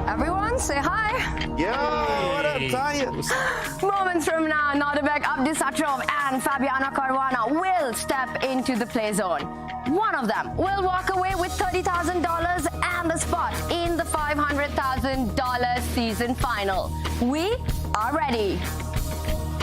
Everyone, say hi. Yo, what up, Tanya? Moments from now, Nodirbek, Abdusattorov, and Fabiano Caruana will step into the play zone. One of them will walk away with $30,000 and the spot in the $500,000 season final. We are ready.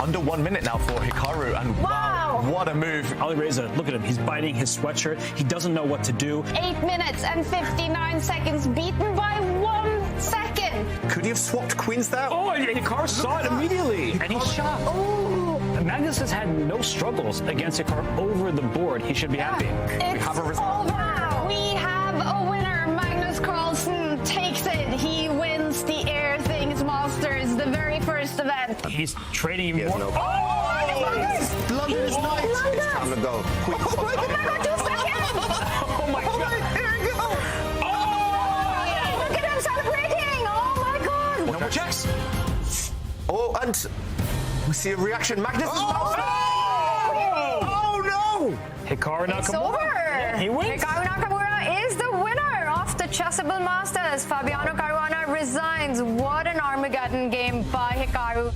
Under 1 minute now for Hikaru, and wow, what a move. Alireza, look at him. He's biting his sweatshirt. He doesn't know what to do. 8 minutes and 59 seconds, beaten by 1 second. Could he have swapped queens there? Oh, and Hikaru saw it immediately, and he's shocked. Oh. Magnus has had no struggles against Hikaru over the board. He should be happy. It's over. We have a winner. Magnus Carlsen takes it. He wins the Air Things Masters, the very first event. He's trading more. No. Oh, London is nice. It's time to go. Quick. Oh my God, 2 seconds. oh my God. Here we go. Look at him celebrating. Oh my God. No more checks. Oh, and we see a reaction. Magnus is Oh no! Hikaru Nakamura. It's over. Yeah, he wins. Hikaru Nakamura is the winner of the Chessable Masters. Fabiano Caruana resigns. What an Armageddon game by Hikaru.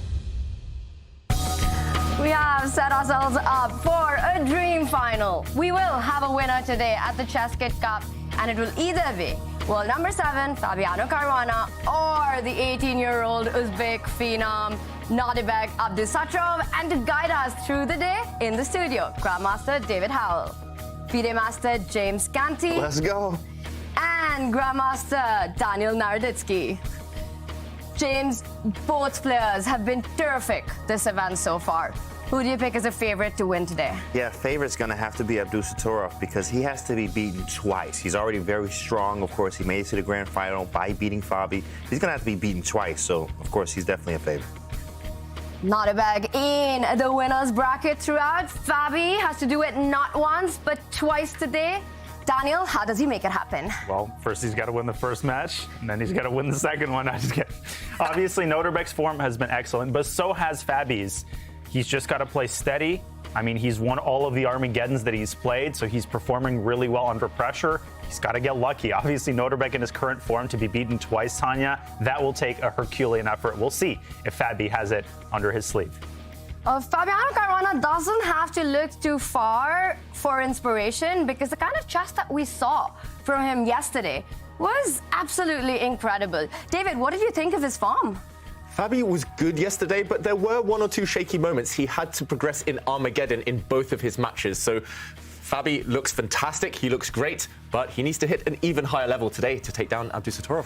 We have set ourselves up for a dream final. We will have a winner today at the ChessKid Cup, and it will either be world number 7, Fabiano Caruana, or the 18-year-old Uzbek phenom, Nodirbek Abdusattorov, and to guide us through the day in the studio, Grandmaster David Howell, FIDE Master James Canty, Let's go. and Grandmaster Daniel Naroditsky. James, both players have been terrific this event so far. Who do you pick as a favorite to win today? Yeah, favorite's going to have to be Abdusattorov because he has to be beaten twice. He's already very strong. Of course, he made it to the grand final by beating Fabi. He's going to have to be beaten twice, so of course he's definitely a favorite. Nodirbek in the winner's bracket throughout. Fabi has to do it not once, but twice today. Daniel, how does he make it happen? Well, first he's got to win the first match, and then he's got to win the second one. Obviously, Nodirbek's form has been excellent, but so has Fabi's. He's just got to play steady. I mean, he's won all of the Armageddons that he's played, so he's performing really well under pressure. He's got to get lucky. Obviously, Nodirbek in his current form to be beaten twice, Tanya, that will take a Herculean effort. We'll see if Fabi has it under his sleeve. Fabiano Caruana doesn't have to look too far for inspiration because the kind of chess that we saw from him yesterday was absolutely incredible. David, what did you think of his form? Fabi was good yesterday, but there were 1 or 2 shaky moments. He had to progress in Armageddon in both of his matches. So Fabi looks fantastic. He looks great, but he needs to hit an even higher level today to take down Abdusattorov.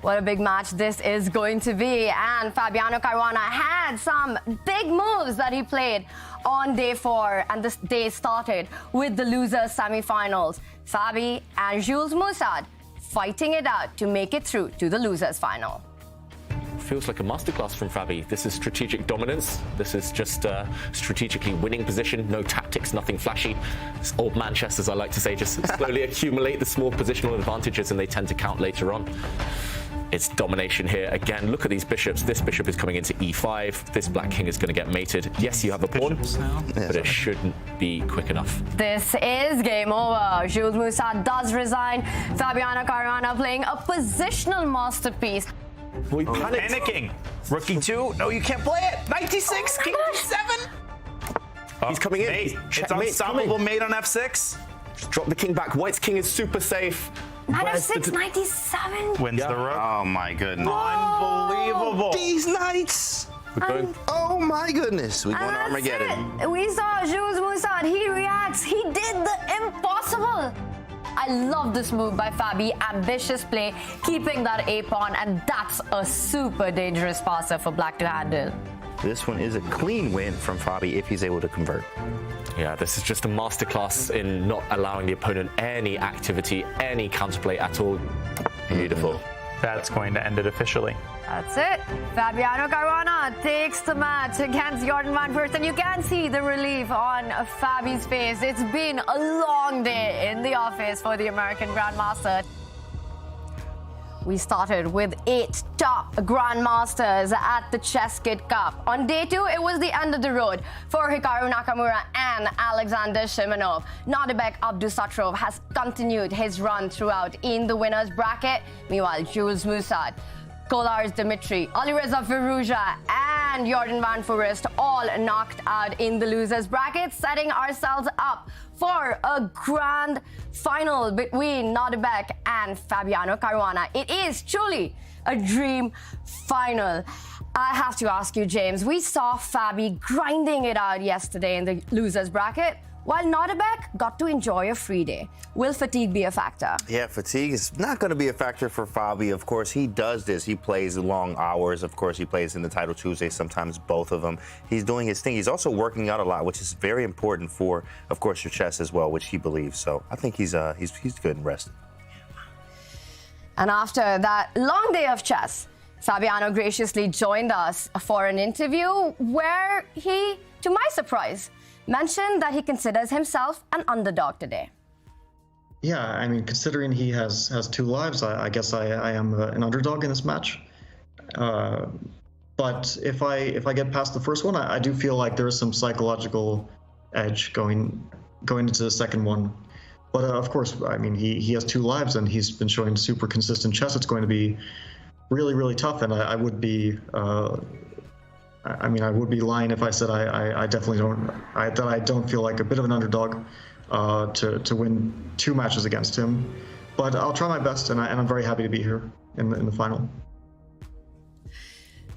What a big match this is going to be. And Fabiano Caruana had some big moves that he played on day 4. And this day started with the losers semi-finals. Fabi and Jules Moussad fighting it out to make it through to the losers final. Feels like a masterclass from Fabi. This is strategic dominance. This is just strategically winning position. No tactics, nothing flashy. It's old man chess, as I like to say, just slowly accumulate the small positional advantages and they tend to count later on. It's domination here. Again, look at these bishops. This bishop is coming into e5. This black king is going to get mated. Yes, you have a pawn, but it shouldn't be quick enough. This is game over. Jules Moussad does resign. Fabiano Caruana playing a positional masterpiece. We panicked. Panicking. Rookie 2. No, you can't play it. 96. King 7. He's coming in. Mate. It's unstoppable mate on f6. Drop the king back. White's king is super safe. Knight Where's the f6, knight d7. Wins the rook. Oh my goodness. Unbelievable. These knights. We're going. Oh my goodness. We're going to And that's Armageddon. it. We saw Jules Moussad. He reacts. He did the impossible. I love this move by Fabi. Ambitious play, keeping that a pawn, and that's a super dangerous passer for Black to handle. This one is a clean win from Fabi if he's able to convert. Yeah, this is just a masterclass in not allowing the opponent any activity, any counterplay at all. Beautiful. That's going to end it officially. That's it. Fabiano Caruana takes the match against Jordan Van Furst, and you can see the relief on Fabi's face. It's been a long day in the office for the American Grandmaster. We started with 8 top grandmasters at the ChessKid Cup. On day 2, it was the end of the road for Hikaru Nakamura and Alexander Shimonov. Nodirbek Abdusattorov has continued his run throughout in the winner's bracket. Meanwhile, Jules Moussad, Kolar's Dmitry, Alireza Firouzja, and Jordan Van Furst all knocked out in the losers bracket, setting ourselves up for a grand final between Nodirbek and Fabiano Caruana. It is truly a dream final. I have to ask you, James, we saw Fabi grinding it out yesterday in the losers bracket, while Nodirbek got to enjoy a free day. Will fatigue be a factor? Yeah, fatigue is not going to be a factor for Fabi. Of course, he does this. He plays long hours. Of course, he plays in the Title Tuesday, sometimes both of them. He's doing his thing. He's also working out a lot, which is very important for, of course, your chess as well, which he believes. So I think he's good and rested. And after that long day of chess, Fabiano graciously joined us for an interview where he, to my surprise, mentioned that he considers himself an underdog today. Yeah, I mean, considering he has 2 lives, I guess I am an underdog in this match. But if I get past the first one, I do feel like there is some psychological edge going into the second one. But of course, I mean, he has 2 lives and he's been showing super consistent chess. It's going to be really, really tough, and I would be. I mean, I would be lying if I said I definitely don't feel like a bit of an underdog to win 2 matches against him. But I'll try my best, and I'm very happy to be here in the final.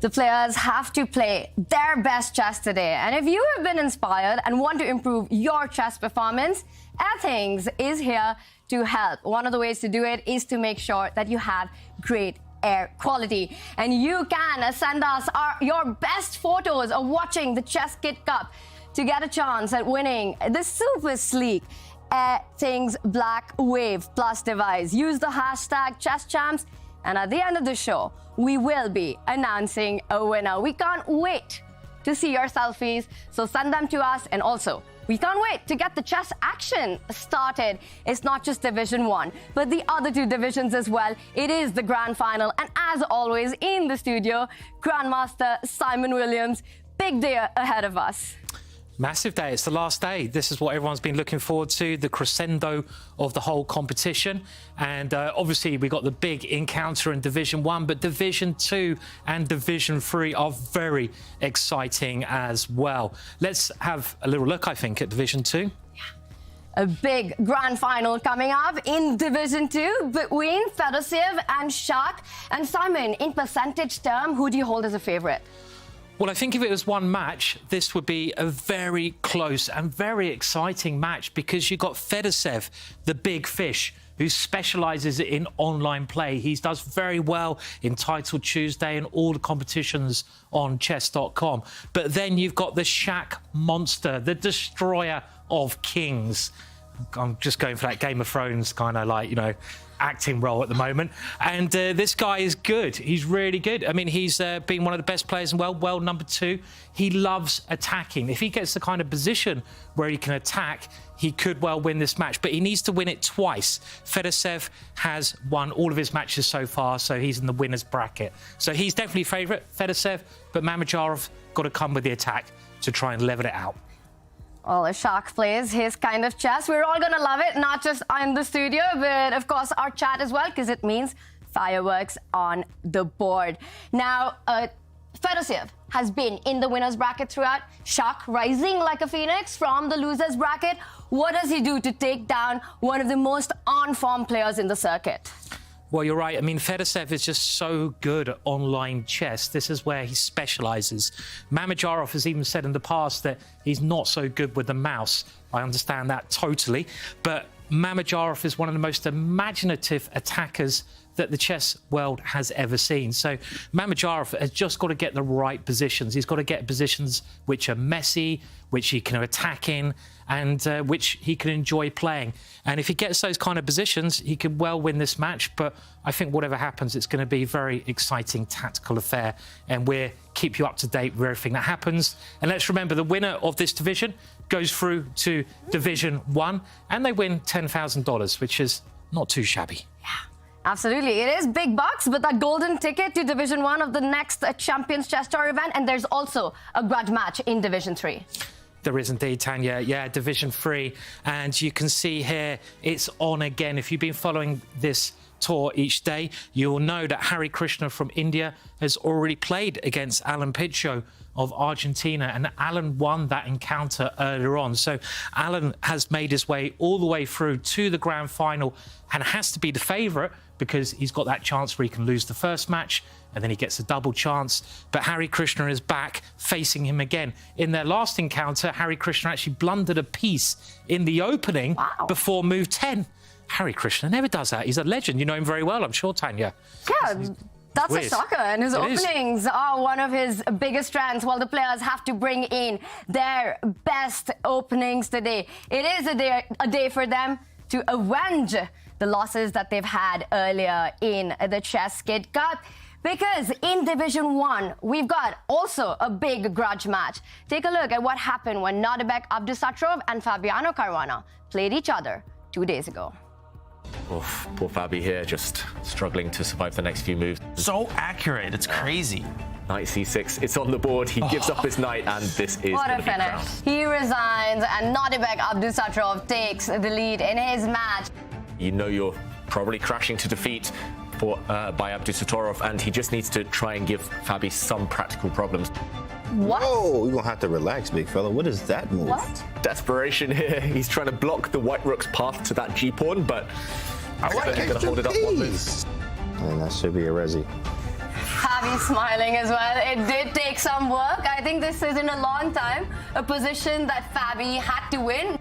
The players have to play their best chess today. And if you have been inspired and want to improve your chess performance, Airthings is here to help. One of the ways to do it is to make sure that you have great air quality, and you can send us your best photos of watching the ChessKid Cup to get a chance at winning the super sleek Airthings Black Wave Plus device. Use the hashtag ChessChamps, and at the end of the show we will be announcing a winner. We can't wait to see your selfies, so send them to us. And also, we can't wait to get the chess action started. It's not just Division 1, but the other 2 divisions as well. It is the grand final, and as always in the studio, Grandmaster Simon Williams. Big day ahead of us. Massive day. It's the last day. This is what everyone's been looking forward to, the crescendo of the whole competition. And obviously, we got the big encounter in Division 1, but Division 2 and Division 3 are very exciting as well. Let's have a little look, I think, at Division 2. A big grand final coming up in Division 2 between Fedorsev and Shak. And Simon, in percentage term, who do you hold as a favorite? Well, I think if it was one match, this would be a very close and very exciting match, because you've got Fedorsev, the big fish, who specialises in online play. He does very well in Title Tuesday and all the competitions on chess.com. But then you've got the Shak monster, the destroyer of kings. I'm just going for that Game of Thrones kind of like, acting role at the moment. And this guy is good. He's really good. I mean, he's been one of the best players in world number 2. He loves attacking. If he gets the kind of position where he can attack, he could well win this match, but he needs to win it twice. Fedorsev has won all of his matches so far, so he's in the winner's bracket. So he's definitely favourite, Fedorsev, but Mamedyarov got to come with the attack to try and level it out. Well, if Shak plays his kind of chess, we're all going to love it, not just in the studio, but of course our chat as well, because it means fireworks on the board. Now, Fedorov has been in the winner's bracket throughout. Shock rising like a phoenix from the loser's bracket. What does he do to take down one of the most on-form players in the circuit? Well, you're right. I mean, Fedorov is just so good at online chess. This is where he specializes. Mamedyarov has even said in the past that he's not so good with the mouse. I understand that totally. But Mamedyarov is one of the most imaginative attackers that the chess world has ever seen. So Mamedyarov has just got to get the right positions. He's got to get positions which are messy, which he can attack in, and which he can enjoy playing. And if he gets those kind of positions, he could well win this match. But I think whatever happens, it's going to be a very exciting tactical affair. And we'll keep you up to date with everything that happens. And let's remember, the winner of this division goes through to Division 1, and they win $10,000, which is not too shabby. Yeah. Absolutely. It is big bucks, but that golden ticket to Division 1 of the next Champions Chess Tour event, and there's also a grudge match in Division 3. There is indeed, Tanya. Yeah, Division 3. And you can see here, it's on again. If you've been following this tour each day, you will know that Hari Krishna from India has already played against Alan Pichot of Argentina, and Alan won that encounter earlier on. So Alan has made his way all the way through to the grand final and has to be the favourite, because he's got that chance where he can lose the first match and then he gets a double chance. But Hari Krishna is back facing him again. In their last encounter, Hari Krishna actually blundered a piece in the opening before move 10. Hari Krishna never does that. He's a legend. You know him very well, I'm sure, Tanya. Yeah, that's a shocker. And his openings are one of his biggest strengths. While the players have to bring in their best openings today, it is a day for them to avenge the losses that they've had earlier in the ChessKid Cup. Because in Division 1, we've got also a big grudge match. Take a look at what happened when Nodirbek, Abdusattorov and Fabiano Caruana played each other 2 days ago. Oof, poor Fabi here, just struggling to survive the next few moves. So accurate, it's crazy. Knight c6, it's on the board, he gives up his knight, and this is what a gonna be finish. crowned. He resigns, and Nodirbek Abdusattorov takes the lead in his match. You know you're probably crashing to defeat by Abdusattorov, and he just needs to try and give Fabi some practical problems. What? Whoa, you're gonna have to relax, big fella. What is that move? What? Desperation here. He's trying to block the white rook's path to that G-pawn, but I like he's gonna hold it up one move. And that should be a resi. Fabi smiling as well. It did take some work. I think this is in a long time a position that Fabi had to win.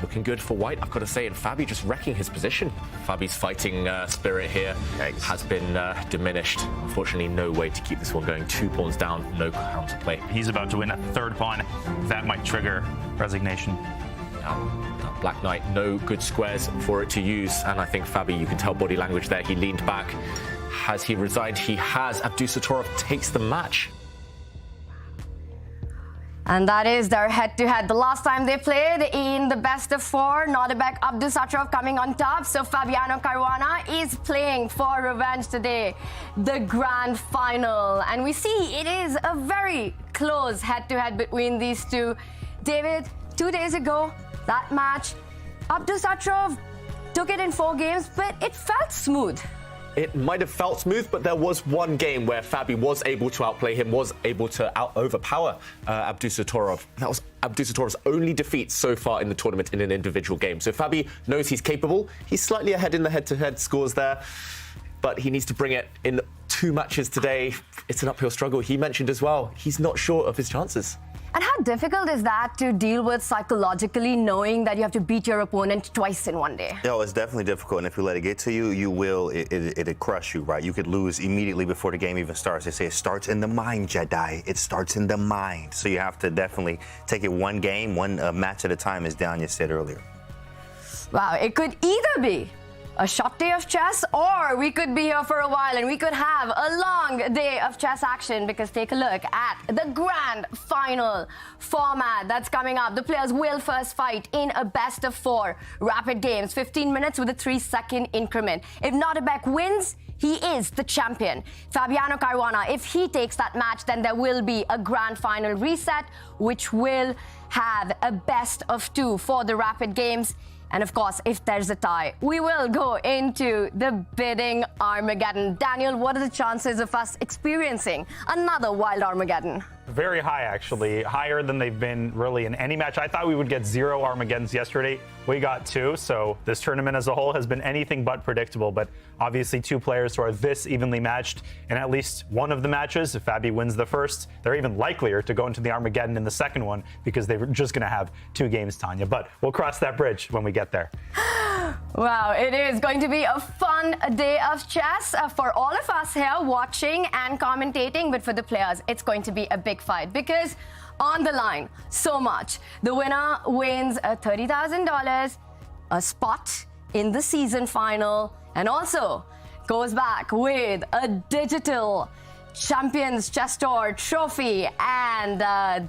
Looking good for white, I've got to say, and Fabi just wrecking his position. Fabi's fighting spirit here has been diminished. Unfortunately, no way to keep this one going. 2 pawns down, no counterplay. He's about to win a third pawn. That might trigger resignation. That black knight, no good squares for it to use, and I think Fabi, you can tell body language there, he leaned back. Has he resigned? He has. Abdusattorov takes the match. And that is their head-to-head. The last time they played in the best of 4, Nodirbek Abdusattorov coming on top. So Fabiano Caruana is playing for revenge today, the grand final. And we see it is a very close head-to-head between these two. David, 2 days ago, that match, Abdusattorov took it in 4 games, but it felt smooth. It might have felt smooth, but there was one game where Fabi was able to outplay him, was able to overpower Abdusattorov. That was Abdusattorov's only defeat so far in the tournament in an individual game. So Fabi knows he's capable. He's slightly ahead in the head-to-head scores there, but he needs to bring it in 2 matches today. It's an uphill struggle. He mentioned as well, he's not sure of his chances. And how difficult is that to deal with psychologically, knowing that you have to beat your opponent twice in 1 day? No, it's definitely difficult, and if you let it get to you, it'll crush you, right? You could lose immediately before the game even starts. They say it starts in the mind, Jedi. It starts in the mind. So you have to definitely take it one game, one match at a time, as Danya said earlier. Wow, it could either be a short day of chess, or we could be here for a while and we could have a long day of chess action, because take a look at the grand final format that's coming up. The players will first fight in a best of 4 rapid games, 15 minutes with a 3-second increment. If Nodirbek wins, he is the champion. Fabiano Caruana, if he takes that match, then there will be a grand final reset, which will have a best of 2 for the rapid games. And of course, if there's a tie, we will go into the bidding Armageddon. Daniel, what are the chances of us experiencing another wild Armageddon? Very high, actually. Higher than they've been really in any match. I thought we would get 0 Armageddons yesterday. We got 2, so this tournament as a whole has been anything but predictable. But obviously 2 players who are this evenly matched in at least one of the matches. If Fabi wins the first, they're even likelier to go into the Armageddon in the second one because they're just going to have 2 games, Tanya. But we'll cross that bridge when we get there. Wow, it is going to be a fun day of chess for all of us here watching and commentating. But for the players, it's going to be a big fight because on the line, so much. The winner wins $30,000, a spot in the season final, and also goes back with a digital Champions Chess Tour trophy. And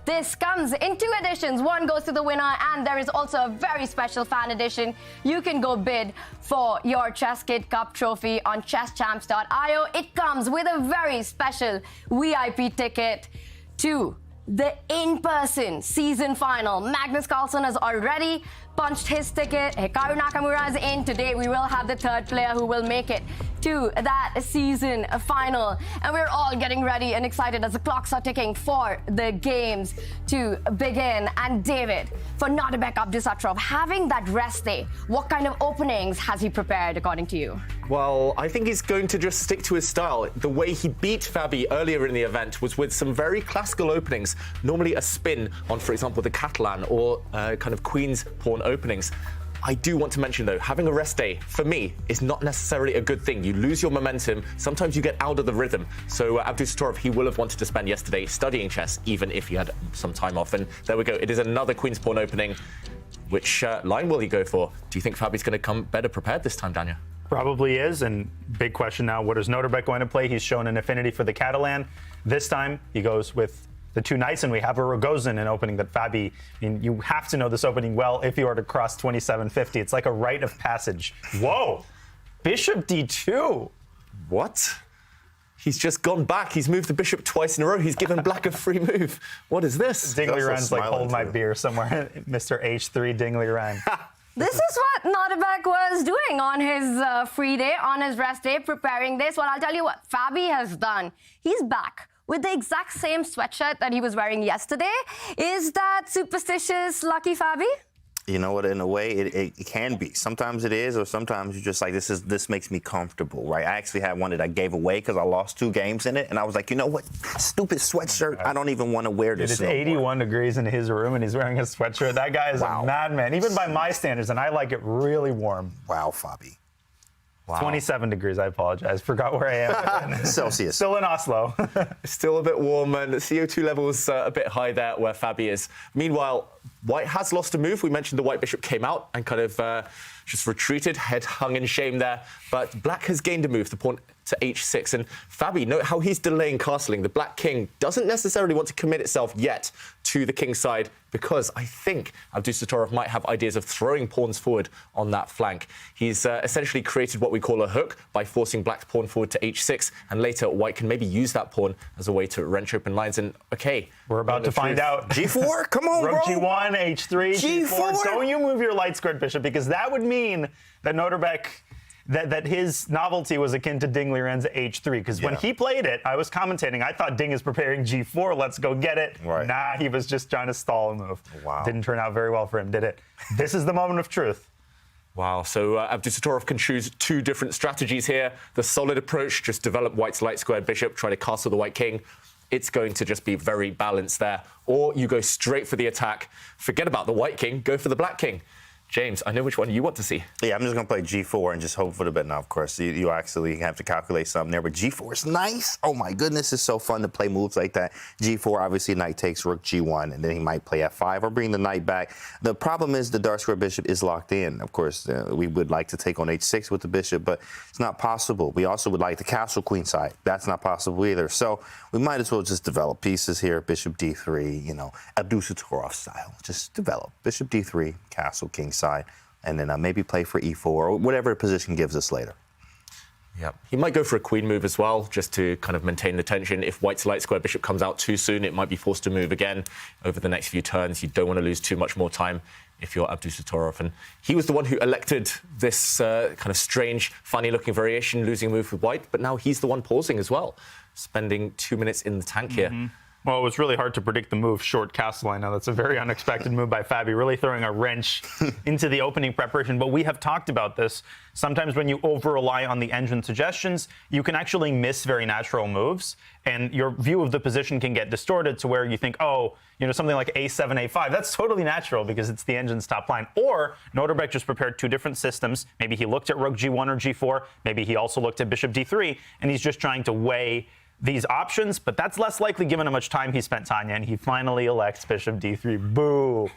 this comes in 2 editions. One goes to the winner, and there is also a very special fan edition. You can go bid for your ChessKid Cup trophy on chesschamps.io. It comes with a very special VIP ticket to the in-person season final. Magnus Carlsen has already punched his ticket. Hikaru Nakamura is in. Today we will have the 3rd player who will make it to that season final. And we're all getting ready and excited as the clocks are ticking for the games to begin. And David, for Nodirbek Abdusattorov, having that rest day, what kind of openings has he prepared according to you? Well, I think he's going to just stick to his style. The way he beat Fabi earlier in the event was with some very classical openings, normally a spin on, for example, the Catalan or kind of Queen's Pawn openings. I do want to mention, though, having a rest day, for me, is not necessarily a good thing. You lose your momentum. Sometimes you get out of the rhythm. So Abdusattorov, he will have wanted to spend yesterday studying chess, even if he had some time off. And there we go. It is another Queen's Pawn opening. Which line will he go for? Do you think Fabi's going to come better prepared this time, Daniel? Probably is, and big question now, what is Nodirbek going to play? He's shown an affinity for the Catalan. This time, he goes with the 2 knights, and we have a Rogozin in opening that Fabi, I mean, you have to know this opening well if you are to cross 2750. It's like a rite of passage. Whoa! Bishop d2. What? He's just gone back. He's moved the bishop twice in a row. He's given black a free move. What is this? Dingley Ren's like, hold my beer somewhere. Mr. H3 Dingley Ren. This is what Nodirbek was doing on his free day, on his rest day, preparing this. Well, I'll tell you what Fabi has done. He's back with the exact same sweatshirt that he was wearing yesterday. Is that superstitious, lucky Fabi? You know what? In a way, it can be. Sometimes it is, or sometimes you're just like, this makes me comfortable, right? I actually had one that I gave away because I lost 2 games in it, and I was like, you know what? Stupid sweatshirt. I don't even want to wear this. It is 81 degrees in his room, and he's wearing a sweatshirt. That guy is a madman, even by my standards, and I like it really warm. Wow, Fabi. Wow. 27 degrees, I apologize. Forgot where I am. Celsius. Still in Oslo. Still a bit warm, and the CO2 levels a bit high there where Fabi is. Meanwhile, White has lost a move. We mentioned the White bishop came out and kind of just retreated, head hung in shame there. But Black has gained a move, the pawn to h6. And Fabi, note how he's delaying castling. The Black king doesn't necessarily want to commit itself yet to the king's side because I think Abdusattorov might have ideas of throwing pawns forward on that flank. He's essentially created what we call a hook by forcing Black's pawn forward to h6, and later White can maybe use that pawn as a way to wrench open lines. And okay, we're about to find out. G4? Come on, Rook bro. G1, H3, G4. Don't you move your light squared bishop, because that would mean that Nodirbek, that his novelty was akin to Dingley Ren's H3. Because when he played it, I was commentating, I thought Ding is preparing G4, let's go get it. Right. Nah, he was just trying to stall a move. Wow. Didn't turn out very well for him, did it? This is the moment of truth. Wow, so Abdusattorov can choose 2 different strategies here. The solid approach, just develop White's light squared bishop, try to castle the White king. It's going to just be very balanced there. Or you go straight for the attack, forget about the White king, go for the Black king. James, I know which one you want to see. Yeah, I'm just going to play G4 and just hope for the best. Now, of course, you actually have to calculate something there, but G4 is nice. Oh, my goodness, it's so fun to play moves like that. G4, obviously, knight takes rook G1, and then he might play F5 or bring the knight back. The problem is the dark square bishop is locked in. Of course, we would like to take on H6 with the bishop, but it's not possible. We also would like the castle queen side. That's not possible either. So we might as well just develop pieces here. Bishop D3, you know, Abdusattorov style. Just develop. Bishop D3, castle king side, and then maybe play for E4 or whatever position gives us later. Yeah, he might go for a queen move as well, just to kind of maintain the tension. If White's light square bishop comes out too soon, it might be forced to move again over the next few turns. You don't want to lose too much more time if you're Abdusattorov. And he was the one who elected this kind of strange, funny-looking variation, losing a move with white, but now he's the one pausing as well, spending 2 minutes in the tank here. Well, it was really hard to predict the move short castle line. Now, that's a very unexpected move by Fabi, really throwing a wrench into the opening preparation. But we have talked about this. Sometimes when you over-rely on the engine suggestions, you can actually miss very natural moves, and your view of the position can get distorted to where you think, oh, you know, something like a7, a5, that's totally natural because it's the engine's top line. Or Nodirbek just prepared two different systems. Maybe he looked at rook g1 or g4. Maybe he also looked at bishop d3, and he's just trying to weigh these options, but that's less likely given how much time he spent, Tanya, and he finally elects bishop d3. Boo.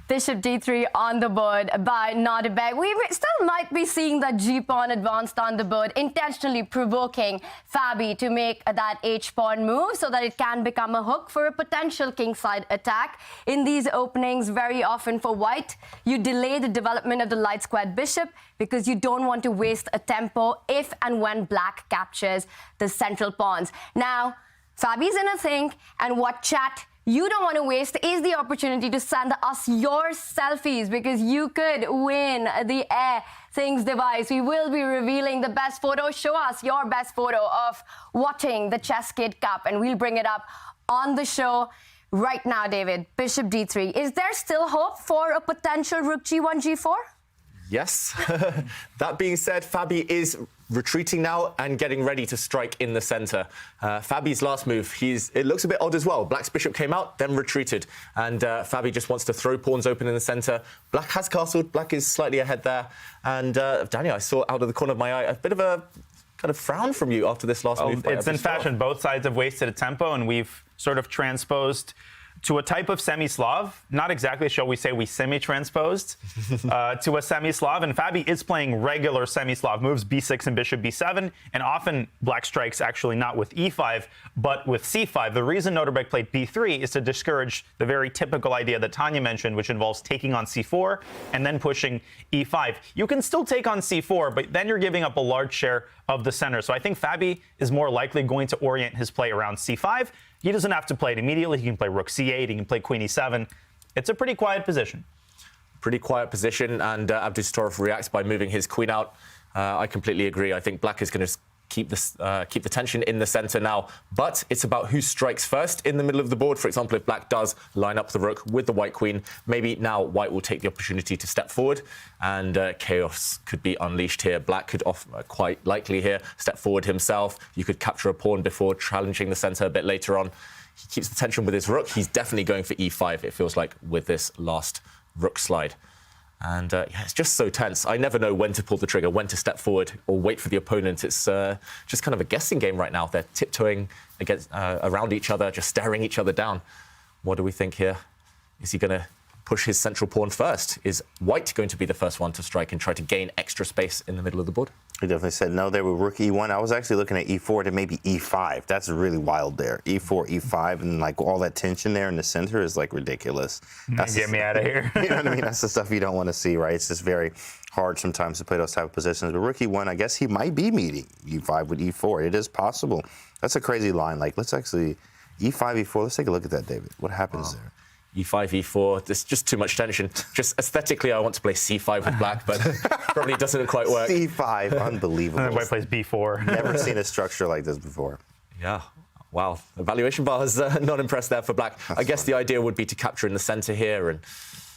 Bishop d3 on the board by Nodirbek. We still might be seeing that g-pawn advanced on the board, intentionally provoking Fabi to make that h-pawn move so that it can become a hook for a potential kingside attack. In these openings, very often for white, you delay the development of the light squared bishop because you don't want to waste a tempo if and when black captures the central pawns. Now, Fabi's in a think, and what chat you don't want to waste is the opportunity to send us your selfies because you could win the Air Things device. We will be revealing the best photo. Show us your best photo of watching the ChessKid Cup, and we'll bring it up on the show right now, David. Bishop d3. Is there still hope for a potential rook g1, g4? Yes. That being said, Fabi is retreating now and getting ready to strike in the center. Fabi's last move, it looks a bit odd as well. Black's bishop came out, then retreated. And Fabi just wants to throw pawns open in the center. Black has castled. Black is slightly ahead there. And Daniel, I saw out of the corner of my eye a bit of a kind of frown from you after this last move. It's in fashion. Both sides have wasted a tempo, and we've sort of transposed to a type of semi-Slav, not exactly, shall we say, we semi-transposed to a semi-Slav. And Fabi is playing regular semi-Slav moves, b6 and bishop b7, and often black strikes actually not with e5, but with c5. The reason Nodirbek played b3 is to discourage the very typical idea that Tanya mentioned, which involves taking on c4 and then pushing e5. You can still take on c4, but then you're giving up a large share of the center. So I think Fabi is more likely going to orient his play around c5. He doesn't have to play it immediately. He can play rook c8. He can play queen e7. It's a pretty quiet position. Pretty quiet position, and Abdusattorov reacts by moving his queen out. I completely agree. I think black is going to keep the tension in the center now. But it's about who strikes first in the middle of the board. For example, if black does line up the rook with the white queen, maybe now white will take the opportunity to step forward, and chaos could be unleashed here. Black could quite likely here step forward himself. You could capture a pawn before challenging the center a bit later on. He keeps the tension with his rook. He's definitely going for e5, it feels like, with this last rook slide. And yeah, it's just so tense. I never know when to pull the trigger, when to step forward or wait for the opponent. It's just kind of a guessing game right now. They're tiptoeing against, around each other, just staring each other down. What do we think here? Is he going to push his central pawn first? Is white going to be the first one to strike and try to gain extra space in the middle of the board? He definitely said no there with rook e1. I was actually looking at e4 to maybe e5. That's really wild there. e4, e5, and like all that tension there in the center is like ridiculous. Get me out of here. You know what I mean? That's the stuff you don't want to see, right? It's just very hard sometimes to play those type of positions. But rook e1, I guess he might be meeting e5 with e4. It is possible. That's a crazy line. Like, let's actually, e5, e4, let's take a look at that, David. What happens there? e5, e4, there's just too much tension. Just aesthetically, I want to play c5 with black, but probably doesn't quite work. c5, unbelievable. And then white plays b4. Never seen a structure like this before. Yeah. Wow. The valuation bar is not impressed there for black. I guess the idea would be to capture in the center here, and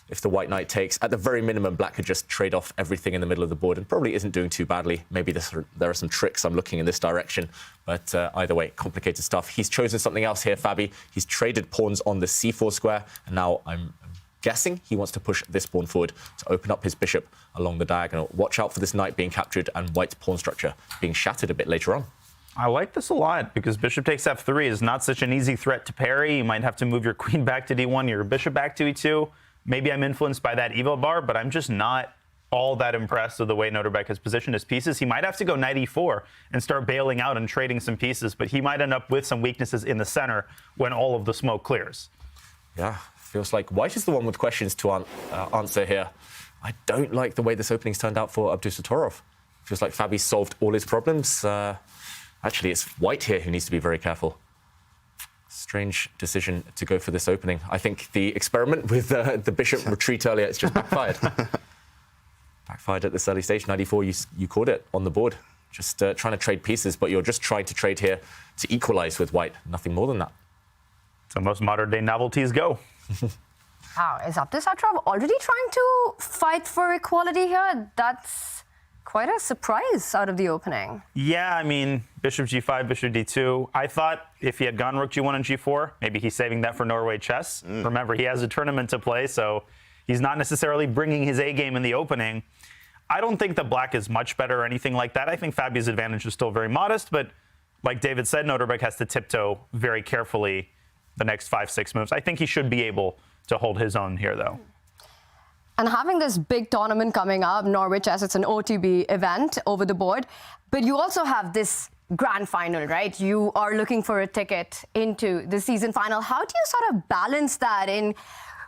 if the white knight takes, at the very minimum, black could just trade off everything in the middle of the board and probably isn't doing too badly. Maybe there are some tricks. I'm looking in this direction. But either way, complicated stuff. He's chosen something else here, Fabi. He's traded pawns on the c4 square, and now I'm guessing he wants to push this pawn forward to open up his bishop along the diagonal. Watch out for this knight being captured and white's pawn structure being shattered a bit later on. I like this a lot because bishop takes f3 is not such an easy threat to parry. You might have to move your queen back to d1, your bishop back to e2. Maybe I'm influenced by that evil bar, but I'm just not all that impressed with the way Nodirbek has positioned his pieces. He might have to go knight e4 and start bailing out and trading some pieces, but he might end up with some weaknesses in the center when all of the smoke clears. Yeah, feels like white is the one with questions to answer here. I don't like the way this opening's turned out for Abdusattorov. Feels like Fabi solved all his problems. Actually, it's white here who needs to be very careful. Strange decision to go for this opening. I think the experiment with the bishop retreat earlier, it's just backfired. Backfired at this early stage. 94, you caught it on the board. Just trying to trade pieces, but you're just trying to trade here to equalize with white. Nothing more than that. So most modern day novelties go. Wow, is Abdusattorov already trying to fight for equality here? That's quite a surprise out of the opening. Yeah, I mean, bishop g5, bishop d2. I thought if he had gone rook g1 and g4, maybe he's saving that for Norway chess. Remember, he has a tournament to play, so he's not necessarily bringing his A game in the opening. I don't think that black is much better or anything like that. I think Fabi's advantage is still very modest, but like David said, Nodirbek has to tiptoe very carefully the next 5-6 moves. I think he should be able to hold his own here, though. And having this big tournament coming up, Norway Chess, it's an OTB event over the board, but you also have this grand final, right? You are looking for a ticket into the season final. How do you sort of balance that in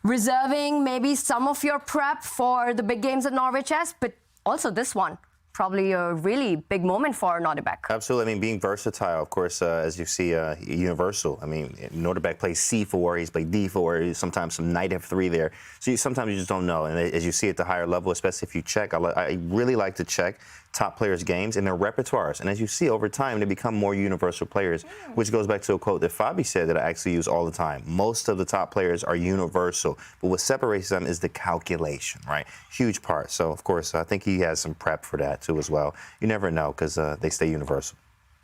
reserving maybe some of your prep for the big games at Norway Chess, but also this one? Probably a really big moment for Nodirbek. Absolutely. I mean, being versatile, of course, as you see, universal. I mean, Nodirbek plays c4, he's played d4, sometimes some knight f3 there. So sometimes you just don't know. And as you see at the higher level, especially if you check, I really like to check top players' games and their repertoires. And as you see, over time, they become more universal players, which goes back to a quote that Fabi said that I actually use all the time. Most of the top players are universal, but what separates them is the calculation, right? Huge part. So, of course, I think he has some prep for that, too, as well. You never know, because they stay universal.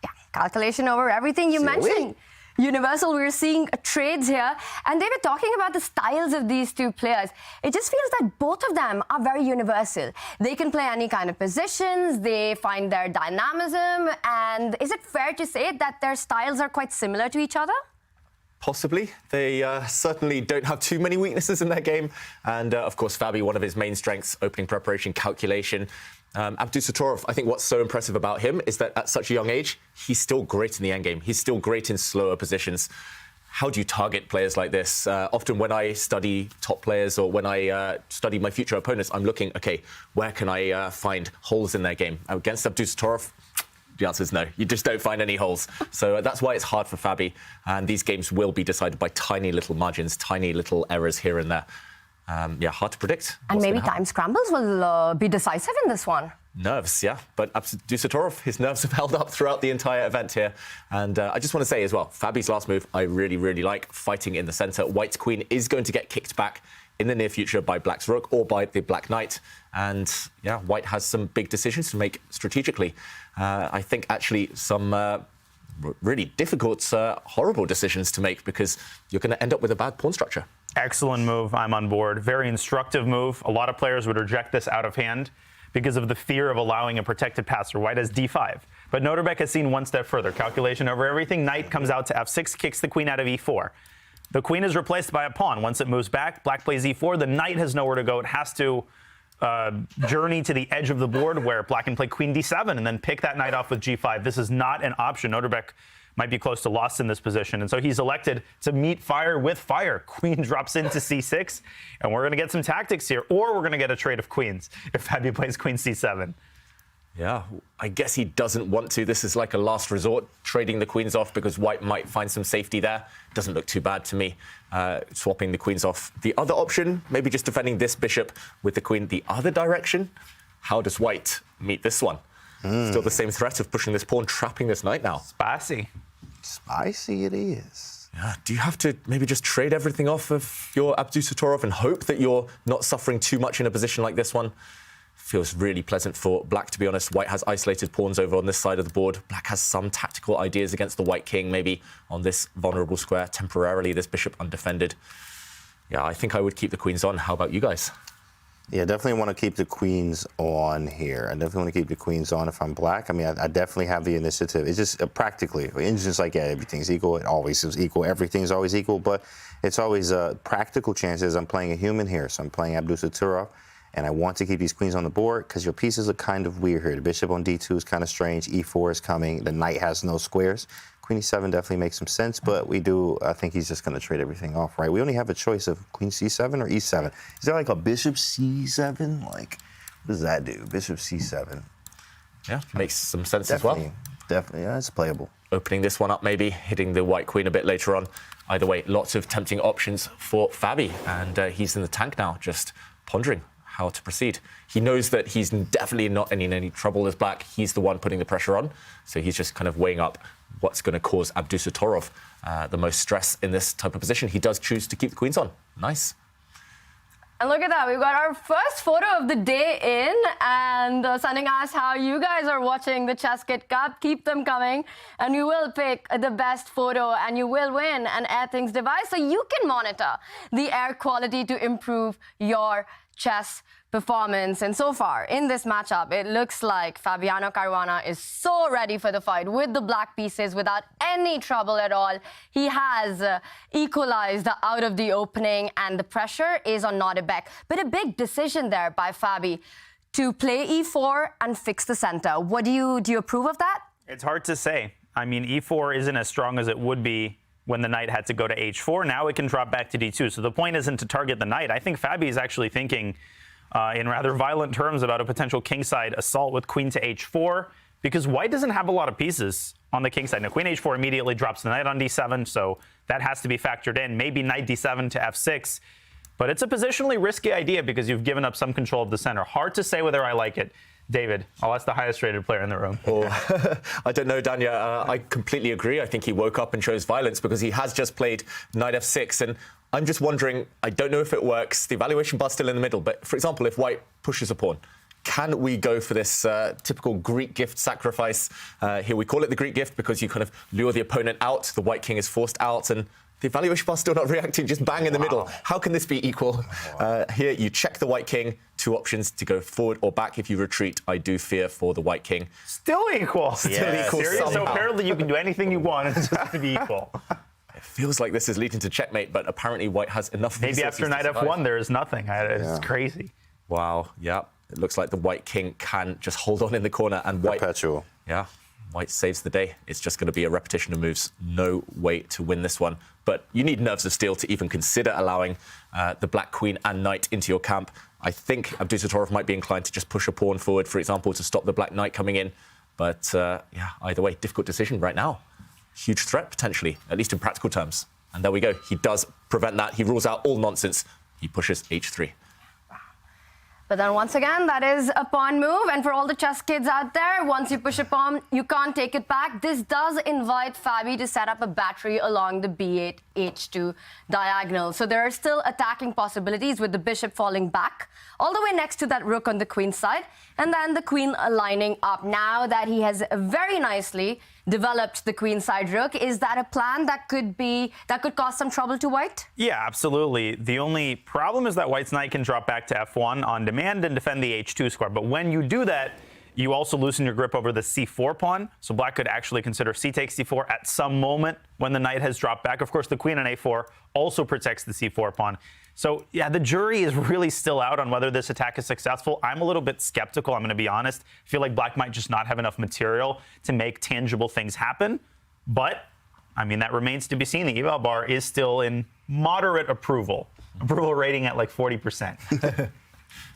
Yeah, calculation over everything. You mentioned universal. We're seeing trades here, and they were talking about the styles of these two players. It just feels that both of them are very universal. They can play any kind of positions, they find their dynamism, and is it fair to say that their styles are quite similar to each other? Possibly. They certainly don't have too many weaknesses in their game. And, of course, Fabi, one of his main strengths, opening preparation, calculation. Abdusattorov, I think what's so impressive about him is that at such a young age, he's still great in the endgame. He's still great in slower positions. How do you target players like this? Often when I study top players or when I study my future opponents, I'm looking, okay, where can I find holes in their game? Against Abdusattorov, the answer is no. You just don't find any holes. So that's why it's hard for Fabi. And these games will be decided by tiny little margins, tiny little errors here and there. Yeah, hard to predict. And maybe time scrambles will be decisive in this one. Nerves, yeah. But Abdusattorov, his nerves have held up throughout the entire event here. And I just want to say as well, Fabi's last move, I really, really like. Fighting in the center. White's queen is going to get kicked back in the near future by black's rook or by the black knight. And yeah, white has some big decisions to make strategically. I think actually some really difficult, horrible decisions to make because you're going to end up with a bad pawn structure. Excellent move. I'm on board. Very instructive move. A lot of players would reject this out of hand because of the fear of allowing a protected passer. White has d5. But Nodirbek has seen one step further. Calculation over everything. Knight comes out to f6, kicks the queen out of e4. The queen is replaced by a pawn. Once it moves back, black plays e4. The knight has nowhere to go. It has to journey to the edge of the board where black can play queen d7 and then pick that knight off with g5. This is not an option. Nodirbek might be close to lost in this position. And so he's elected to meet fire with fire. Queen drops into c6, and we're going to get some tactics here. Or we're going to get a trade of queens if Fabi plays queen c7. Yeah, I guess he doesn't want to. This is like a last resort, trading the queens off because white might find some safety there. Doesn't look too bad to me, swapping the queens off. The other option, maybe just defending this bishop with the queen the other direction. How does white meet this one? Still the same threat of pushing this pawn, trapping this knight now. Spicy. Spicy it is. Yeah, do you have to maybe just trade everything off of your Abdusattorov and hope that you're not suffering too much in a position like this one? Feels really pleasant for black, to be honest. White has isolated pawns over on this side of the board. Black has some tactical ideas against the white king, maybe on this vulnerable square. Temporarily, this bishop undefended. Yeah, I think I would keep the queens on. How about you guys? Yeah, definitely want to keep the queens on here. I definitely want to keep the queens on if I'm black. I mean, I definitely have the initiative. It's just practically, it's just like, yeah, everything's equal. It always is equal. Everything's always equal. But it's always practical chances. I'm playing a human here, so I'm playing Abdusattorov. And I want to keep these queens on the board because your pieces are kind of weird here. The bishop on d2 is kind of strange. e4 is coming. The knight has no squares. Queen e7 definitely makes some sense, but I think he's just going to trade everything off, right? We only have a choice of queen c7 or e7. Is there like a bishop c7? Like, what does that do? Bishop c7. Yeah, makes some sense as well. Definitely, yeah, it's playable. Opening this one up, maybe hitting the white queen a bit later on. Either way, lots of tempting options for Fabi, and he's in the tank now, just pondering how to proceed. He knows that he's definitely not in any trouble as black. He's the one putting the pressure on, so he's just kind of weighing up what's going to cause Abdusattorov the most stress in this type of position. He does choose to keep the queens on. Nice. And look at that, we've got our first photo of the day in, and sending us how you guys are watching the ChessKid Cup. Keep them coming, and we will pick the best photo, and you will win an Airthings device, so you can monitor the air quality to improve your chess performance. And so far in this matchup, it looks like Fabiano Caruana is so ready for the fight with the black pieces without any trouble at all. He has equalized out of the opening, and the pressure is on Nodirbek. But a big decision there by Fabi to play e4 and fix the center. What do you approve of that? It's hard to say. I mean, e4 isn't as strong as it would be when the knight had to go to h4. Now it can drop back to d2. So the point isn't to target the knight. I think Fabi is actually thinking in rather violent terms about a potential kingside assault with queen to h4, because white doesn't have a lot of pieces on the kingside. Now, queen h4 immediately drops the knight on d7, so that has to be factored in. Maybe knight d7 to f6, but it's a positionally risky idea because you've given up some control of the center. Hard to say whether I like it. David, I'll ask the highest rated player in the room. Oh, I don't know, Danya. I completely agree. I think he woke up and chose violence because he has just played knight f6. And I'm just wondering, I don't know if it works. The evaluation bar's still in the middle. But for example, if white pushes a pawn, can we go for this typical Greek gift sacrifice? Here we call it the Greek gift because you kind of lure the opponent out. The white king is forced out, and the evaluation bar's still not reacting, just bang in the middle. How can this be equal? Here you check the white king. Two options to go forward or back. If you retreat, I do fear for the white king. Still equal. Still equal somehow. So apparently you can do anything you want and it's just going to be equal. It feels like this is leading to checkmate, but apparently white has enough. Maybe after knight f1 there is nothing. It's crazy. Wow. Yeah. It looks like the white king can just hold on in the corner, and white. Perpetual. Yeah. White saves the day. It's just going to be a repetition of moves. No way to win this one. But you need nerves of steel to even consider allowing the black queen and knight into your camp. I think Abdusattorov might be inclined to just push a pawn forward, for example, to stop the black knight coming in. But yeah, either way, difficult decision right now. Huge threat, potentially, at least in practical terms. And there we go. He does prevent that. He rules out all nonsense. He pushes h3. But then once again, that is a pawn move. And for all the chess kids out there, once you push a pawn, you can't take it back. This does invite Fabi to set up a battery along the b8, h2 diagonal. So there are still attacking possibilities with the bishop falling back all the way next to that rook on the queen side, and then the queen lining up. Now that he has very nicely developed the queen side rook, is that a plan that could cause some trouble to white? Yeah, absolutely. The only problem is that white's knight can drop back to f1 on demand and defend the h2 square. But when you do that, you also loosen your grip over the c4 pawn. So black could actually consider c takes c4 at some moment when the knight has dropped back. Of course, the queen on a4 also protects the c4 pawn. So yeah, the jury is really still out on whether this attack is successful. I'm a little bit skeptical, I'm going to be honest. I feel like black might just not have enough material to make tangible things happen. But, I mean, that remains to be seen. The eval bar is still in moderate approval. Approval rating at like 40%.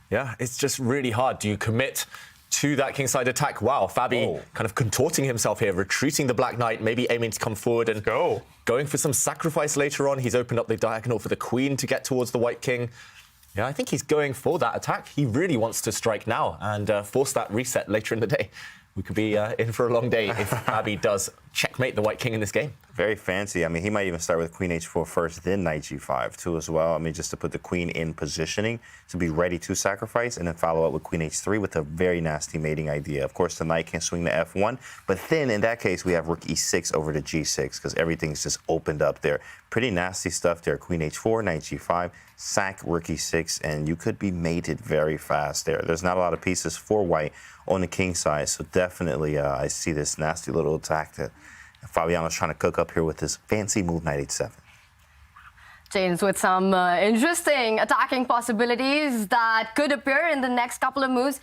Yeah, it's just really hard. Do you commit to that kingside attack? Wow, Fabi kind of contorting himself here, retreating the black knight, maybe aiming to come forward and going for some sacrifice later on. He's opened up the diagonal for the queen to get towards the white king. Yeah, I think he's going for that attack. He really wants to strike now and force that reset later in the day. We could be in for a long day if Fabi does checkmate the white king in this game. Very fancy. I mean, he might even start with queen h4 first, then knight g5 too as well. I mean, just to put the queen in positioning to be ready to sacrifice, and then follow up with queen h3 with a very nasty mating idea. Of course, the knight can swing to f1, but then in that case, we have rook e6 over to g6 because everything's just opened up there. Pretty nasty stuff there. Queen h4, knight g5, sack rook e6, and you could be mated very fast there. There's not a lot of pieces for white on the king side, so definitely I see this nasty little attack that Fabiano's trying to cook up here with this fancy move, knight h7. James, with some interesting attacking possibilities that could appear in the next couple of moves.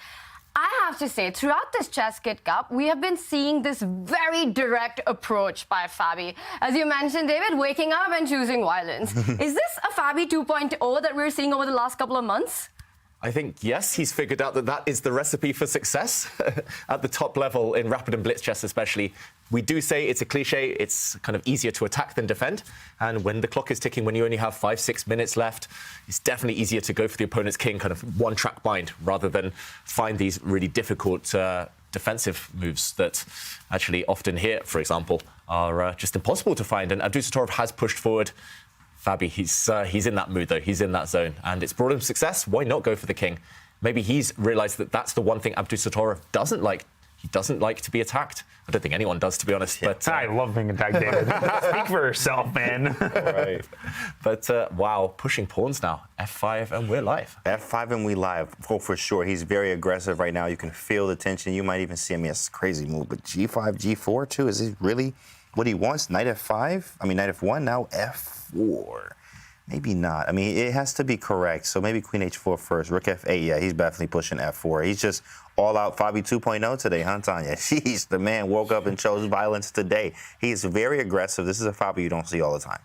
I have to say, throughout this ChessKid Cup, we have been seeing this very direct approach by Fabi. As you mentioned, David, waking up and choosing violence. Is this a Fabi 2.0 that we're seeing over the last couple of months? I think, yes, he's figured out that that is the recipe for success at the top level in rapid and blitz chess especially. We do say it's a cliche, it's kind of easier to attack than defend. And when the clock is ticking, when you only have 5-6 minutes left, it's definitely easier to go for the opponent's king, kind of one-track bind, rather than find these really difficult defensive moves that actually often here, for example, are just impossible to find. And Abdusattorov has pushed forward. Fabi, he's in that mood, though. He's in that zone. And it's brought him success. Why not go for the king? Maybe he's realized that that's the one thing Abdusattorov doesn't like. He doesn't like to be attacked. I don't think anyone does, to be honest. But I love being attacked, David. Speak for yourself, man. Right. But, wow, pushing pawns now. F5, and we're live. F5 and we live. Oh, for sure. He's very aggressive right now. You can feel the tension. You might even see him. It's a crazy move. But G5, G4, too? Is he really what he wants? Knight F5? I mean, Knight F1, now F4. Maybe not. I mean, it has to be correct. So maybe Queen H4 first. Rook F8. Yeah, he's definitely pushing F4. He's just all out Fabi 2.0 today, huh, Tanya? Jeez, the man woke up and chose violence today. He's very aggressive. This is a Fabi you don't see all the time.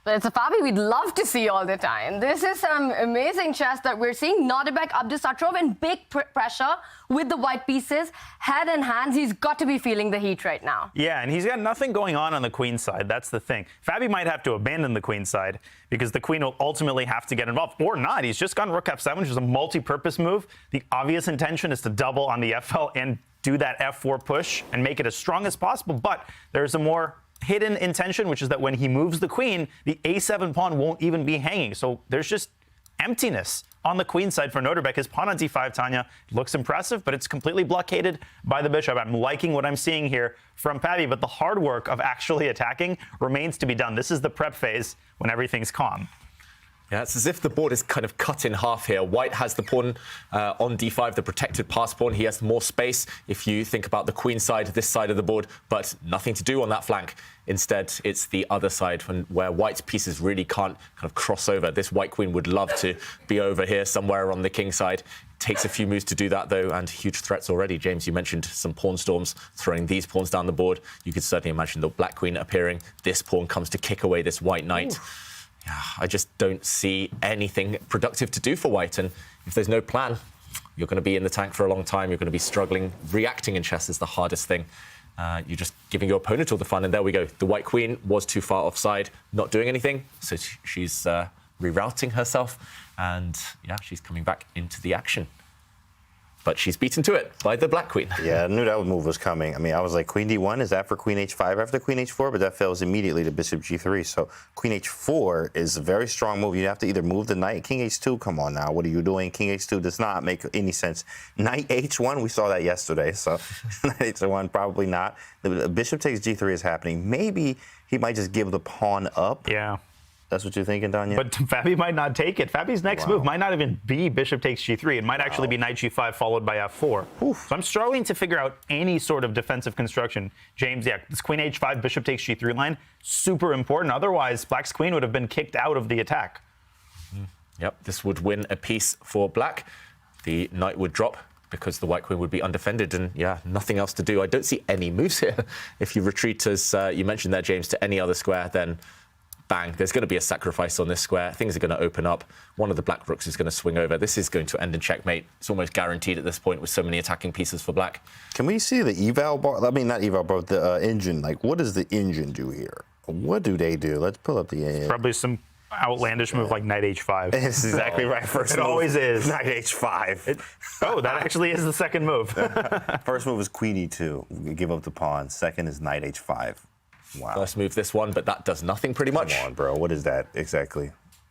But it's a Fabi we'd love to see all the time. This is some amazing chess that we're seeing. Nodirbek, Abdusattorov in big pressure with the white pieces, head and hands. He's got to be feeling the heat right now. Yeah, and he's got nothing going on the queen side. That's the thing. Fabi might have to abandon the queen side because the queen will ultimately have to get involved, or not. He's just gone Rook F7, which is a multi-purpose move. The obvious intention is to double on the FL and do that F4 push and make it as strong as possible. But there's a more hidden intention, which is that when he moves the queen, the A7 pawn won't even be hanging. So there's just emptiness on the queen side for Nodirbek. His pawn on D5, Tanya, looks impressive, but it's completely blockaded by the bishop. I'm liking what I'm seeing here from Fabi, but the hard work of actually attacking remains to be done. This is the prep phase when everything's calm. Yeah, it's as if the board is kind of cut in half here. White has the pawn on D5, the protected pass pawn. He has more space if you think about the queen side, this side of the board, but nothing to do on that flank. Instead, it's the other side where white's pieces really can't kind of cross over. This white queen would love to be over here somewhere on the king side. Takes a few moves to do that, though, and huge threats already. James, you mentioned some pawn storms, throwing these pawns down the board. You could certainly imagine the black queen appearing. This pawn comes to kick away this white knight. Ooh. I just don't see anything productive to do for white. And if there's no plan, you're going to be in the tank for a long time. You're going to be struggling. Reacting in chess is the hardest thing. You're just giving your opponent all the fun. And there we go. The white queen was too far offside, not doing anything. So she's rerouting herself. And, yeah, she's coming back into the action. But she's beaten to it by the black queen. Yeah, I knew that move was coming. I mean, I was like, Queen D1, is that for Queen H5 after Queen H4? But that fails immediately to Bishop G3. So Queen H4 is a very strong move. You have to either move the knight. King H2, come on now. What are you doing? King H2 does not make any sense. Knight H1, we saw that yesterday. So Knight H1, probably not. The Bishop takes G3 is happening. Maybe he might just give the pawn up. Yeah. That's what you're thinking, Danya? But Fabi might not take it. Fabi's next move might not even be Bishop takes G3. It might actually be Knight G5 followed by F4. Oof. So I'm struggling to figure out any sort of defensive construction. James, yeah, this Queen H5, Bishop takes G3 line, super important. Otherwise, Black's queen would have been kicked out of the attack. Yep, this would win a piece for Black. The knight would drop because the white queen would be undefended and, yeah, nothing else to do. I don't see any moves here. If you retreat, as you mentioned there, James, to any other square, then bang, there's going to be a sacrifice on this square. Things are going to open up. One of the black rooks is going to swing over. This is going to end in checkmate. It's almost guaranteed at this point with so many attacking pieces for black. Can we see the eval bar? I mean, not eval bar, the engine. Like, what does the engine do here? What do they do? Let's pull up the... Probably some outlandish move like Knight H5. It's exactly right. First it move, always is. Knight H5. Oh, that actually is the second move. First move is Queen E2. Give up the pawn. Second is Knight H5. Wow. First move this one, but that does nothing pretty much. Come on, bro. What is that exactly?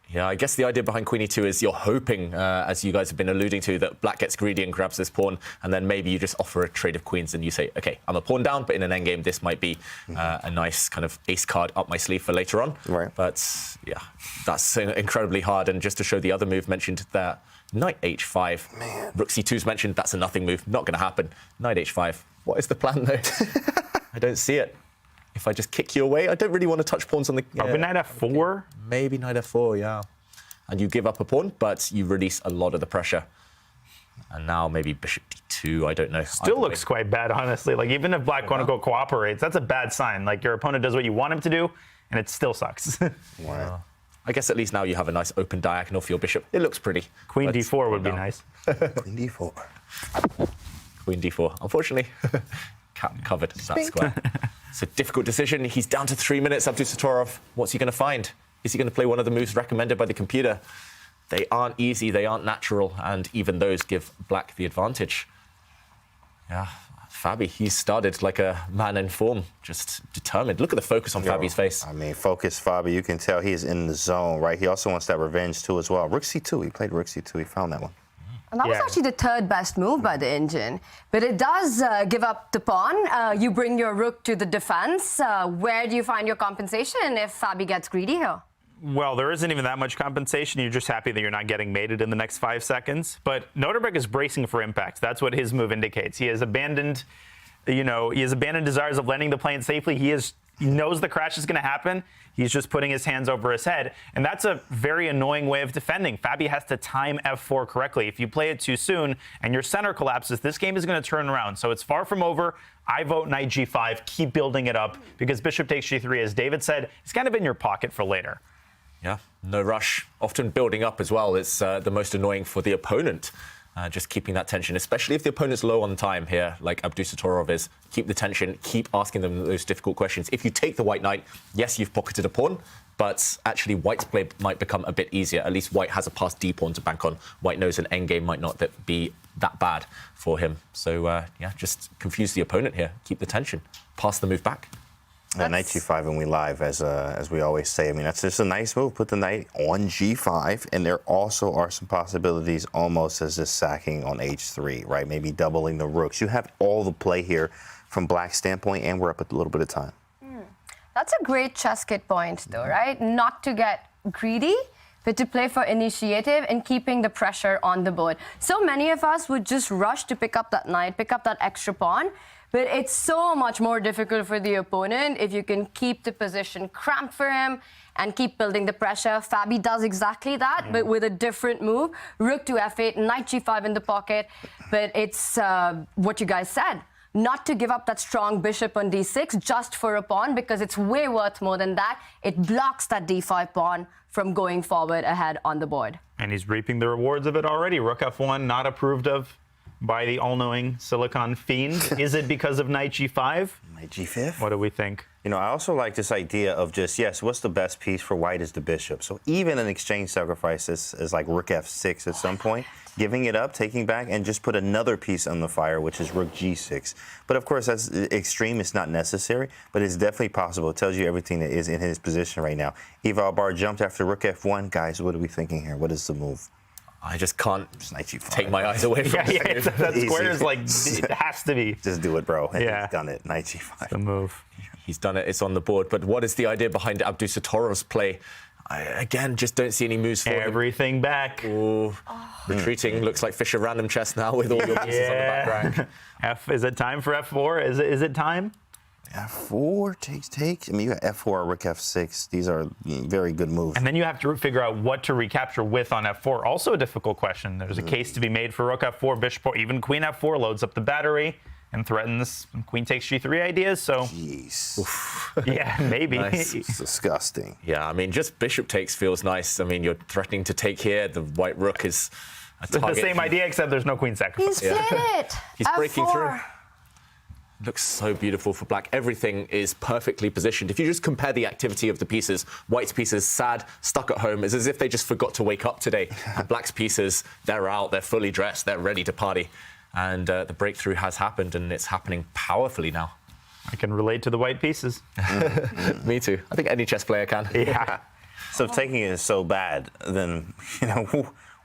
Yeah, I guess the idea behind Queen E2 is you're hoping, as you guys have been alluding to, that black gets greedy and grabs this pawn, and then maybe you just offer a trade of queens and you say, OK, I'm a pawn down, but in an endgame, this might be a nice kind of ace card up my sleeve for later on. Right. But, yeah, that's incredibly hard. And just to show the other move mentioned there, Knight H5. Man. Rook C2's mentioned. That's a nothing move. Not going to happen. Knight H5. What is the plan, though? I don't see it. If I just kick you away, I don't really want to touch pawns on the... Probably Knight F4? Maybe Knight F4, yeah. And you give up a pawn, but you release a lot of the pressure. And now maybe Bishop D2, I don't know. Still looks quite bad, honestly. Like, even if black quote-unquote cooperates, that's a bad sign. Like, your opponent does what you want him to do, and it still sucks. Wow. I guess at least now you have a nice open diagonal for your bishop. It looks pretty. Queen Let's d4 would be down. nice. Queen d4. Queen d4. Unfortunately, covered that square. It's a difficult decision. He's down to 3 minutes, Abdusattorov. What's he going to find? Is he going to play one of the moves recommended by the computer? They aren't easy, they aren't natural, and even those give black the advantage. Yeah, Fabi, he started like a man in form, just determined. Look at the focus on Fabi's face. I mean, focus Fabi, you can tell he's in the zone, right? He also wants that revenge too as well. Rook c2, he played rook c2, he found that one. And that was Yeah. actually the third best move by the Indian. But it does give up the pawn. You bring your rook to the defense. Where do you find your compensation if Fabi gets greedy here? Well, there isn't even that much compensation. You're just happy that you're not getting mated in the next 5 seconds. But Nodirbek is bracing for impact. That's what his move indicates. He has abandoned, he has abandoned desires of landing the plane safely. He knows the crash is going to happen. He's just putting his hands over his head. And that's a very annoying way of defending. Fabi has to time f4 correctly. If you play it too soon and your center collapses, this game is going to turn around. So it's far from over. I vote knight g5. Keep building it up because bishop takes g3, as David said, it's kind of in your pocket for later. Yeah, no rush. Often building up as well. It's the most annoying for the opponent. Just keeping that tension, especially if the opponent's low on time here, like Abdusattorov is. Keep the tension, keep asking them those difficult questions. If you take the white knight, yes, you've pocketed a pawn, but actually white's play might become a bit easier. At least white has a passed d pawn to bank on. White knows an endgame might not be that bad for him. So, yeah, just confuse the opponent here. Keep the tension. Pass the move back. Knight g5 and we live, as we always say. I mean, that's just a nice move. Put the knight on g5, and there also are some possibilities almost as this sacking on h3, right? Maybe doubling the rooks. You have all the play here from black's standpoint, and we're up a little bit of time. That's a great ChessKid point, though, right? Not to get greedy, but to play for initiative and keeping the pressure on the board. So many of us would just rush to pick up that knight, pick up that extra pawn. But it's so much more difficult for the opponent if you can keep the position cramped for him and keep building the pressure. Fabi does exactly that, but with a different move. Rook to f8, knight g5 in the pocket. But it's what you guys said. Not to give up that strong bishop on d6 just for a pawn, because it's way worth more than that. It blocks that d5 pawn from going forward ahead on the board. And he's reaping the rewards of it already. Rook f1, not approved of by the all-knowing Silicon Fiend. Is it because of knight g5? Knight g5? What do we think? You know, I also like this idea of just, yes, what's the best piece for white is the bishop. So even an exchange sacrifice is like rook f6 at some point, giving it up, taking back, and just put another piece on the fire, which is rook g6. But of course, that's extreme. It's not necessary, but it's definitely possible. It tells you everything that is in his position right now. Eval Bar jumped after rook f1. Guys, what are we thinking here? What is the move? I just can't Knight g5. take my eyes away from it. That square is like, it has to be. Just do it, bro. And Yeah. he's done it. Knight g5. The move. He's done it. It's on the board. But what is the idea behind Abdusattorov's play? I, again, just don't see any moves for him. Everything back. Ooh, retreating. Looks like Fisher random chess now with all your pieces on the back rank. Is it time for f4? Is it time? f4 takes. I mean, you got f4, rook f6. These are very good moves. And then you have to figure out what to recapture with on f4. Also a difficult question. There's a case to be made for rook f4, bishop, or even queen f4 loads up the battery and threatens queen takes g3 ideas. So, Jeez. yeah, maybe. Nice. It's disgusting. Yeah, I mean, just bishop takes feels nice. I mean, you're threatening to take here. The white rook is a It's the target. same idea, except there's no queen sacrifice. He's played it. He's breaking F4. through. Looks so beautiful for black. Everything is perfectly positioned. If you just compare the activity of the pieces, white's pieces, sad, stuck at home. It's as if they just forgot to wake up today. And black's pieces, they're out, they're fully dressed, they're ready to party. And the breakthrough has happened, and it's happening powerfully now. I can relate to the white pieces. Me too. I think any chess player can. Yeah. So if taking it is so bad, then,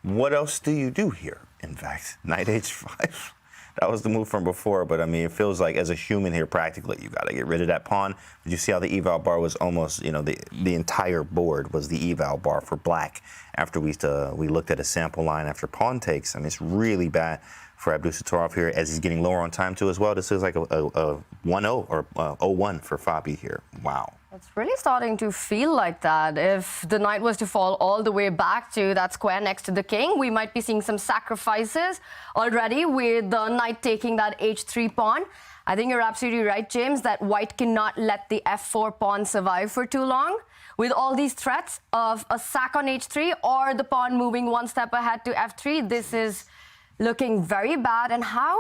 what else do you do here, in fact? Knight h5. That was the move from before, but I mean, it feels like as a human here, practically, you got to get rid of that pawn. Did you see how the eval bar was almost, the entire board was the eval bar for black after we looked at a sample line after pawn takes? I mean, it's really bad for Abdusattorov here as he's getting lower on time too as well. This is like a 1-0 or 0-1 for Fabi here. Wow. It's really starting to feel like that. If the knight was to fall all the way back to that square next to the king, we might be seeing some sacrifices already with the knight taking that h3 pawn. I think you're absolutely right, James, that white cannot let the f4 pawn survive for too long. With all these threats of a sack on h3 or the pawn moving one step ahead to f3, this is looking very bad. And how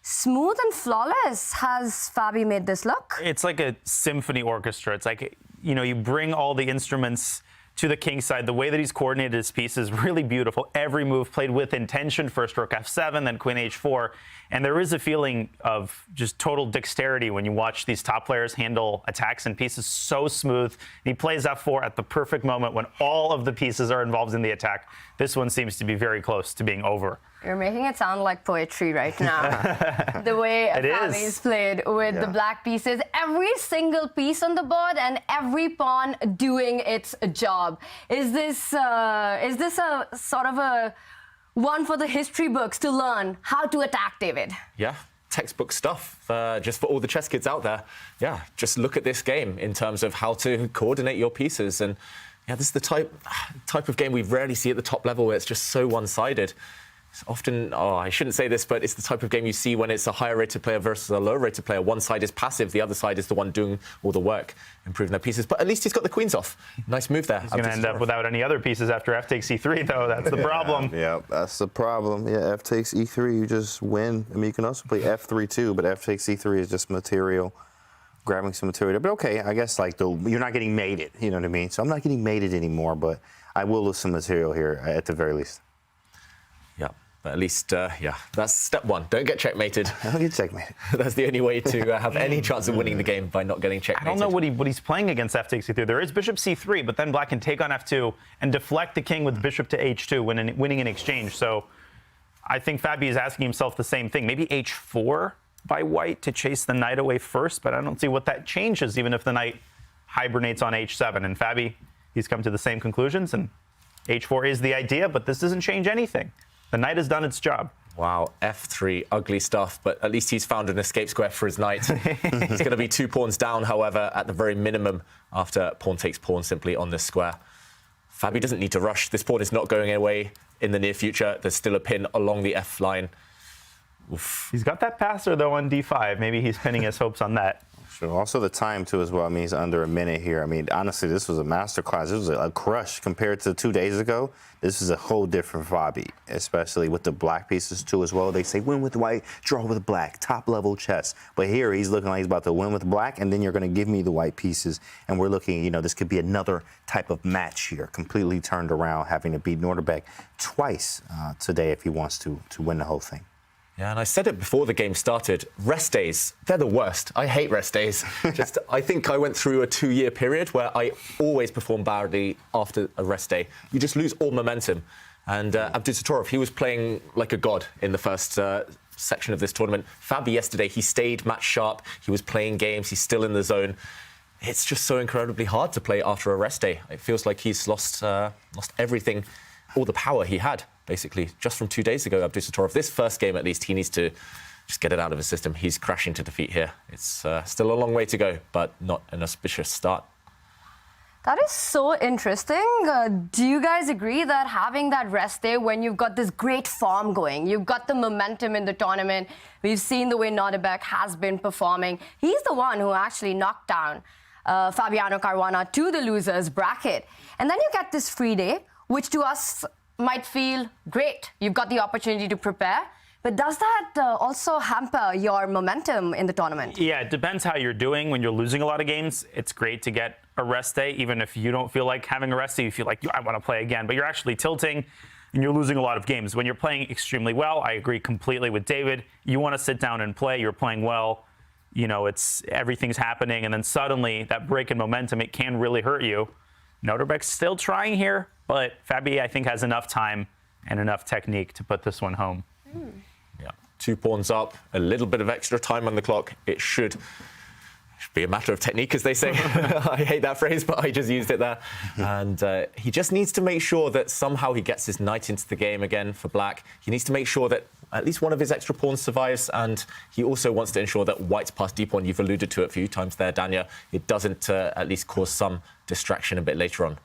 smooth and flawless has Fabi made this look? It's like a symphony orchestra. It's like, you know, you bring all the instruments to the king side. The way that he's coordinated his piece is really beautiful. Every move played with intention. First rook f7, then queen h4. And there is a feeling of just total dexterity when you watch these top players handle attacks and pieces so smooth. He plays f4 at the perfect moment when all of the pieces are involved in the attack. This one seems to be very close to being over. You're making it sound like poetry right now. The way Fabi's played with the black pieces, every single piece on the board and every pawn doing its job. Is this a sort of a one for the history books to learn how to attack, David? Yeah, textbook stuff, just for all the chess kids out there. Yeah, just look at this game in terms of how to coordinate your pieces. And yeah, this is the type of game we rarely see at the top level where it's just so one-sided. It's often, I shouldn't say this, but it's the type of game you see when it's a higher rated player versus a lower rated player. One side is passive, the other side is the one doing all the work, improving their pieces. But at least he's got the queens off. Nice move there. He's going to end up without any other pieces after f takes e3, though. That's the problem. Yeah, that's the problem. Yeah, f takes e3, you just win. I mean, you can also play f3 too, but f takes e3 is just material, grabbing some material. But okay, I guess like you're not getting mated, you know what I mean? So I'm not getting mated anymore, but I will lose some material here at the very least. Yeah. But at least, yeah, that's step one. Don't get checkmated. Don't get checkmated. That's the only way to have any chance of winning the game, by not getting checkmated. I don't know what he's playing against f takes e3. There is bishop c3, but then black can take on f2 and deflect the king with bishop to h2, winning in exchange. So I think Fabi is asking himself the same thing. Maybe h4 by white to chase the knight away first, but I don't see what that changes, even if the knight hibernates on h7. And Fabi, he's come to the same conclusions, and h4 is the idea, but this doesn't change anything. The knight has done its job. Wow, f3, ugly stuff, but at least he's found an escape square for his knight. He's going to be 2 pawns down, however, at the very minimum, after pawn takes pawn simply on this square. Fabi doesn't need to rush. This pawn is not going away in the near future. There's still a pin along the f line. Oof. He's got that passer, though, on d5. Maybe he's pinning his hopes on that. Sure. Also the time, too, as well. I mean, he's under a minute here. I mean, honestly, this was a masterclass. This was a crush compared to 2 days ago. This is a whole different Fabi, especially with the black pieces, too, as well. They say win with white, draw with black, top-level chess. But here, he's looking like he's about to win with black, and then you're going to give me the white pieces. And we're looking, you know, this could be another type of match here, completely turned around, having to beat Nodirbek twice today if he wants to win the whole thing. Yeah, and I said it before the game started, rest days, they're the worst. I hate rest days. I think I went through a 2-year period where I always perform badly after a rest day. You just lose all momentum. And Abdusattorov, he was playing like a god in the first section of this tournament. Fabi yesterday, he stayed match sharp. He was playing games. He's still in the zone. It's just so incredibly hard to play after a rest day. It feels like he's lost everything, all the power he had, basically, just from 2 days ago. Abdusattorov, this first game at least, he needs to just get it out of his system. He's crashing to defeat here. It's still a long way to go, but not an auspicious start. That is so interesting. Do you guys agree that having that rest day when you've got this great form going, you've got the momentum in the tournament, we've seen the way Nodirbek has been performing. He's the one who actually knocked down Fabiano Caruana to the losers bracket. And then you get this free day, which to us might feel great. You've got the opportunity to prepare. But does that also hamper your momentum in the tournament? Yeah, it depends how you're doing. When you're losing a lot of games, it's great to get a rest day. Even if you don't feel like having a rest day, you feel like, I want to play again. But you're actually tilting and you're losing a lot of games. When you're playing extremely well, I agree completely with David. You want to sit down and play. You're playing well. You know, everything's happening. And then suddenly that break in momentum, it can really hurt you. Nodirbek's still trying here, but Fabi, I think, has enough time and enough technique to put this one home. Yeah, 2 pawns up, a little bit of extra time on the clock. It should be a matter of technique, as they say. I hate that phrase, but I just used it there. And he just needs to make sure that somehow he gets his knight into the game again for black. He needs to make sure that at least one of his extra pawns survives, and he also wants to ensure that white's passed d pawn. You've alluded to it a few times there, Danya. It doesn't at least cause some distraction a bit later on.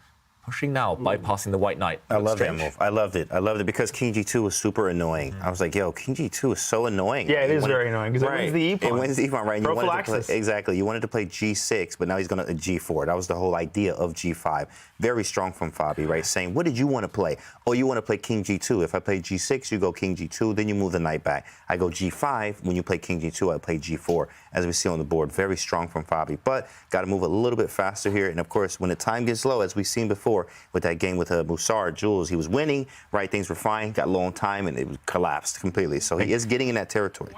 Pushing now, bypassing the white knight. I love that move. I loved it. I loved it because King G2 was super annoying. I was like, yo, King G2 is so annoying. Yeah, it is very annoying because it wins the E pawn. It wins the E pawn, right? And you wanted to Prophylaxis. play, exactly. You wanted to play G6, but now he's going to G4. That was the whole idea of G5. Very strong from Fabi, right? Saying, what did you want to play? Oh, you want to play King G2. If I play G6, you go King G2, then you move the knight back. I go G5. When you play King G2, I play G4. As we see on the board, very strong from Fabi. But got to move a little bit faster here. And of course, when the time gets low, as we've seen before with that game with Musar, Jules, he was winning, right? Things were fine, got low on time, and it collapsed completely. So he is getting in that territory.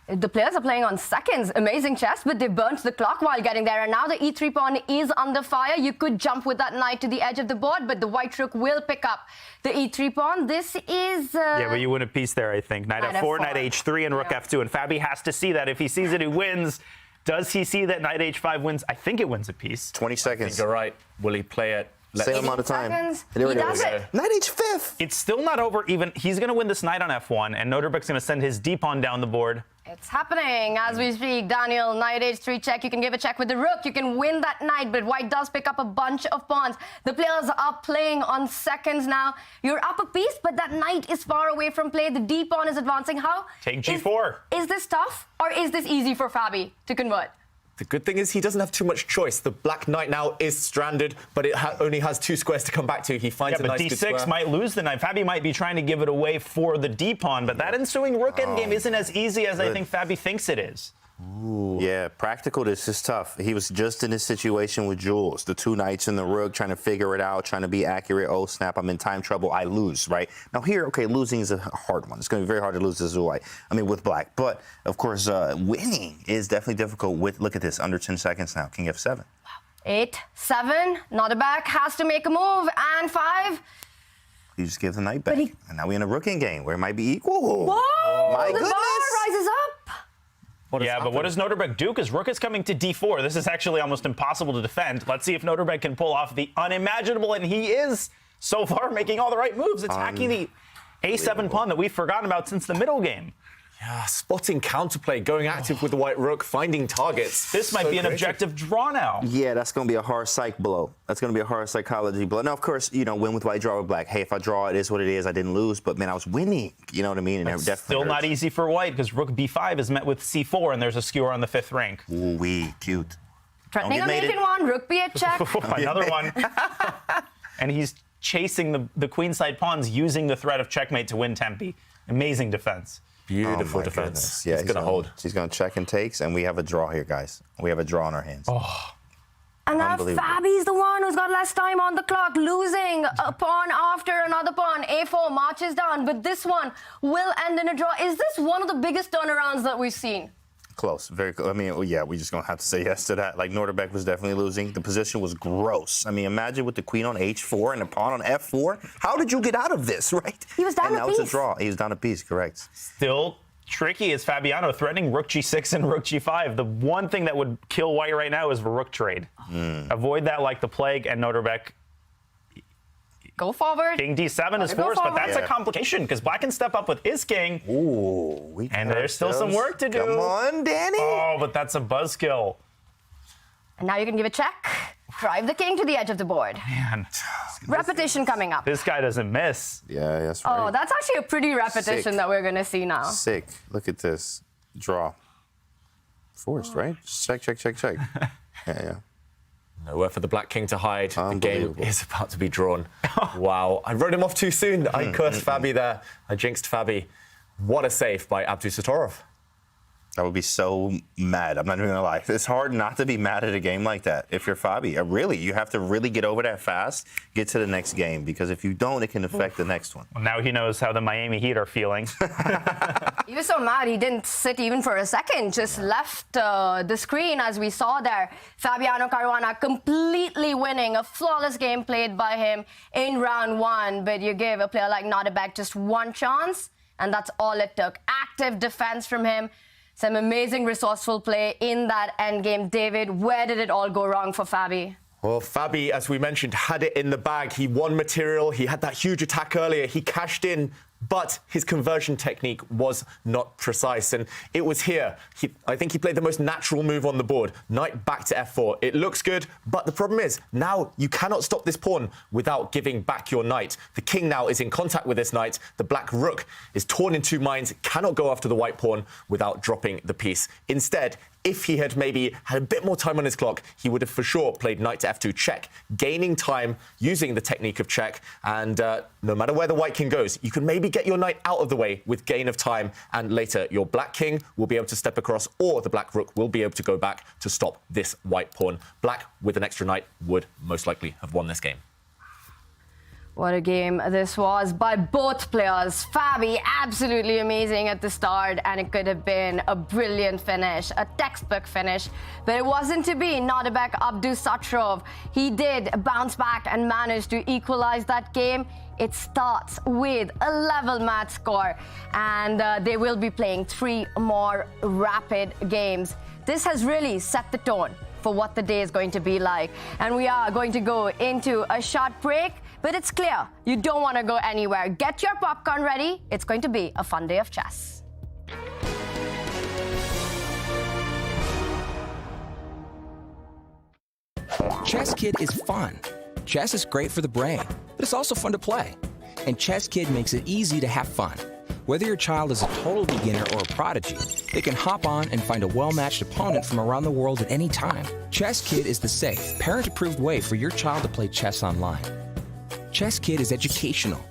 The players are playing on seconds. Amazing chess, but they burnt the clock while getting there. And now the e3 pawn is under fire. You could jump with that knight to the edge of the board, but the white rook will pick up the e3 pawn. This is... Yeah, but you win a piece there, I think. Knight f4, knight h3, and rook f2. And Fabi has to see that. If he sees it, he wins. Does he see that knight h5 wins? I think it wins a piece. 20 seconds. I think you're right. Will he play it? Same amount of time. He does it. Knight h5. It's still not over even. He's going to win this knight on f1, and Nodirbek's going to send his d-pawn down the board. It's happening as we speak. Daniel, knight h3 check. You can give a check with the rook. You can win that knight, but white does pick up a bunch of pawns. The players are playing on seconds now. You're up a piece, but that knight is far away from play. The d-pawn is advancing. How? Take g4. Is this tough, or is this easy for Fabi to convert? The good thing is he doesn't have too much choice. The black knight now is stranded, but it only has 2 squares to come back to. He finds a nice good square. D6 might lose the knight. Fabi might be trying to give it away for the d-pawn, but that ensuing rook endgame isn't as easy as I think Fabi thinks it is. Ooh. Yeah, practical, this is tough. He was just in this situation with Jules. The 2 knights and the rook, trying to figure it out, trying to be accurate. Oh, snap, I'm in time trouble. I lose, right? Now here, okay, losing is a hard one. It's going to be very hard to lose this white. I mean, with black. But, of course, winning is definitely difficult with, look at this, under 10 seconds now. King f7. 8, 7, Nodirbek has to make a move, and 5. You just give the knight back. And now we're in a rook game where it might be equal. Whoa! My the goodness! bar rises up. Yeah, but what does Nodirbek do? Because rook is coming to d4. This is actually almost impossible to defend. Let's see if Nodirbek can pull off the unimaginable, and he is, so far, making all the right moves, attacking the a7 pawn that we've forgotten about since the middle game. Yeah, spotting counterplay, going active with the white rook, finding targets. This might be an objective draw now. Yeah, that's going to be a hard psych blow. That's going to be a hard psychology blow. Now, of course, you know, win with white, draw with black. Hey, if I draw, it is what it is. I didn't lose, but, man, I was winning. You know what I mean? And It's still not easy for white because rook b5 is met with c4, and there's a skewer on the 5th rank. Ooh, wee, cute. Threatening a maiden one, rook b8 check. Another one. And he's chasing the queenside pawns using the threat of checkmate to win Tempe. Amazing defense. Beautiful my defense. goodness. Yeah, he's going to hold. He's going to check and takes, and we have a draw here, guys. We have a draw on our hands. Oh. And now Fabi's the one who's got less time on the clock, losing a pawn after another pawn. A4 marches down, but this one will end in a draw. Is this one of the biggest turnarounds that we've seen? Close, very close. I mean, well, yeah, we're just going to have to say yes to that. Like, Nodirbek was definitely losing. The position was gross. I mean, imagine with the queen on h4 and the pawn on f4. How did you get out of this, right? He was down a piece. And now it's a draw. He was down a piece, correct. Still tricky is Fabiano threatening rook g6 and rook g5. The one thing that would kill white right now is a rook trade. Avoid that like the plague, and Nodirbek. Go forward. King d7 is forced, but that's a complication because black can step up with his king. Ooh, and there's still some work to do. Come on, Danny. Oh, but that's a buzzkill. And now you can give a check. Drive the king to the edge of the board. Man. Repetition coming up. This guy doesn't miss. Yeah, that's right. Oh, that's actually a pretty repetition that we're going to see now. Sick. Look at this. Draw. Forced, right? Check, check, check, check. Yeah. Nowhere for the black king to hide. The game is about to be drawn. Wow. I wrote him off too soon. I cursed Fabi there. I jinxed Fabi. What a save by Abdusattorov. I would be so mad. I'm not even going to lie. It's hard not to be mad at a game like that if you're Fabi. Really, you have to really get over that fast, get to the next game, because if you don't, it can affect the next one. Well, now he knows how the Miami Heat are feeling. He was so mad he didn't sit even for a second, just left the screen as we saw there. Fabiano Caruana completely winning, a flawless game played by him in round 1, but you give a player like Nodirbek just one chance, and that's all it took. Active defense from him. Some amazing resourceful play in that endgame. David, where did it all go wrong for Fabi? Well, Fabi, as we mentioned, had it in the bag. He won material. He had that huge attack earlier. He cashed in but his conversion technique was not precise. And it was here. I think he played the most natural move on the board. Knight back to f4. It looks good, but the problem is now you cannot stop this pawn without giving back your knight. The king now is in contact with this knight. The black rook is torn in two minds, cannot go after the white pawn without dropping the piece. Instead, if he had maybe had a bit more time on his clock, he would have for sure played knight to f2 check, gaining time using the technique of check. And no matter where the white king goes, you can maybe get your knight out of the way with gain of time. And later, your black king will be able to step across, or the black rook will be able to go back to stop this white pawn. Black, with an extra knight, would most likely have won this game. What a game this was by both players. Fabi, absolutely amazing at the start, and it could have been a brilliant finish, a textbook finish, but it wasn't to be. Nodirbek Abdusattorov, he did bounce back and manage to equalize that game. It starts with a level match score, and they will be playing 3 more rapid games. This has really set the tone for what the day is going to be like. And we are going to go into a short break, but it's clear you don't want to go anywhere. Get your popcorn ready. It's going to be a fun day of chess. ChessKid is fun. Chess is great for the brain, but it's also fun to play. And ChessKid makes it easy to have fun. Whether your child is a total beginner or a prodigy, they can hop on and find a well-matched opponent from around the world at any time. ChessKid is the safe, parent-approved way for your child to play chess online. ChessKid is educational.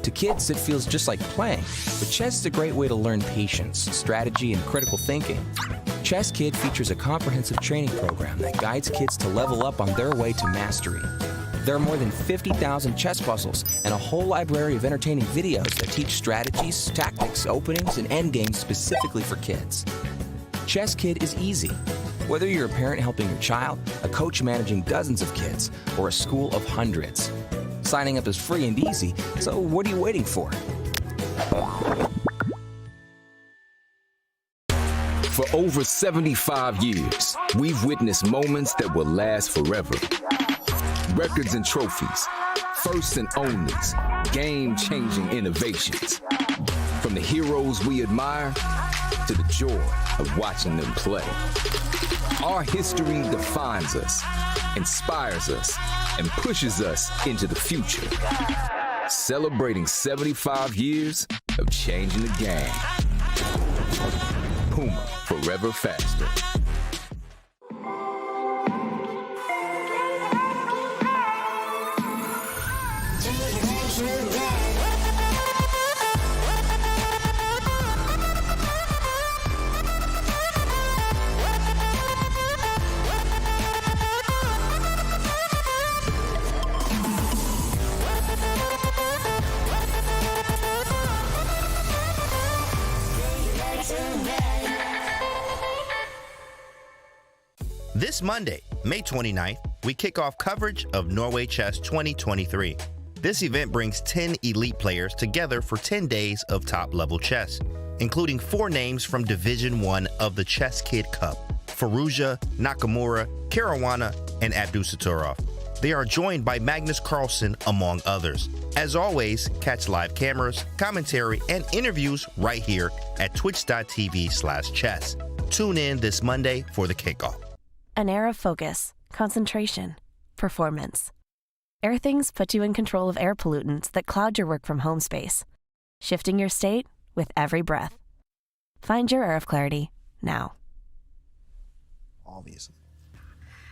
To kids, it feels just like playing, but chess is a great way to learn patience, strategy, and critical thinking. ChessKid features a comprehensive training program that guides kids to level up on their way to mastery. There are more than 50,000 chess puzzles and a whole library of entertaining videos that teach strategies, tactics, openings, and endgames specifically for kids. ChessKid is easy. Whether you're a parent helping your child, a coach managing dozens of kids, or a school of hundreds. Signing up is free and easy, so what are you waiting for? For over 75 years, we've witnessed moments that will last forever. Records and trophies, firsts and onlys, game-changing innovations. From the heroes we admire to the joy of watching them play. Our history defines us, inspires us, and pushes us into the future. Celebrating 75 years of changing the game. Puma, forever faster. This Monday, May 29th, we kick off coverage of Norway Chess 2023. This event brings 10 elite players together for 10 days of top-level chess, including 4 names from Division 1 of the ChessKid Cup: Hikaru Nakamura, Caruana, and Abdusattorov. They are joined by Magnus Carlsen, among others. As always, catch live cameras, commentary, and interviews right here at twitch.tv/chess. Tune in this Monday for the kickoff. An air of focus, concentration, performance. Airthings puts you in control of air pollutants that cloud your work from home space, shifting your state with every breath. Find your air of clarity now. Obviously.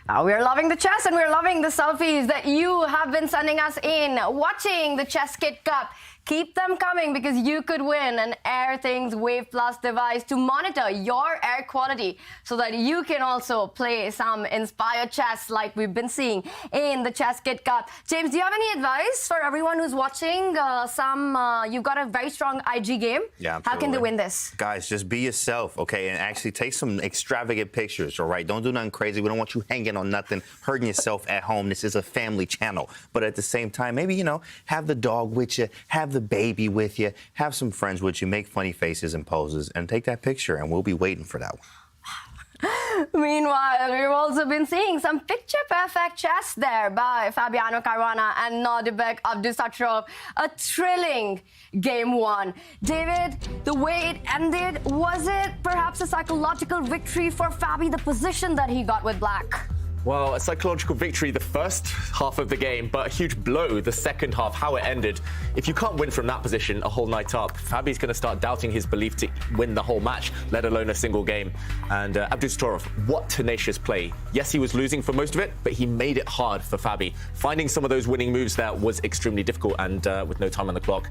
We're loving the chess and we're loving the selfies that you have been sending us in. Watching the ChessKid Cup. Keep them coming because you could win an Airthings Wave Plus device to monitor your air quality so that you can also play some inspired chess like we've been seeing in the ChessKid Cup. James, do you have any advice for everyone who's watching? You've got a very strong IG game. Yeah, absolutely. How can they win this? Guys, just be yourself, okay? And actually take some extravagant pictures, all right? Don't do nothing crazy. We don't want you hanging on nothing, hurting yourself at home. This is a family channel. But at the same time, maybe, have the dog with you, have the baby with you, have some friends with you, make funny faces and poses, and take that picture, and we'll be waiting for that one. Meanwhile, we've also been seeing some picture-perfect chess there by Fabiano Caruana and Nodirbek Abdusattorov. A thrilling game one. David, the way it ended, was it perhaps a psychological victory for Fabi, the position that he got with black? Well, a psychological victory the first half of the game, but a huge blow the second half, how it ended. If you can't win from that position a whole night up, Fabi's going to start doubting his belief to win the whole match, let alone a single game. And Abdusattorov, what tenacious play. Yes, he was losing for most of it, but he made it hard for Fabi. Finding some of those winning moves there was extremely difficult, and with no time on the clock.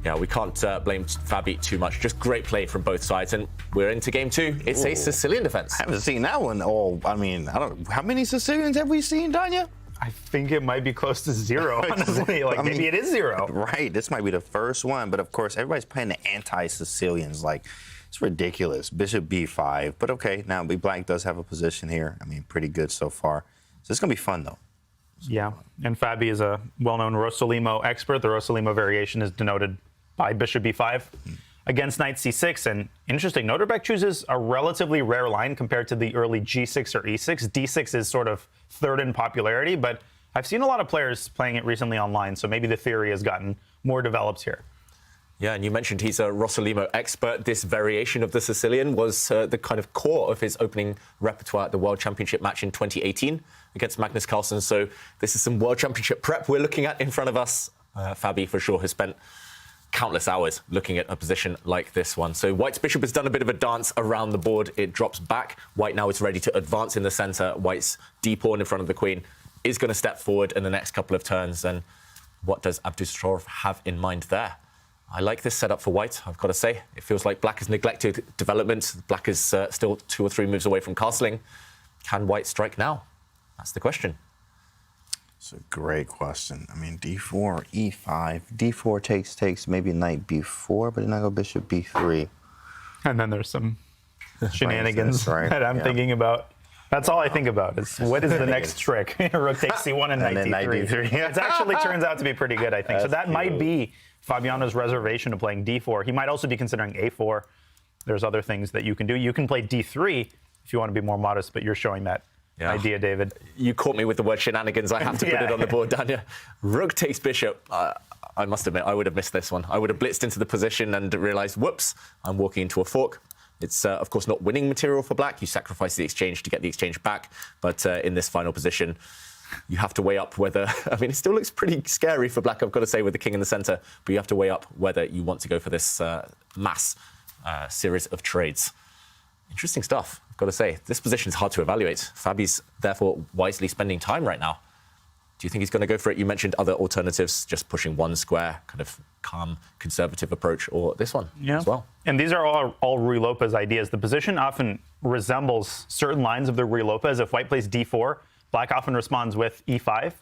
Yeah, we can't blame Fabi too much. Just great play from both sides. And we're into game two. It's a Sicilian defense. I haven't seen that one. I mean, I don't. How many Sicilians have we seen, Danya? I think it might be close to zero, honestly. Like, maybe it is zero. Right. This might be the first one. But, of course, everybody's playing the anti-Sicilians. Like, it's ridiculous. Bishop b5. But, OK, now black does have a position here. I mean, pretty good so far. So it's going to be fun, though. Yeah. And Fabi is a well-known Rosolimo expert. The Rosolimo variation is denoted by bishop b5 against knight c6. And interesting, Nodirbek chooses a relatively rare line compared to the early g6 or e6. d6 is sort of third in popularity, but I've seen a lot of players playing it recently online, so maybe the theory has gotten more developed here. Yeah, and you mentioned he's a Rosolimo expert. This variation of the Sicilian was the kind of core of his opening repertoire at the World Championship match in 2018 against Magnus Carlsen. So this is some World Championship prep we're looking at in front of us. Fabi, for sure, has spent countless hours looking at a position like this one. So White's bishop has done a bit of a dance around the board. It drops back. White now is ready to advance in the center. White's d-pawn in front of the queen is going to step forward in the next couple of turns. And what does Abdusattorov have in mind there? I like this setup for White, I've got to say. It feels like Black has neglected development. Black is still 2 or 3 moves away from castling. Can White strike now? That's the question. It's a great question. I mean, d4, e5, d4 takes, maybe knight b4, but then I go bishop b3. And then there's some shenanigans right? that I'm thinking about. That's all I think about is what is the next trick? Rook takes c1 and knight d3. It actually turns out to be pretty good, I think. So that might be Fabiano's reservation of playing d4. He might also be considering a4. There's other things that you can do. You can play d3 if you want to be more modest, but you're showing that idea, David. You caught me with the word shenanigans. I have to put it on the board, Danya. Rook takes bishop. I must admit, I would have missed this one. I would have blitzed into the position and realized, whoops, I'm walking into a fork. It's, of course, not winning material for Black. You sacrifice the exchange to get the exchange back. But in this final position, you have to weigh up whether... I mean, it still looks pretty scary for Black, I've got to say, with the king in the center. But you have to weigh up whether you want to go for this mass series of trades. Interesting stuff, I've got to say. This position is hard to evaluate. Fabi's, therefore, wisely spending time right now. Do you think he's going to go for it? You mentioned other alternatives, just pushing one square, kind of calm, conservative approach, or this one as well. And these are all Ruy Lopez ideas. The position often resembles certain lines of the Ruy Lopez. If White plays d4, Black often responds with e5,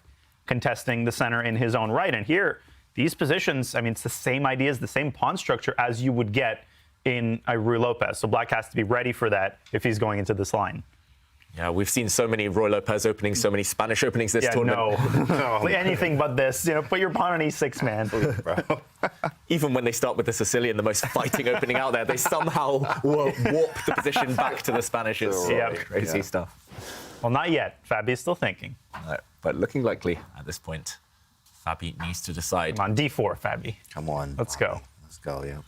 contesting the center in his own right. And here, these positions, I mean, it's the same ideas, the same pawn structure as you would get in a Ruy Lopez. So Black has to be ready for that if he's going into this line. Yeah, we've seen so many Ruy Lopez openings, so many Spanish openings this tournament. No. Anything but this. You know, put your pawn on e6, man. Even when they start with the Sicilian, the most fighting opening out there, they somehow warp the position back to the Spanish. It's crazy stuff. Well, not yet. Fabi's still thinking. But looking likely at this point, Fabi needs to decide. Come on, d4, Fabi. Come on. Let's go. Let's go, yeah.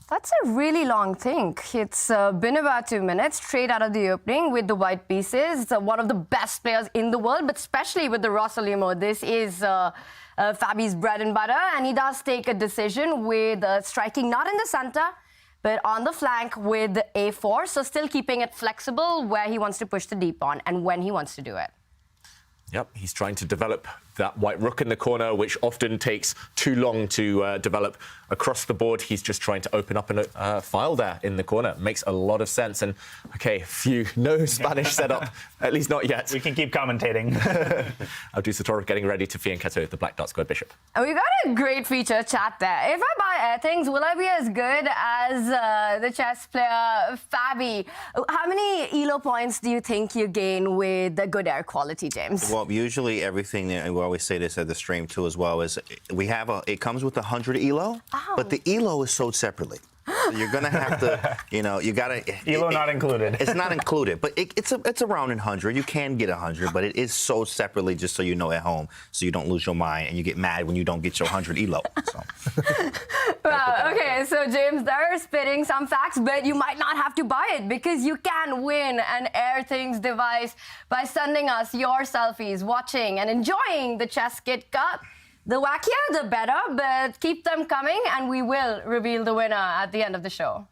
That's a really long think. It's been about 2 minutes straight out of the opening with the white pieces. One of the best players in the world, but especially with the Rosolimo. This is Fabi's bread and butter, and he does take a decision with striking not in the center, but on the flank with the a4, so still keeping it flexible where he wants to push the d-pawn and when he wants to do it. Yep, he's trying to develop that white rook in the corner, which often takes too long to develop across the board. He's just trying to open up a file there in the corner. Makes a lot of sense. And, OK, no Spanish setup, at least not yet. We can keep commentating. Abdusattorov getting ready to fianchetto the black dot squared bishop. And we got a great feature chat there. If I buy air things, will I be as good as the chess player Fabi? How many ELO points do you think you gain with the good air quality, James? Well, usually everything, and we always say this at the stream too as well, is it comes with 100 ELO, but the ELO is sold separately. So you're gonna have to, you gotta. Elo not included. It's not included, but it's around 100. You can get 100, but it is sold separately, just so you know at home, so you don't lose your mind and you get mad when you don't get your 100 Elo. So. Wow. Okay, so James, they're spitting some facts, but you might not have to buy it because you can win an Air Things device by sending us your selfies, watching and enjoying the ChessKid Cup. The wackier, the better, but keep them coming, and we will reveal the winner at the end of the show.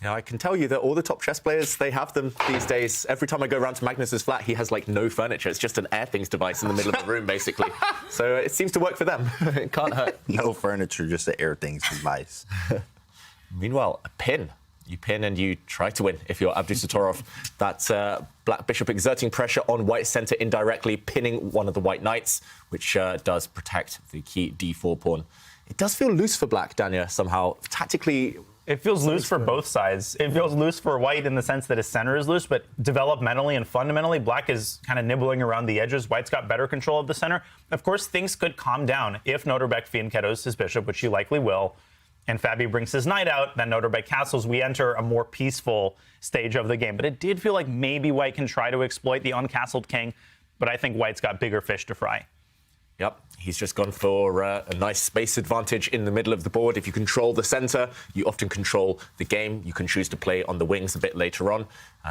Yeah, I can tell you that all the top chess players, they have them these days. Every time I go around to Magnus's flat, he has, like, no furniture. It's just an Air Things device in the middle of the room, basically. So it seems to work for them. It can't hurt. No furniture, just an Air Things device. Meanwhile, a pin. You pin and you try to win if you're Abdusattorov. That's black bishop exerting pressure on white center indirectly, pinning one of the white knights, which does protect the key d4 pawn. It does feel loose for black, Dania, somehow. Tactically... It feels loose for both sides. It feels loose for white in the sense that his center is loose, but developmentally and fundamentally, black is kind of nibbling around the edges. White's got better control of the center. Of course, things could calm down if Nodirbek fianchettos his bishop, which he likely will, and Fabi brings his knight out, then Nodirbek castles. We enter a more peaceful stage of the game. But it did feel like maybe white can try to exploit the uncastled king, but I think white's got bigger fish to fry. Yep, he's just gone for a nice space advantage in the middle of the board. If you control the center, you often control the game. You can choose to play on the wings a bit later on.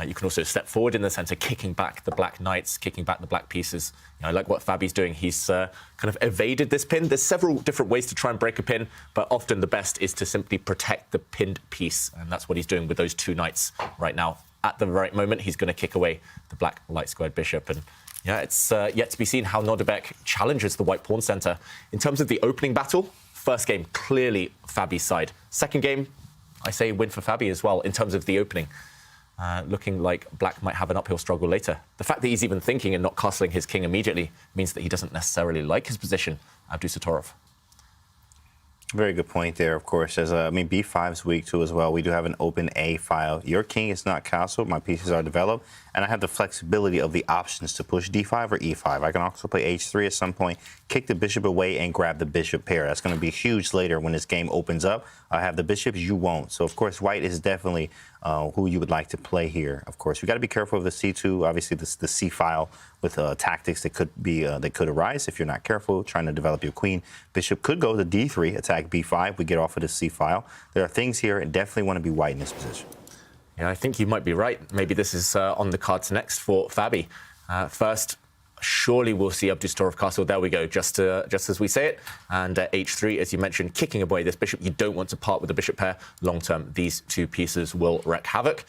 You can also step forward in the center, kicking back the black knights, kicking back the black pieces. I like what Fabi's doing. He's kind of evaded this pin. There's several different ways to try and break a pin, but often the best is to simply protect the pinned piece, and that's what he's doing with those two knights right now. At the right moment, he's going to kick away the black light squared bishop, and yeah, it's yet to be seen how Nodirbek challenges the white pawn center. In terms of the opening battle, first game, clearly Fabi's side. Second game, I say win for Fabi as well in terms of the opening. Looking like black might have an uphill struggle later. The fact that he's even thinking and not castling his king immediately means that he doesn't necessarily like his position, Abdusattorov. Very good point there, of course. As B5 is weak too as well. We do have an open A file. Your king is not castled. My pieces are developed. And I have the flexibility of the options to push D5 or E5. I can also play H3 at some point, kick the bishop away, and grab the bishop pair. That's going to be huge later when this game opens up. I have the bishops, you won't. So, of course, white is definitely who you would like to play here. Of course, we got to be careful of the C2. Obviously, the C file with tactics that could arise if you're not careful, trying to develop your queen. Bishop could go to D3, attack B5. We get off of the C file. There are things here, and definitely want to be white in this position. Yeah, I think you might be right. Maybe this is on the cards next for Fabi. First, surely we'll see Abdusattorov castle. There we go, just as we say it. And H3, as you mentioned, kicking away this bishop. You don't want to part with the bishop pair. Long term, these two pieces will wreak havoc.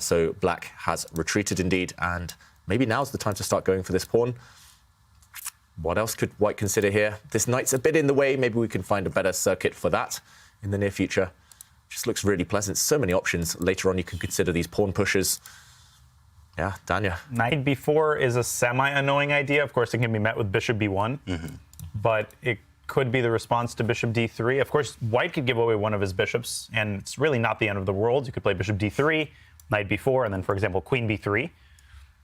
So black has retreated indeed. And maybe now's the time to start going for this pawn. What else could white consider here? This knight's a bit in the way. Maybe we can find a better circuit for that in the near future. Just looks really pleasant. So many options. Later on, you can consider these pawn pushes. Yeah, Dania. Knight b4 is a semi-annoying idea. Of course, it can be met with bishop b1, but it could be the response to bishop d3. Of course, white could give away one of his bishops, and it's really not the end of the world. You could play bishop d3, knight b4, and then, for example, queen b3,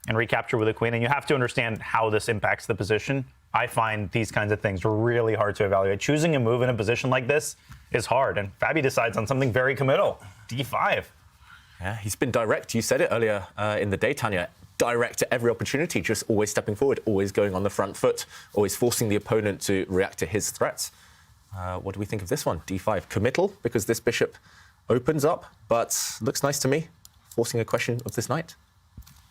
and recapture with a queen. And you have to understand how this impacts the position. I find these kinds of things really hard to evaluate. Choosing a move in a position like this is hard, and Fabi decides on something very committal, d5. Yeah, he's been direct. You said it earlier in the day, Tanya. Direct to every opportunity, just always stepping forward, always going on the front foot, always forcing the opponent to react to his threats. What do we think of this one? d5. Committal, because this bishop opens up, but looks nice to me. Forcing a question of this knight.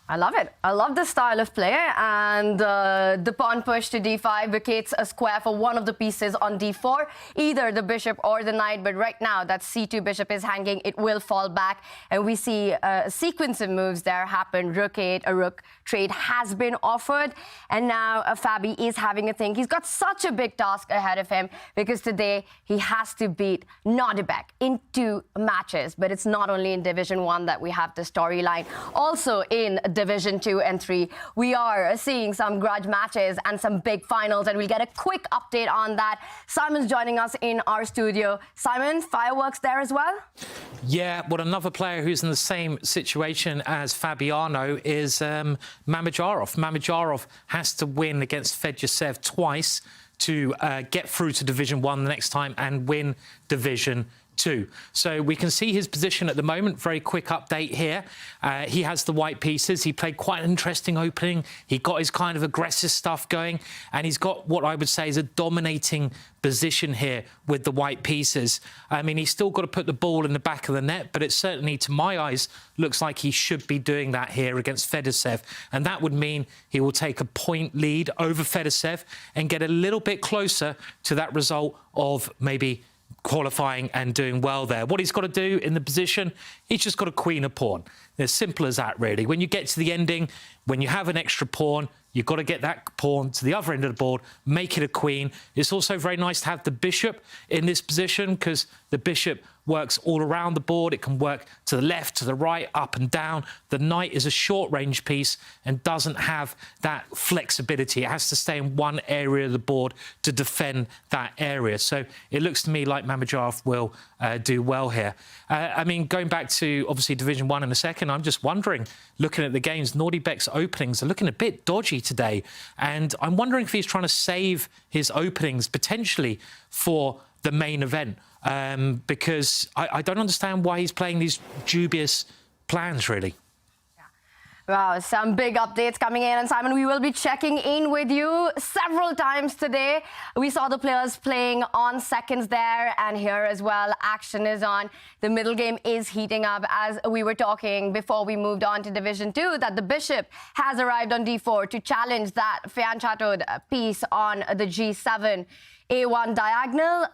I love it. I love this style of play, and the pawn push to d5 vacates a square for one of the pieces on d4, either the bishop or the knight, but right now that c2 bishop is hanging, it will fall back, and we see a sequence of moves there happen. Rook 8, a rook trade has been offered, and now Fabi is having a think. He's got such a big task ahead of him, because today he has to beat Nodirbek in 2 matches, but it's not only in Division 1 that we have the storyline. Also in Division 2 and 3, we are seeing some grudge matches and some big finals, and we'll get a quick update on that. Simon's joining us in our studio. Simon, fireworks there as well? Yeah, well, another player who's in the same situation as Fabiano is Mamedyarov. Mamedyarov has to win against Fedyasev twice to get through to Division 1 the next time and win Division 2. 2. So we can see his position at the moment. Very quick update here. He has the white pieces. He played quite an interesting opening. He got his kind of aggressive stuff going, and he's got what I would say is a dominating position here with the white pieces. I mean, he's still got to put the ball in the back of the net, but it certainly, to my eyes, looks like he should be doing that here against Fedorsev. And that would mean he will take a point lead over Fedorsev and get a little bit closer to that result of maybe qualifying and doing well there. What he's got to do in the position, he's just got to queen a pawn. As simple as that, really. When you get to the ending, when you have an extra pawn, you've got to get that pawn to the other end of the board, make it a queen. It's also very nice to have the bishop in this position because the bishop works all around the board. It can work to the left, to the right, up and down. The knight is a short-range piece and doesn't have that flexibility. It has to stay in one area of the board to defend that area. So it looks to me like Mamedyarov will do well here. I mean, going back to, obviously, Division 1 in a second, I'm just wondering, looking at the games, Nodirbek's openings are looking a bit dodgy today. And I'm wondering if he's trying to save his openings potentially for the main event. Because I don't understand why he's playing these dubious plans, really. Wow, some big updates coming in. And Simon, we will be checking in with you several times today. We saw the players playing on seconds there, and here as well, action is on. The middle game is heating up, as we were talking before we moved on to Division 2, that the bishop has arrived on d4 to challenge that fianchettoed piece on the g7. A1 diagonal,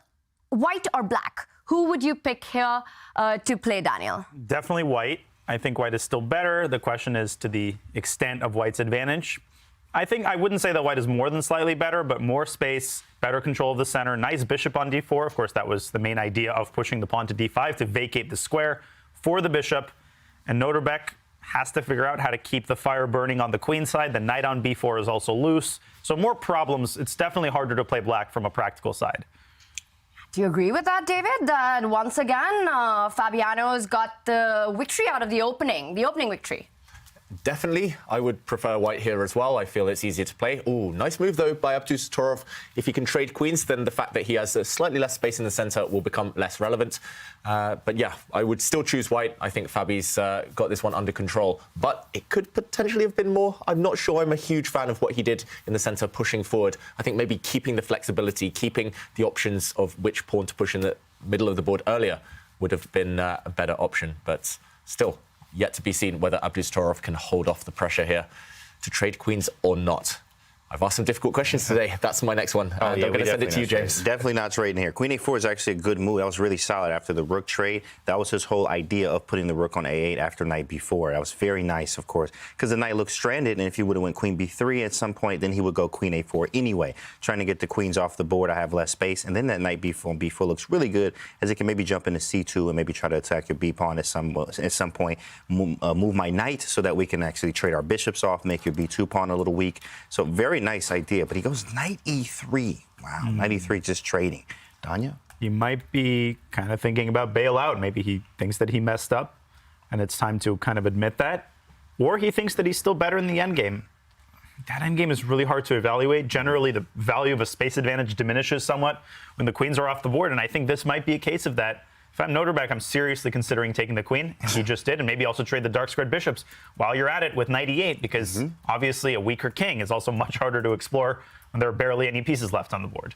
white or black? Who would you pick here to play, Daniel? Definitely white. I think white is still better. The question is to the extent of white's advantage. I wouldn't say that white is more than slightly better, but more space, better control of the center, nice bishop on d4. Of course, that was the main idea of pushing the pawn to d5 to vacate the square for the bishop. And Nodirbek has to figure out how to keep the fire burning on the queen side. The knight on b4 is also loose. So more problems. It's definitely harder to play black from a practical side. Do you agree with that, David? That once again, Fabiano's got the victory out of the opening victory. Definitely, I would prefer white here as well. I feel it's easier to play. Ooh, nice move, though, by Abdusattorov. If he can trade queens, then the fact that he has a slightly less space in the centre will become less relevant. But yeah, I would still choose white. I think Fabi's got this one under control. But it could potentially have been more. I'm not sure I'm a huge fan of what he did in the centre, pushing forward. I think maybe keeping the flexibility, keeping the options of which pawn to push in the middle of the board earlier would have been a better option. But still, yet to be seen whether Abdusattorov can hold off the pressure here to trade queens or not. I've asked some difficult questions today. That's my next one. I'm going to send it to you, James. Definitely not trading here. Queen a4 is actually a good move. That was really solid after the rook trade. That was his whole idea of putting the rook on a8 after knight b4. That was very nice, of course, because the knight looked stranded, and if he would have went queen b3 at some point, then he would go queen a4 anyway, trying to get the queens off the board. I have less space, and then that knight b4 and b4 looks really good, as it can maybe jump into c2 and maybe try to attack your b pawn at some point, move my knight so that we can actually trade our bishops off, make your b2 pawn a little weak. So very nice idea. But he goes knight e3. Wow, knight e3 just trading. Danya? He might be kind of thinking about bailout. Maybe he thinks that he messed up, and it's time to kind of admit that. Or he thinks that he's still better in the endgame. That endgame is really hard to evaluate. Generally, the value of a space advantage diminishes somewhat when the queens are off the board, and I think this might be a case of that. If I'm Nodirbek, I'm seriously considering taking the queen, and he just did, and maybe also trade the dark squared bishops while you're at it with knight e8, because obviously a weaker king is also much harder to explore when there are barely any pieces left on the board.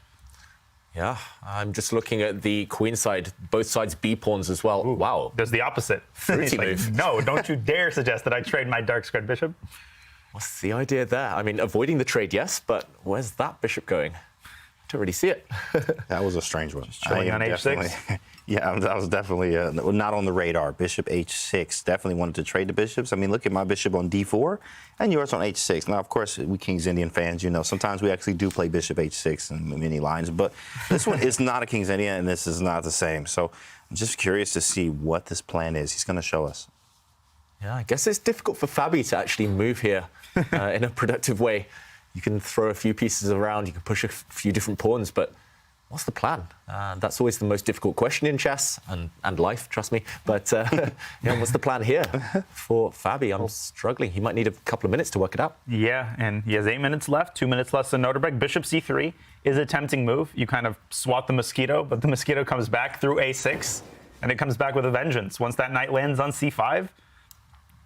Yeah, I'm just looking at the queen side, both sides b pawns as well. Ooh, wow. There's the opposite. Fruity move. No, don't you dare suggest that I trade my dark squared bishop. What's the idea there? I mean, avoiding the trade, yes, but where's that bishop going? I don't really see it. That was a strange one. Just chilling on h6. Yeah, that was definitely not on the radar. Bishop h6. Definitely wanted to trade the bishops. I mean, look at my bishop on d4 and yours on h6. Now, of course, we King's Indian fans, you know, sometimes we actually do play bishop h6 in many lines, but this one is not a King's Indian, and this is not the same. So I'm just curious to see what this plan is. He's going to show us. Yeah, I guess it's difficult for Fabi to actually move here in a productive way. You can throw a few pieces around, you can push a few different pawns, but what's the plan? That's always the most difficult question in chess and life, trust me. But yeah, what's the plan here for Fabi? I'm struggling. He might need a couple of minutes to work it out. Yeah, and he has 8 minutes left, 2 minutes less than Nodirbek. Bishop c3 is a tempting move. You kind of swat the mosquito, but the mosquito comes back through a6. and it comes back with a vengeance. Once that knight lands on c5,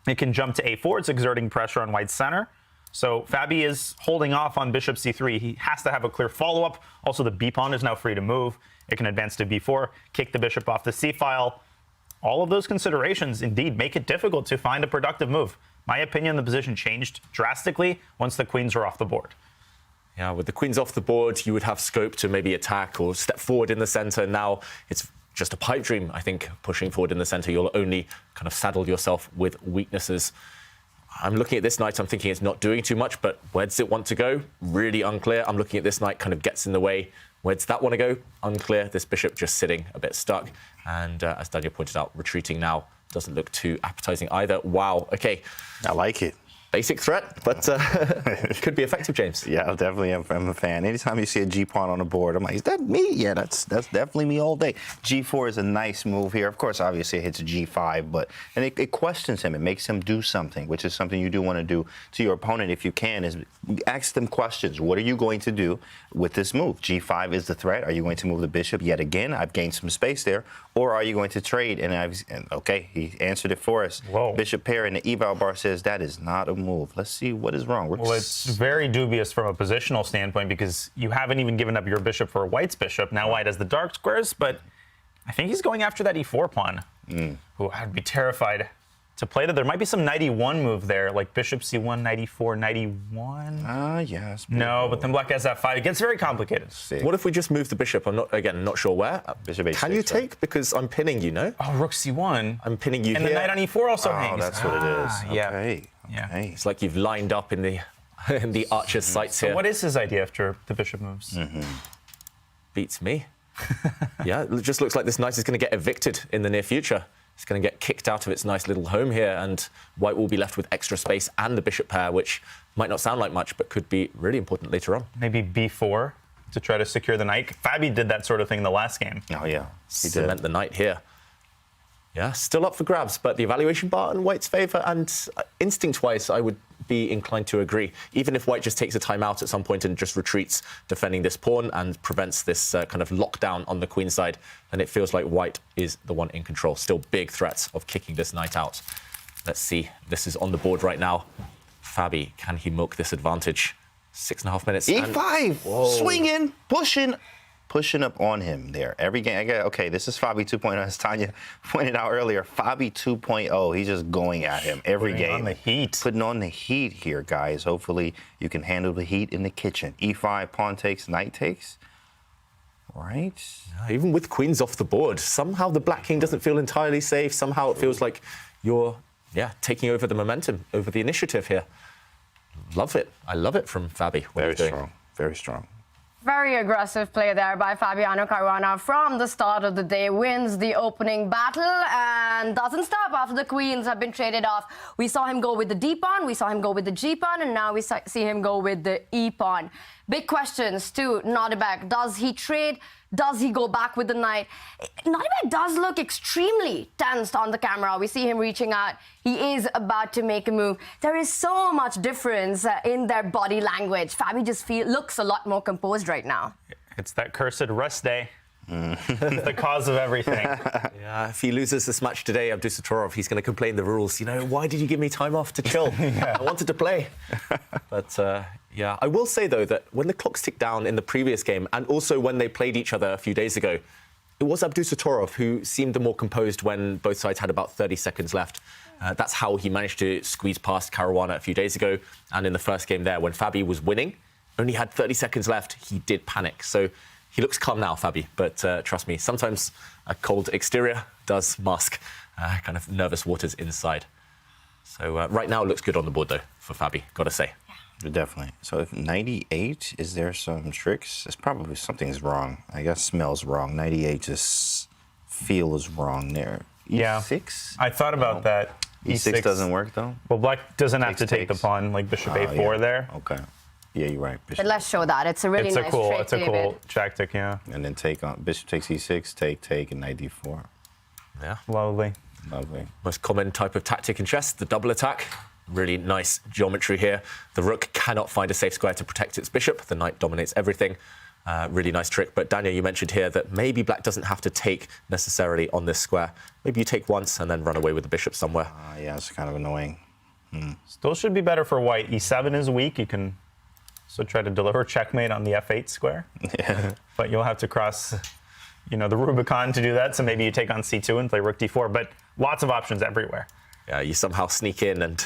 it can jump to a4. It's exerting pressure on white's center. So Fabi is holding off on bishop c3. He has to have a clear follow-up. Also, the b pawn is now free to move. It can advance to b4, kick the bishop off the c-file. All of those considerations indeed make it difficult to find a productive move. My opinion, the position changed drastically once the queens were off the board. Yeah, with the queens off the board, you would have scope to maybe attack or step forward in the center. Now it's just a pipe dream, I think, pushing forward in the center. You'll only kind of saddle yourself with weaknesses. I'm looking at this knight, I'm thinking it's not doing too much, but where does it want to go? Really unclear. I'm looking at this knight, kind of gets in the way. Where does that want to go? Unclear. This bishop just sitting a bit stuck. And as Daniel pointed out, retreating now doesn't look too appetizing either. Wow, okay. I like it. Basic threat, but could be effective, James. Yeah, definitely. I'm a fan. Anytime you see a G pawn on the board, I'm like, is that me? Yeah, that's definitely me all day. G4 is a nice move here. Of course, obviously it hits a G5, but and it questions him. It makes him do something, which is something you do want to do to your opponent if you can. Is ask them questions. What are you going to do with this move? G5 is the threat. Are you going to move the bishop yet again? I've gained some space there, or are you going to trade? And okay, he answered it for us. Whoa. Bishop pair, and the eval bar says that is not a move. Let's see what is wrong. Well, it's very dubious from a positional standpoint because you haven't even given up your bishop for white's bishop. Now white has the dark squares, but I think he's going after that e4 pawn. Who I'd be terrified to play that. There might be some knight e1 move there, like bishop c1, knight e4, knight e1. Yes. No, but then black has f5. It gets very complicated. What if we just move the bishop? I'm not sure where. Bishop h6. Can you take? Because I'm pinning you, no? Oh, rook c1. I'm pinning you and here. And the knight on e4 also oh, hangs. That's what it is. Yeah. Okay. Yeah. Okay. It's like you've lined up in the in the archer's sights here. So what is his idea after the bishop moves? Beats me. Yeah, it just looks like this knight is going to get evicted in the near future. It's going to get kicked out of its nice little home here, and white will be left with extra space and the bishop pair, which might not sound like much, but could be really important later on. Maybe b4 to try to secure the knight. Fabi did that sort of thing in the last game. Oh, yeah. He Cement the knight here. Yeah, still up for grabs, but the evaluation bar in white's favor, and instinct-wise, I would be inclined to agree. Even if white just takes a timeout at some point and just retreats, defending this pawn and prevents this kind of lockdown on the queen side, then it feels like white is the one in control. Still big threats of kicking this knight out. Let's see. This is on the board right now. Fabi, can he milk this advantage? 6.5 minutes. E5, swinging, pushing up on him there. Every game, okay, this is Fabi 2.0, as Tanya pointed out earlier. Fabi 2.0, he's just going at him every game. Putting on the heat. Putting on the heat here, guys. Hopefully you can handle the heat in the kitchen. E5, pawn takes, knight takes. Right? Even with queens off the board, somehow the black king doesn't feel entirely safe. Somehow it feels like you're, taking over the momentum, over the initiative here. Love it. I love it from Fabi. Very strong. Very strong. Very aggressive play there by Fabiano Caruana from the start of the day. Wins the opening battle and doesn't stop after the queens have been traded off. We saw him go with the D pawn, we saw him go with the G pawn, and now we see him go with the E pawn. Big questions to Nodirbek. Does he trade? Does he go back with the knight? Nodirbek does look extremely tensed on the camera. We see him reaching out. He is about to make a move. There is so much difference in their body language. Fabi just looks a lot more composed right now. It's that cursed rest day. It's the cause of everything. Yeah, if he loses this match today, Abdusattorov, he's going to complain the rules. You know, why did you give me time off to chill? I wanted to play. But yeah, I will say, though, that when the clocks ticked down in the previous game, and also when they played each other a few days ago, it was Abdusattorov who seemed the more composed when both sides had about 30 seconds left. That's how he managed to squeeze past Caruana a few days ago. And in the first game there, when Fabi was winning, only had 30 seconds left, he did panic. So he looks calm now, Fabi, but trust me, sometimes a cold exterior does mask kind of nervous waters inside. So right now it looks good on the board, though, for Fabi, gotta say. Definitely. So if 98, is there some tricks? It's probably something's wrong. I guess smells wrong. 98 just feels wrong there. E6? I thought about that. E6 doesn't work, though? Well, black doesn't have to take the pawn, like bishop a4 there. Okay. Yeah, you're right. But let's show that. It's a really nice trick, It's a cool tactic, yeah. And then take on bishop takes e6, take, and knight d4. Yeah. Lovely. Lovely. Most common type of tactic in chess, the double attack. Really nice geometry here. The rook cannot find a safe square to protect its bishop. The knight dominates everything. Really nice trick. But Daniel, you mentioned here that maybe black doesn't have to take necessarily on this square. Maybe you take once and then run away with the bishop somewhere. Yeah, it's kind of annoying. Still should be better for white. E7 is weak. You can still try to deliver checkmate on the f8 square. Yeah. But you'll have to cross, the Rubicon to do that. So maybe you take on c2 and play rook d4. But lots of options everywhere. Yeah, you somehow sneak in and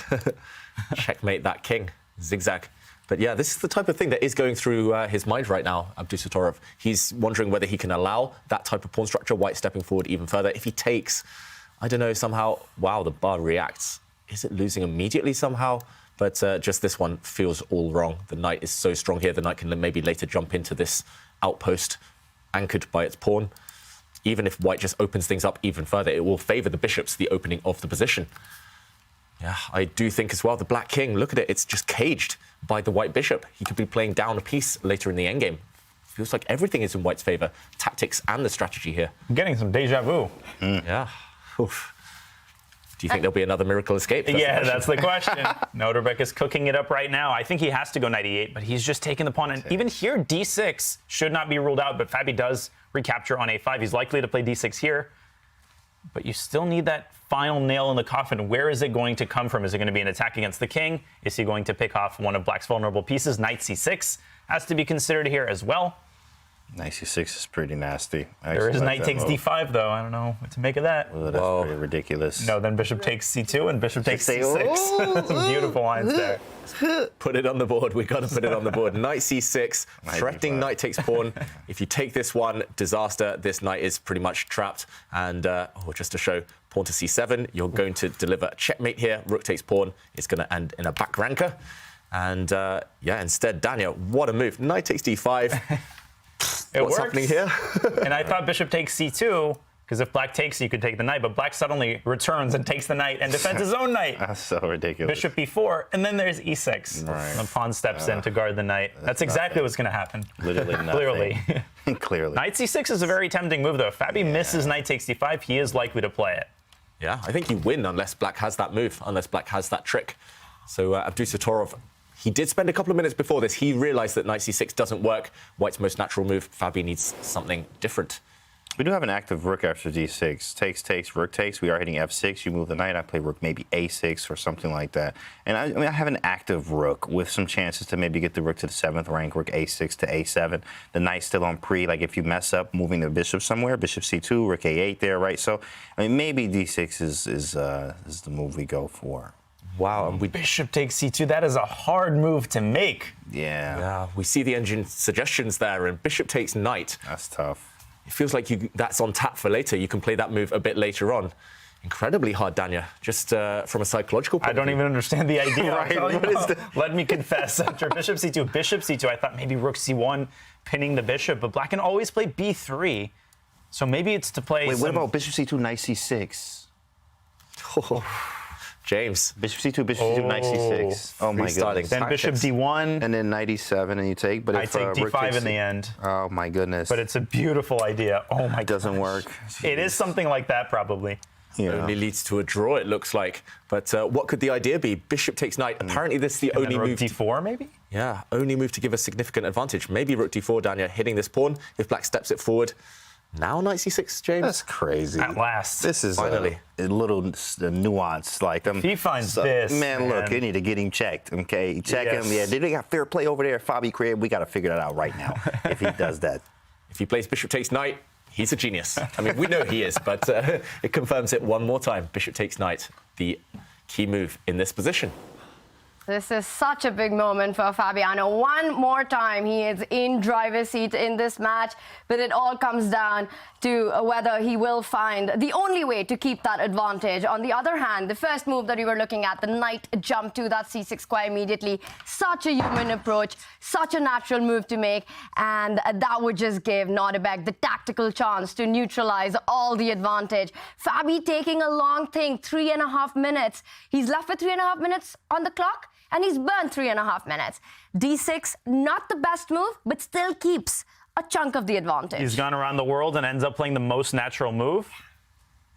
checkmate that king. Zigzag. But yeah, this is the type of thing that is going through his mind right now, Abdusattorov. He's wondering whether he can allow that type of pawn structure, white stepping forward even further. If he takes, I don't know, somehow, wow, the bar reacts. Is it losing immediately somehow? But just this one feels all wrong. The knight is so strong here. The knight can maybe later jump into this outpost anchored by its pawn. Even if white just opens things up even further, it will favor the bishops, the opening of the position. Yeah, I do think as well, the black king, look at it, it's just caged by the white bishop. He could be playing down a piece later in the endgame. Feels like everything is in white's favor, tactics and the strategy here. I'm getting some deja vu. Yeah. Oof. Do you think there'll be another miracle escape? That's the question. Nodirbek is cooking it up right now. I think he has to go knight e8, but he's just taking the pawn. And even here, d6 should not be ruled out, but Fabi does recapture on a5. He's likely to play d6 here. But you still need that final nail in the coffin. Where is it going to come from? Is it going to be an attack against the king? Is he going to pick off one of black's vulnerable pieces? Knight c6 has to be considered here as well. Knight c6 is pretty nasty. There is knight takes d5, though. I don't know what to make of that. Well, that's pretty ridiculous. No, then bishop takes c2 and bishop takes c6. Some beautiful lines there. Put it on the board. We got to put it on the board. Knight c6, threatening knight takes pawn. If you take this one, disaster. This knight is pretty much trapped. And just to show, pawn to c7, you're going to deliver a checkmate here. Rook takes pawn. It's going to end in a back ranker. And instead, Daniel, what a move. Knight takes d5. What's happening here? And I thought bishop takes c2, because if black takes, you could take the knight, but black suddenly returns and takes the knight and defends his own knight. That's so ridiculous. Bishop b4, and then there's e6. Right. The pawn steps in to guard the knight. That's exactly what's going to happen. Literally nothing. Clearly. Clearly. Knight c6 is a very tempting move, though. If Fabi misses knight takes d5, he is likely to play it. Yeah, I think you win unless black has that move, unless black has that trick. So Abdusattorov, he did spend a couple of minutes before this. He realized that knight c6 doesn't work. White's most natural move. Fabi needs something different. We do have an active rook after d6. Takes, rook takes. We are hitting f6. You move the knight. I play rook maybe a6 or something like that. And I have an active rook with some chances to maybe get the rook to the 7th rank, rook a6 to a7. The knight's still on pre. Like if you mess up moving the bishop somewhere, bishop c2, rook a8 there, right? So, maybe d6 is the move we go for. Wow, and Bishop takes c2. That is a hard move to make. Yeah, we see the engine suggestions there, and bishop takes knight. That's tough. It feels like that's on tap for later. You can play that move a bit later on. Incredibly hard, Dania, just from a psychological point I don't even understand the idea. Right. Let me confess, after bishop c2, I thought maybe rook c1, pinning the bishop, but black can always play b3. So maybe it's to play what about bishop c2, knight c6? James. Bishop c2, bishop c2, knight c6. Oh my goodness. Then bishop d1. And then knight e7 and you take. But I take d5 in the end. Oh my goodness. But it's a beautiful idea. Oh my god. Doesn't work. It is something like that probably. Yeah. Only leads to a draw, it looks like. But what could the idea be? Bishop takes knight. Apparently this is the only rook move. d4 maybe? Yeah, only move to give a significant advantage. Maybe rook d4, Dania, hitting this pawn. If black steps it forward. Now knight c6, James? That's crazy. At last. This is finally a little nuance. Like if he finds this. Man, look, you need to get him checked, okay? Check him. Yeah, they got fair play over there at Fabi Crib. We got to figure that out right now if he does that. If he plays bishop takes knight, he's a genius. I mean, we know he is, but it confirms it one more time. Bishop takes knight, the key move in this position. This is such a big moment for Fabiano. One more time, he is in driver's seat in this match, but it all comes down to whether he will find the only way to keep that advantage. On the other hand, the first move that we were looking at, the knight jump to that c6 square immediately, such a human approach, such a natural move to make, and that would just give Nodirbek the tactical chance to neutralize all the advantage. Fabi taking a long thing, 3.5 minutes. He's left with 3.5 minutes on the clock, and he's burned 3.5 minutes. d6, not the best move, but still keeps a chunk of the advantage. He's gone around the world and ends up playing the most natural move.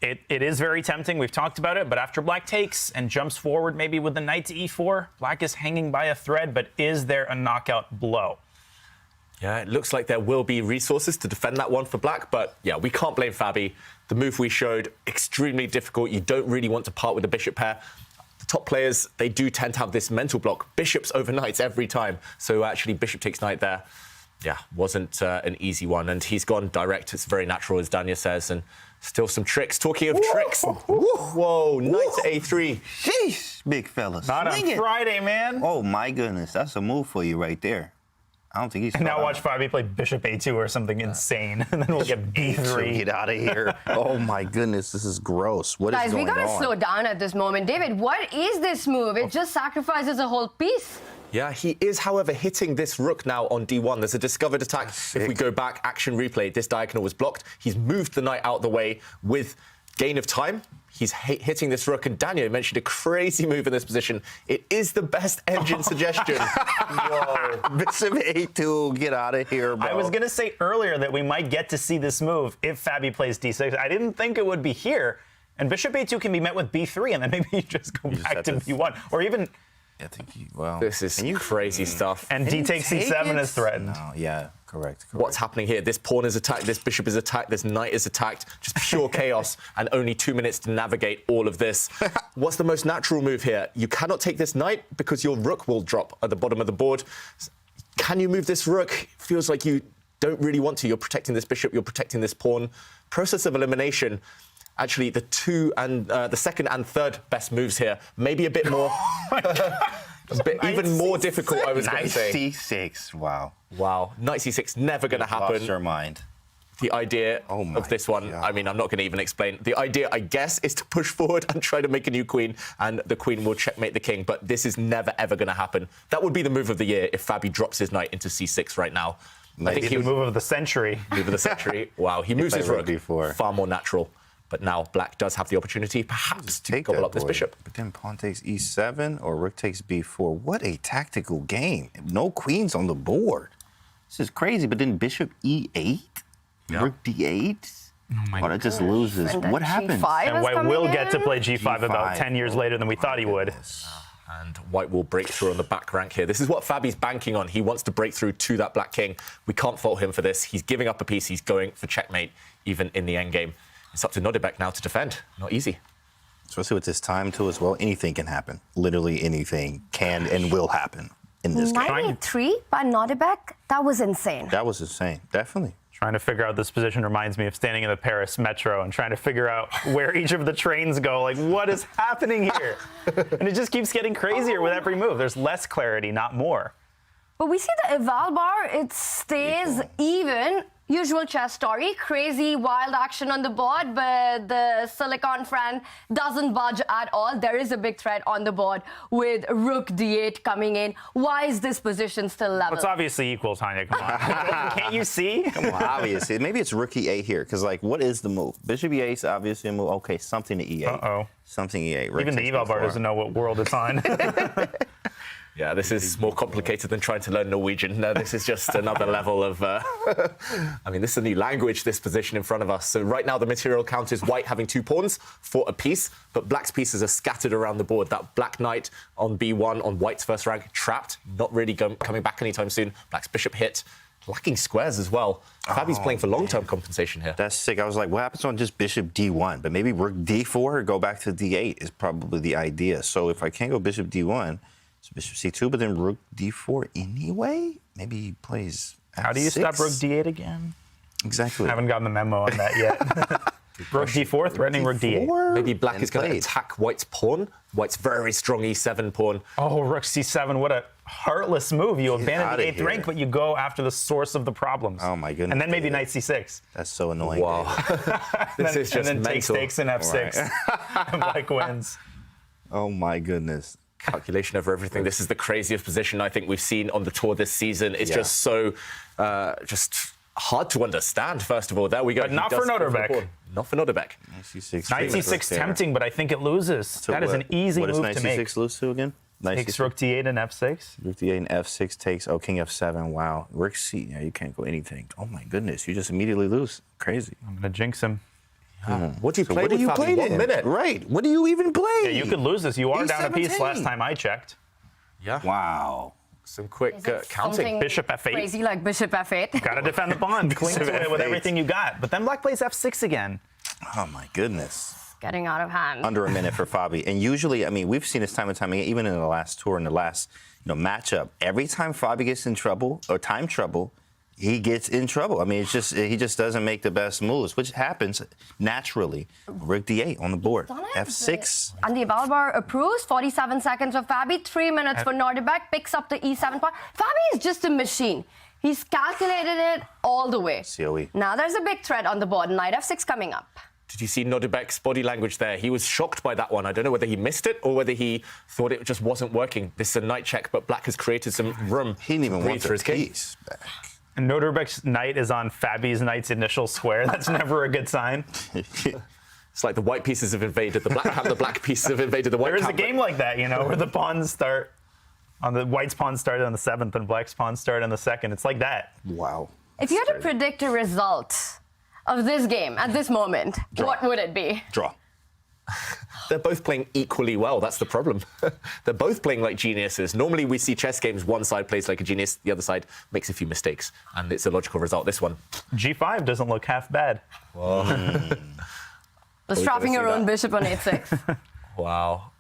It is very tempting. We've talked about it, but after black takes and jumps forward maybe with the knight to e4, black is hanging by a thread, but is there a knockout blow? Yeah, it looks like there will be resources to defend that one for black, but yeah, we can't blame Fabi. The move we showed, extremely difficult. You don't really want to part with the bishop pair. The top players, they do tend to have this mental block. Bishops over knights every time. So actually, bishop takes knight there. Yeah, wasn't an easy one. And he's gone direct. It's very natural, as Danya says. And still some tricks. Talking of tricks. Whoa, knight to a3. Sheesh, big fellas. Not on Friday, man. Oh, my goodness. That's a move for you right there. I don't think he's... And now watch Fabi play bishop a2 or something insane, and then we'll get b3. Get out of here. Oh, my goodness. This is gross. What is going on? Guys, we got to slow down at this moment. David, what is this move? It just sacrifices a whole piece. Yeah, he is, however, hitting this rook now on d1. There's a discovered attack. If we go back, action replay, this diagonal was blocked. He's moved the knight out the way with gain of time. He's hitting this rook, and Daniel mentioned a crazy move in this position. It is the best engine suggestion. Whoa, bishop a2, get out of here, bro. I was going to say earlier that we might get to see this move if Fabi plays d6. I didn't think it would be here. And bishop a2 can be met with b3, and then maybe you just go back to b1. Or even... I think well, this is crazy stuff. And d takes c7 is threatened. No, yeah, correct. What's happening here? This pawn is attacked, this bishop is attacked, this knight is attacked. Just pure chaos, and only 2 minutes to navigate all of this. What's the most natural move here? You cannot take this knight because your rook will drop at the bottom of the board. Can you move this rook? Feels like you don't really want to. You're protecting this bishop, you're protecting this pawn. Process of elimination. Actually, the second and third best moves here. Maybe a bit more, even more difficult, I was going to say. Knight c6, wow. Wow, knight c6, never going to happen. Lost your mind. The idea of this one, God. I mean, I'm not going to even explain. The idea, I guess, is to push forward and try to make a new queen, and the queen will checkmate the king, but this is never, ever going to happen. That would be the move of the year if Fabi drops his knight into c6 right now. I think he would move of the century. Move of the century. Wow, he moves his rook far more natural. But now black does have the opportunity, perhaps, to gobble up this bishop. But then pawn takes e7 or rook takes b4. What a tactical game. No queens on the board. This is crazy. But then bishop e8, rook d8. Oh my God. That just loses. What happened? And White will get to play g5 about 10 years later than we thought he would. And White will break through on the back rank here. This is what Fabi's banking on. He wants to break through to that black king. We can't fault him for this. He's giving up a piece. He's going for checkmate, even in the endgame. It's up to Nodirbek now to defend. Not easy. Especially with this time, too, as well. Anything can happen. Literally anything can and will happen in this game. 93 by Nodirbek? That was insane. That was insane. Definitely. Trying to figure out this position reminds me of standing in the Paris metro and trying to figure out where each of the trains go. Like, what is happening here? And it just keeps getting crazier with every move. There's less clarity, not more. But we see the eval bar, it stays even. Usual chess story, crazy, wild action on the board, but the Silicon friend doesn't budge at all. There is a big threat on the board with rook d8 coming in. Why is this position still level? Well, it's obviously equal, Tanya. Come on. Can't you see? Come on, obviously. Maybe it's rook e8 here, because, like, what is the move? Bishop e8 is obviously a move. Okay, something to e8. Uh-oh. Something e8. Even the eval bar doesn't know what world it's on. Yeah, this is more complicated than trying to learn Norwegian. No, this is just another level of... I mean, this is a new language, this position in front of us. So right now, the material count is White having 2 pawns for a piece, but Black's pieces are scattered around the board. That Black knight on b1 on White's first rank, trapped, not really coming back anytime soon. Black's bishop hit, lacking squares as well. Fabi's playing for long-term compensation here. That's sick. I was like, what happens on just bishop d1? But maybe rook d4 or go back to d8 is probably the idea. So if I can't go bishop d1... So bishop c2, but then rook d4 anyway? Maybe he plays f6. How do you stop rook d8 again? Exactly. I haven't gotten the memo on that yet. Rook d4, threatening rook d8. Maybe Black is going to attack White's pawn. White's very strong e7 pawn. Oh, rook c7, what a heartless move. You abandon the 8th rank, but you go after the source of the problems. Oh, my goodness. And then maybe knight c6. That's so annoying. Wow. This is just and then mental. takes stakes in f6. Right. And Black wins. Oh, my goodness. Calculation over everything. This is the craziest position I think we've seen on the tour this season. It's just so just hard to understand, first of all. There we go. But not for Nodirbek. Not for Nodirbek. Knight c6 tempting, but I think it loses. So that is an easy move to make. What does knight c6 lose to again? Takes rook d8 and f6. Rook d8 and f6 takes, king f7. Wow. Rook c, yeah, you can't go anything. Oh, my goodness. You just immediately lose. Crazy. I'm going to jinx him. What do you play with, Fabi? 1 minute. Right. What do you even play? Yeah, you could lose this. You are down a piece last time I checked. Yeah. Wow. Some quick counting. Something Bishop F8. Crazy like Bishop F8. Got to defend the pawn. Cling to it with F8. everything you got. But then Black plays F6 again. Oh my goodness. Getting out of hand. Under a minute for Fabi. And usually, I mean, we've seen this time and time again, even in the last tour, in the last matchup. Every time Fabi gets in trouble or time trouble, he gets in trouble. I mean, it's just he just doesn't make the best moves, which happens naturally. Rook D8 on the board. F6. And the Valbar approves. 47 seconds for Fabi. 3 minutes for Nodirbek. Picks up the E7 pawn. Fabi is just a machine. He's calculated it all the way. COE. Now there's a big threat on the board. Knight F6 coming up. Did you see Nodirbek's body language there? He was shocked by that one. I don't know whether he missed it or whether he thought it just wasn't working. This is a knight check, but Black has created some room. He didn't even breathe want for the his king. piece back. And Nodirbek's knight is on Fabi's knight's initial square. That's never a good sign. It's like the white pieces have invaded the black. The black pieces have invaded the white. There is a camp. game like that, where the pawns start on the white's pawn started on the 7th and black's pawn started on the 2nd. It's like that. Wow. If you had to predict a result of this game at this moment, what would it be? Draw. They're both playing equally well. That's the problem. They're both playing like geniuses. Normally we see chess games, one side plays like a genius, the other side makes a few mistakes, and it's a logical result. This one. G5 doesn't look half bad. Just dropping your own bishop on 8-6. Wow.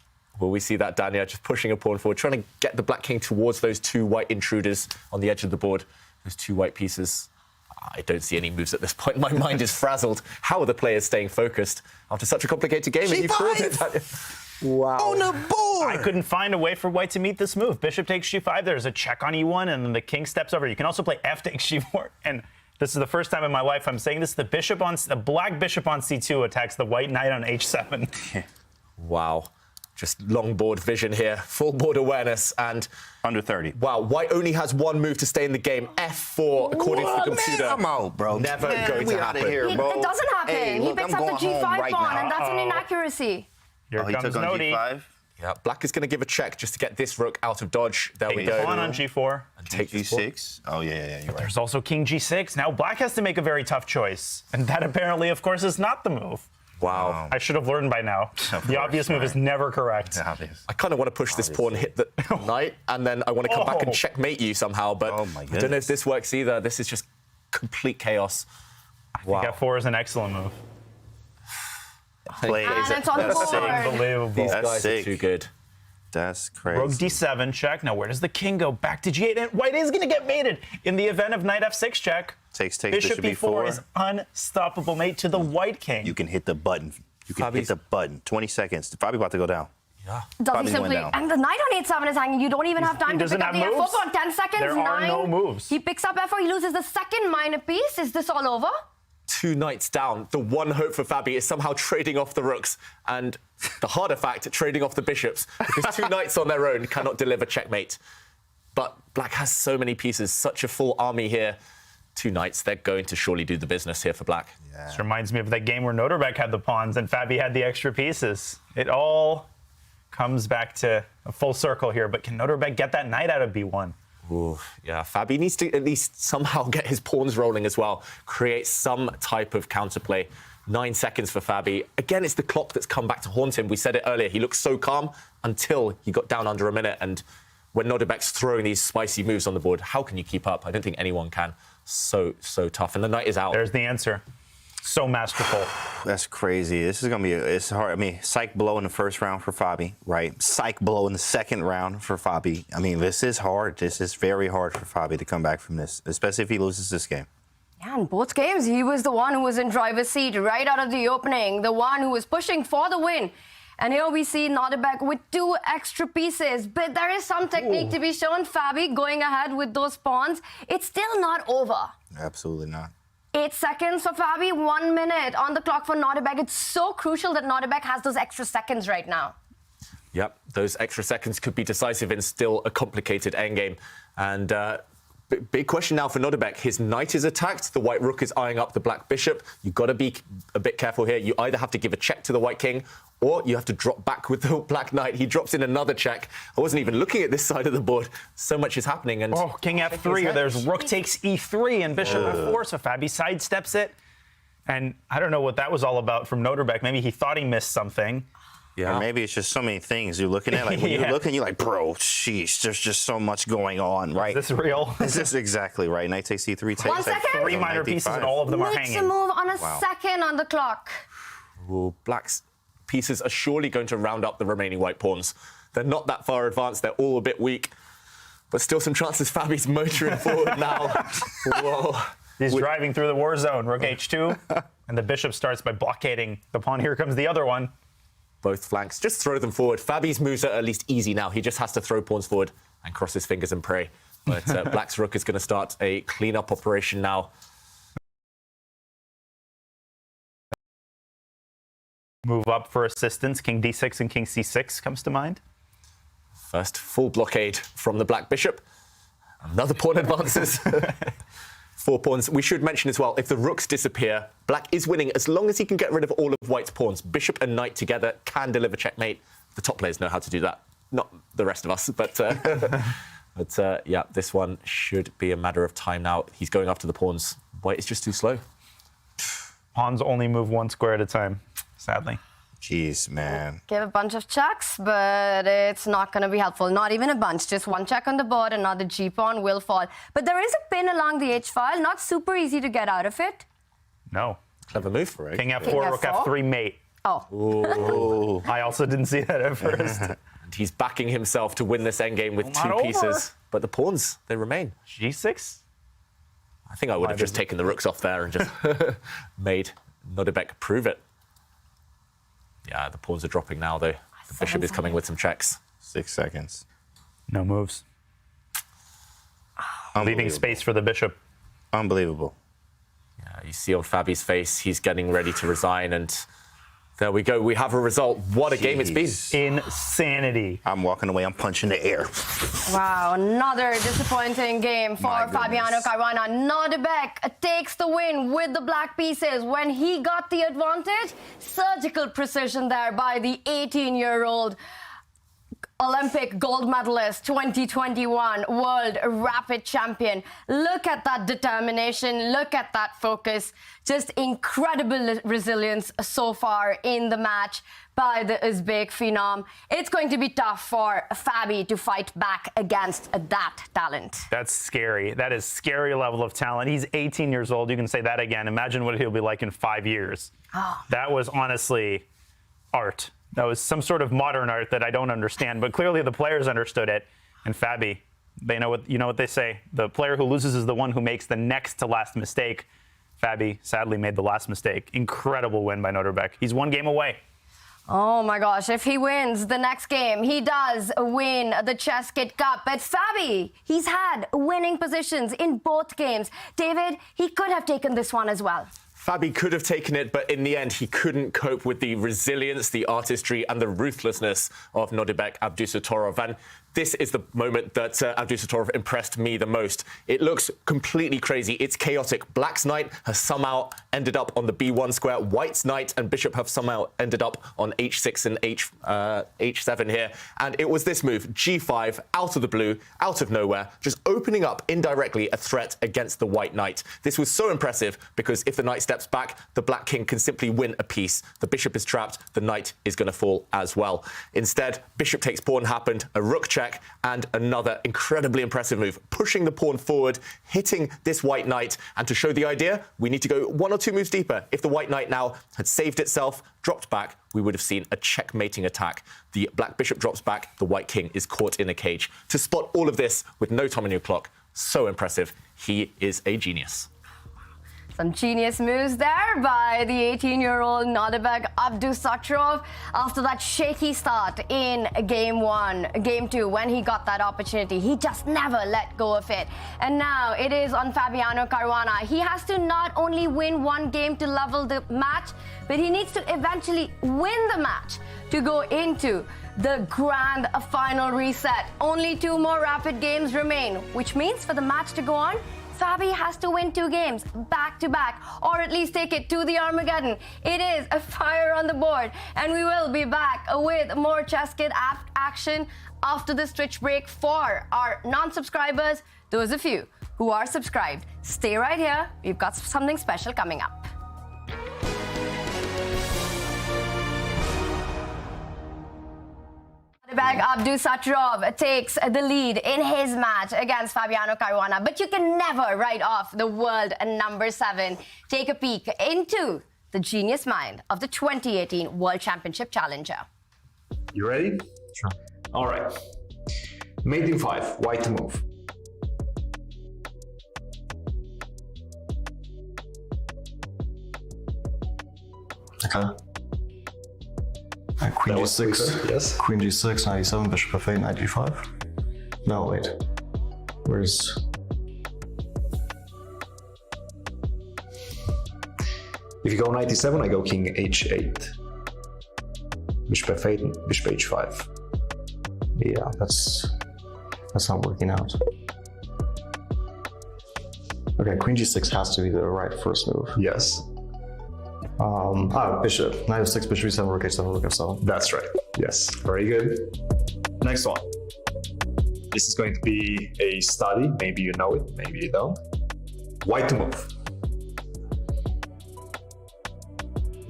Will we see that, Dania, just pushing a pawn forward, trying to get the black king towards those two white intruders on the edge of the board, those two white pieces. I don't see any moves at this point. My mind is frazzled. How are the players staying focused after such a complicated game? G5! You proved it, Dania. Wow. On the board! I couldn't find a way for white to meet this move. Bishop takes G5, there's a check on E1, and then the king steps over. You can also play F takes G4, and this is the first time in my life I'm saying this. The black bishop on C2 attacks the white knight on H7. Wow. Just long board vision here, full board awareness, and under 30. Wow, white only has one move to stay in the game. F4, according to the computer. I'm out, bro. Never going to happen. Here, bro. It doesn't happen. Hey, He look, picks I'm up the going G5 home right pawn, now. and that's an inaccuracy. Here he comes took on Nodi. G5. Yeah, black is going to give a check just to get this rook out of dodge. There we Take go. the pawn on G4. And take G6. Oh, yeah, you're right. There's also King G6. Now black has to make a very tough choice. And that apparently, of course, is not the move. Wow. I should have learned by now. The obvious move is never correct. I kind of want to push this pawn, hit the knight, and then I want to come back and checkmate you somehow, but I don't know if this works either. This is just complete chaos. Wow. I think F4 is an excellent move. And it's on the board. Unbelievable. These guys are too good. That's crazy. Rook D7 check. Now where does the king go? Back to G8. And white is going to get mated in the event of knight F6 check. Takes Bishop B4 is unstoppable mate to the white king. You can hit the button. You can hit the button. 20 seconds. Fabi about to go down. Yeah. Does he Fabi simply? went down. And the knight on 8-7 is hanging. You don't even have time to pick up the F4 pawn. 10 seconds. There are 9. no moves. He picks up F4. He loses the second minor piece. Is this all over? Two knights down. The one hope for Fabi is somehow trading off the rooks, and the harder fact, trading off the bishops, because two knights on their own cannot deliver checkmate. But black has so many pieces, such a full army here. Two knights, they're going to surely do the business here for black. Yeah. This reminds me of that game where Nodirbek had the pawns and Fabi had the extra pieces. It all comes back to a full circle here, but can Nodirbek get that knight out of B1? Ooh, yeah, Fabi needs to at least somehow get his pawns rolling as well, create some type of counterplay. 9 seconds for Fabi. Again, it's the clock that's come back to haunt him. We said it earlier, he looked so calm until he got down under a minute, and when Nodirbek's throwing these spicy moves on the board, how can you keep up? I don't think anyone can. So tough, and the knight is out. There's the answer. So masterful. That's crazy. This is going to be, it's hard. I mean, psych blow in the first round for Fabi, right? Psych blow in the second round for Fabi. I mean, this is hard. This is very hard for Fabi to come back from this, especially if he loses this game. Yeah, in both games, he was the one who was in driver's seat right out of the opening, the one who was pushing for the win. And here we see Nodirbek with 2 extra pieces. But there is some technique to be shown. Fabi going ahead with those pawns. It's still not over. Absolutely not. 8 seconds for Fabi, 1 minute on the clock for Nodirbek. It's so crucial that Nodirbek has those extra seconds right now. Yep, those extra seconds could be decisive in still a complicated endgame. And big question now for Nodirbek. His knight is attacked. The white rook is eyeing up the black bishop. You've got to be a bit careful here. You either have to give a check to the white king, or you have to drop back with the black knight. He drops in another check. I wasn't even looking at this side of the board. So much is happening. And King F3, there's rook takes E3 and bishop F4, so Fabi sidesteps it. And I don't know what that was all about from Nodirbek. Maybe he thought he missed something. Yeah. Or maybe it's just so many things you're looking at. Like when you're looking, you're like, bro, sheesh, there's just so much going on, right? Is this real? Is this exactly right? Knight takes c3, takes 1 second. 3 minor pieces and all of them are Makes hanging. a move on a second on the clock. Well, Black's pieces are surely going to round up the remaining white pawns. They're not that far advanced. They're all a bit weak. But still some chances. Fabi's motoring forward now. Whoa. He's driving through the war zone. Rook h2. And the bishop starts by blockading the pawn. Here comes the other one. Both flanks. Just throw them forward. Fabi's moves are at least easy now. He just has to throw pawns forward and cross his fingers and pray. But Black's rook is going to start a clean-up operation now. Move up for assistance. King d6 and king c6 comes to mind. First, full blockade from the black bishop. Another pawn advances. 4 pawns. We should mention as well, if the rooks disappear, Black is winning as long as he can get rid of all of White's pawns. Bishop and knight together can deliver checkmate. The top players know how to do that. Not the rest of us, but yeah, this one should be a matter of time now. He's going after the pawns. White is just too slow. Pawns only move 1 square at a time, sadly. Jeez, man. Give a bunch of checks, but it's not going to be helpful. Not even a bunch. Just 1 check on the board, another g-pawn will fall. But there is a pin along the h-file. Not super easy to get out of it. No. Clever move. Right. King f4, rook f3, mate. Oh. Ooh. I also didn't see that at first. And he's backing himself to win this endgame with Not 2 pieces. over. But the pawns, they remain. g6? I think I would have just taken the rooks off there and just made Nodirbek prove it. Yeah, the pawns are dropping now, though. The bishop is coming with some checks. 6 seconds. No moves. Leaving space for the bishop. Unbelievable. Yeah, you see on Fabi's face, he's getting ready to resign, and there we go. We have a result. What a game it's been. Insanity. I'm walking away. I'm punching the air. Wow, another disappointing game for My Fabiano goodness. Caruana. Nodirbek takes the win with the black pieces. When he got the advantage, surgical precision there by the 18-year-old Olympic gold medalist, 2021 world rapid champion. Look at that determination. Look at that focus. Just incredible resilience so far in the match by the Uzbek phenom. It's going to be tough for Fabi to fight back against that talent. That's scary. That is scary level of talent. He's 18 years old. You can say that again. Imagine what he'll be like in 5 years. That was honestly art. That was some sort of modern art that I don't understand, but clearly the players understood it. And Fabi, they know what, you know what they say. The player who loses is the one who makes the next to last mistake. Fabi sadly made the last mistake. Incredible win by Nodirbek. He's 1 game away. Oh my gosh, if he wins the next game, he does win the ChessKid Cup. But Fabi, he's had winning positions in both games. David, he could have taken this one as well. Fabi could have taken it, but in the end, he couldn't cope with the resilience, the artistry, and the ruthlessness of Nodirbek Abdusattorov. And this is the moment that Abdusattorov impressed me the most. It looks completely crazy. It's chaotic. Black's knight has somehow ended up on the b1 square. White's knight and bishop have somehow ended up on h6 and h7 here. And it was this move, g5, out of the blue, out of nowhere, just opening up indirectly a threat against the white knight. This was so impressive because if the knight steps back, the black king can simply win a piece. The bishop is trapped. The knight is going to fall as well. Instead, bishop takes pawn happened, a rook check, and another incredibly impressive move, pushing the pawn forward, hitting this white knight. And to show the idea, we need to go 1 or 2 moves deeper. If the white knight now had saved itself, dropped back, we would have seen a checkmating attack. The black bishop drops back, the white king is caught in a cage. To spot all of this with no time on your clock, so impressive. He is a genius. Some genius moves there by the 18-year-old Nodirbek Abdusattorov after that shaky start in game 1, game 2, when he got that opportunity. He just never let go of it. And now it is on Fabiano Caruana. He has to not only win 1 game to level the match, but he needs to eventually win the match to go into the grand final reset. Only 2 more rapid games remain, which means for the match to go on, Fabi has to win 2 games back-to-back, or at least take it to the Armageddon. It is a fire on the board, and we will be back with more ChessKid action after this Twitch break. For our non-subscribers, those of you who are subscribed, stay right here. We've got something special coming up. Abdusattorov takes the lead in his match against Fabiano Caruana, but you can never write off the world number 7. Take a peek into the genius mind of the 2018 World Championship challenger. You ready? Sure. All right. Mate in 5, white to move. Okay. Queen G6. Yes. Queen G6, 97, Bishop F8, Knight G5. No, wait. Where's... If you go knight e7, I go king h8. Bishop f8, bishop h5. Yeah, that's not working out. Okay, Queen G6 has to be the right first move. Yes. Bishop. Knight f6, bishop e7, rook h7, rook f7. That's right. Yes, very good. Next one. This is going to be a study. Maybe you know it, maybe you don't. White to move.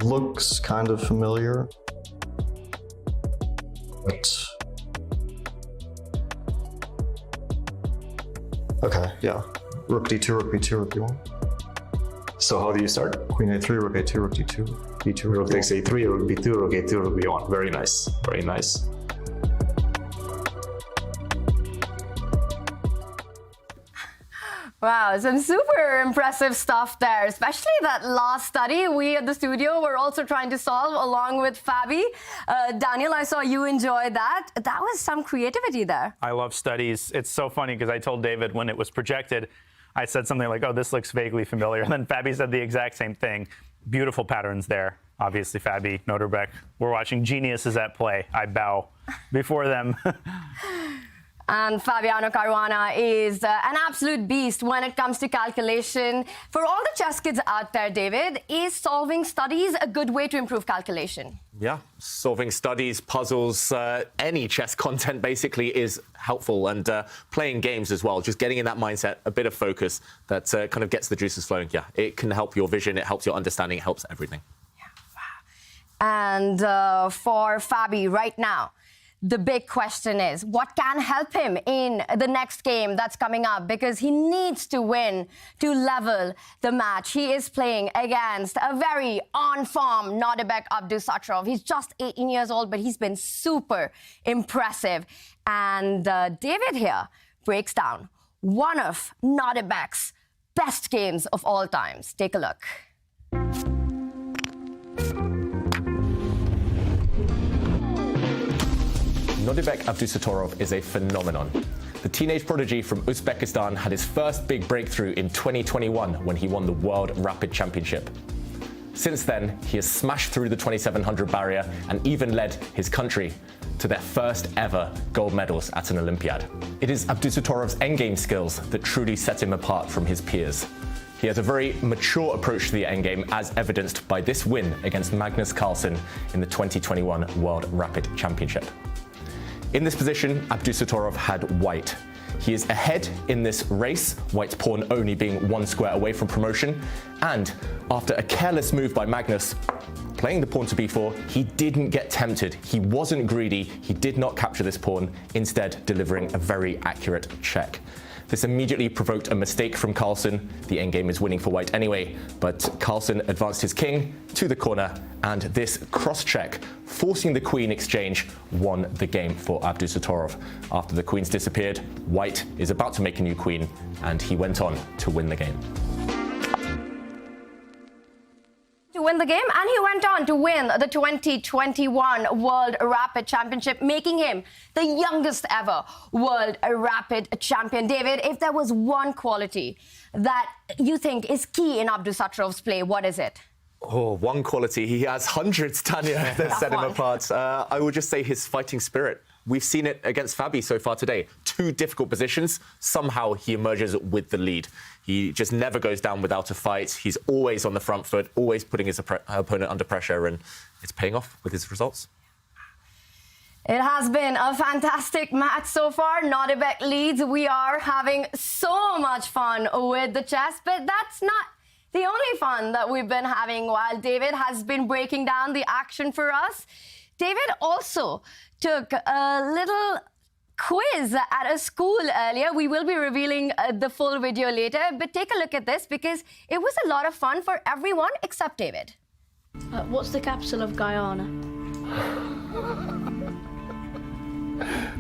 Looks kind of familiar. But... Okay, yeah. Rook d2, rook b2, rook b1. So how do you start? Queen a3, rook a2, rook d2, b2, Rook takes a3, rook b2, rook a2, rook b1. Very nice, very nice. Wow, some super impressive stuff there, especially that last study we at the studio were also trying to solve along with Fabi. Daniel, I saw you enjoy that. That was some creativity there. I love studies. It's so funny because I told David when it was projected, I said something like, oh, this looks vaguely familiar. And then Fabi said the exact same thing. Beautiful patterns there. Obviously, Fabi, Nodirbek. We're watching geniuses at play. I bow before them. And Fabiano Caruana is an absolute beast when it comes to calculation. For all the chess kids out there, David, is solving studies a good way to improve calculation? Yeah, solving studies, puzzles, any chess content basically is helpful, and playing games as well, just getting in that mindset, a bit of focus that kind of gets the juices flowing. Yeah, it can help your vision, it helps your understanding, it helps everything. Yeah, wow. And for Fabi right now, the big question is, what can help him in the next game that's coming up? Because he needs to win to level the match. He is playing against a very on-form Nodirbek Abdusattorov. He's just 18 years old, but he's been super impressive. And David here breaks down one of Nodirbek's best games of all times. Take a look. Nodirbek Abdusattorov is a phenomenon. The teenage prodigy from Uzbekistan had his first big breakthrough in 2021 when he won the World Rapid Championship. Since then, he has smashed through the 2700 barrier and even led his country to their first ever gold medals at an Olympiad. It is Abdusattorov's endgame skills that truly set him apart from his peers. He has a very mature approach to the endgame, as evidenced by this win against Magnus Carlsen in the 2021 World Rapid Championship. In this position, Abdusattorov had white. He is ahead in this race, white's pawn only being 1 square away from promotion, and after a careless move by Magnus, playing the pawn to b4, he didn't get tempted, he wasn't greedy, he did not capture this pawn, instead delivering a very accurate check. This immediately provoked a mistake from Carlsen. The endgame is winning for white anyway, but Carlsen advanced his king to the corner, and this cross-check, forcing the queen exchange, won the game for Abdusattorov. After the queens disappeared, white is about to make a new queen, and he went on to win the game. To win the game, and he went on to win the 2021 World Rapid Championship, making him the youngest ever World Rapid Champion. David, if there was one quality that you think is key in Abdusattorov's play, what is it? Oh, one quality. He has hundreds, Tanya, that set him apart. I would just say his fighting spirit. We've seen it against Fabi so far today. 2 difficult positions. Somehow he emerges with the lead. He just never goes down without a fight. He's always on the front foot, always putting his opponent under pressure, and it's paying off with his results. It has been a fantastic match so far. Nodirbek leads. We are having so much fun with the chess, but that's not the only fun that we've been having while David has been breaking down the action for us. David also took a little quiz at a school earlier. We will be revealing the full video later, but take a look at this because it was a lot of fun for everyone except David. What's the capital of Guyana?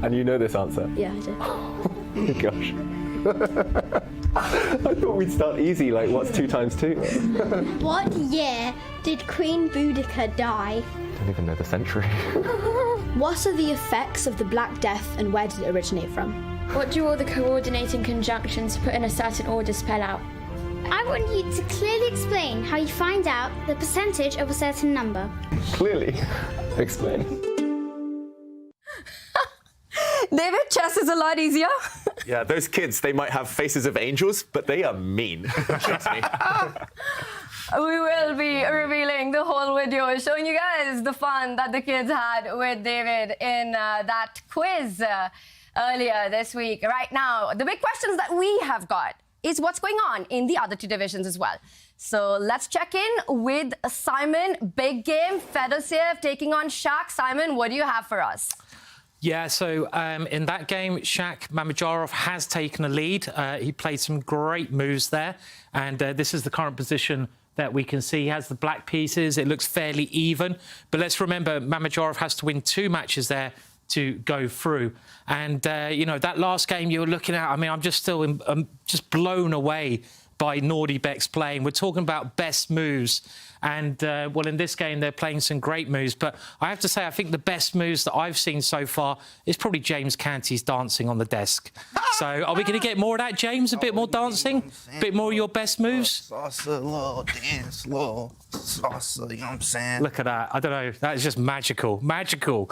And you know this answer? Yeah, I do. Oh, gosh. I thought we'd start easy, like what's 2 times 2? What year did Queen Boudica die? I don't even know the century. What are the effects of the Black Death and where did it originate from? What do all the coordinating conjunctions put in a certain order spell out? I want you to clearly explain how you find out the percentage of a certain number. Clearly. Explain. David, chess is a lot easier. Yeah, those kids, they might have faces of angels, but they are mean. Trust me. We will be revealing the whole video, showing you guys the fun that the kids had with David in that quiz earlier this week. Right now, the big questions that we have got is what's going on in the other 2 divisions as well. So let's check in with Simon. Big game, Fedorsev taking on Shaq. Simon, what do you have for us? Yeah, so in that game, Shaq Mamedyarov has taken a lead. He played some great moves there, and this is the current position that we can see. He has the black pieces. It looks fairly even, but let's remember Mamedyarov has to win 2 matches there to go through. And, you know, that last game you were looking at, I mean, I'm just still just blown away by Nodirbek's playing. We're talking about best moves. And, well, in this game, they're playing some great moves. But I have to say, I think the best moves that I've seen so far is probably James Canty's dancing on the desk. So are we going to get more of that, James? A bit more dancing? A bit more of your best moves? Salsa, little dance, little salsa, you know what I'm saying? Look at that. I don't know. That is just magical. Magical.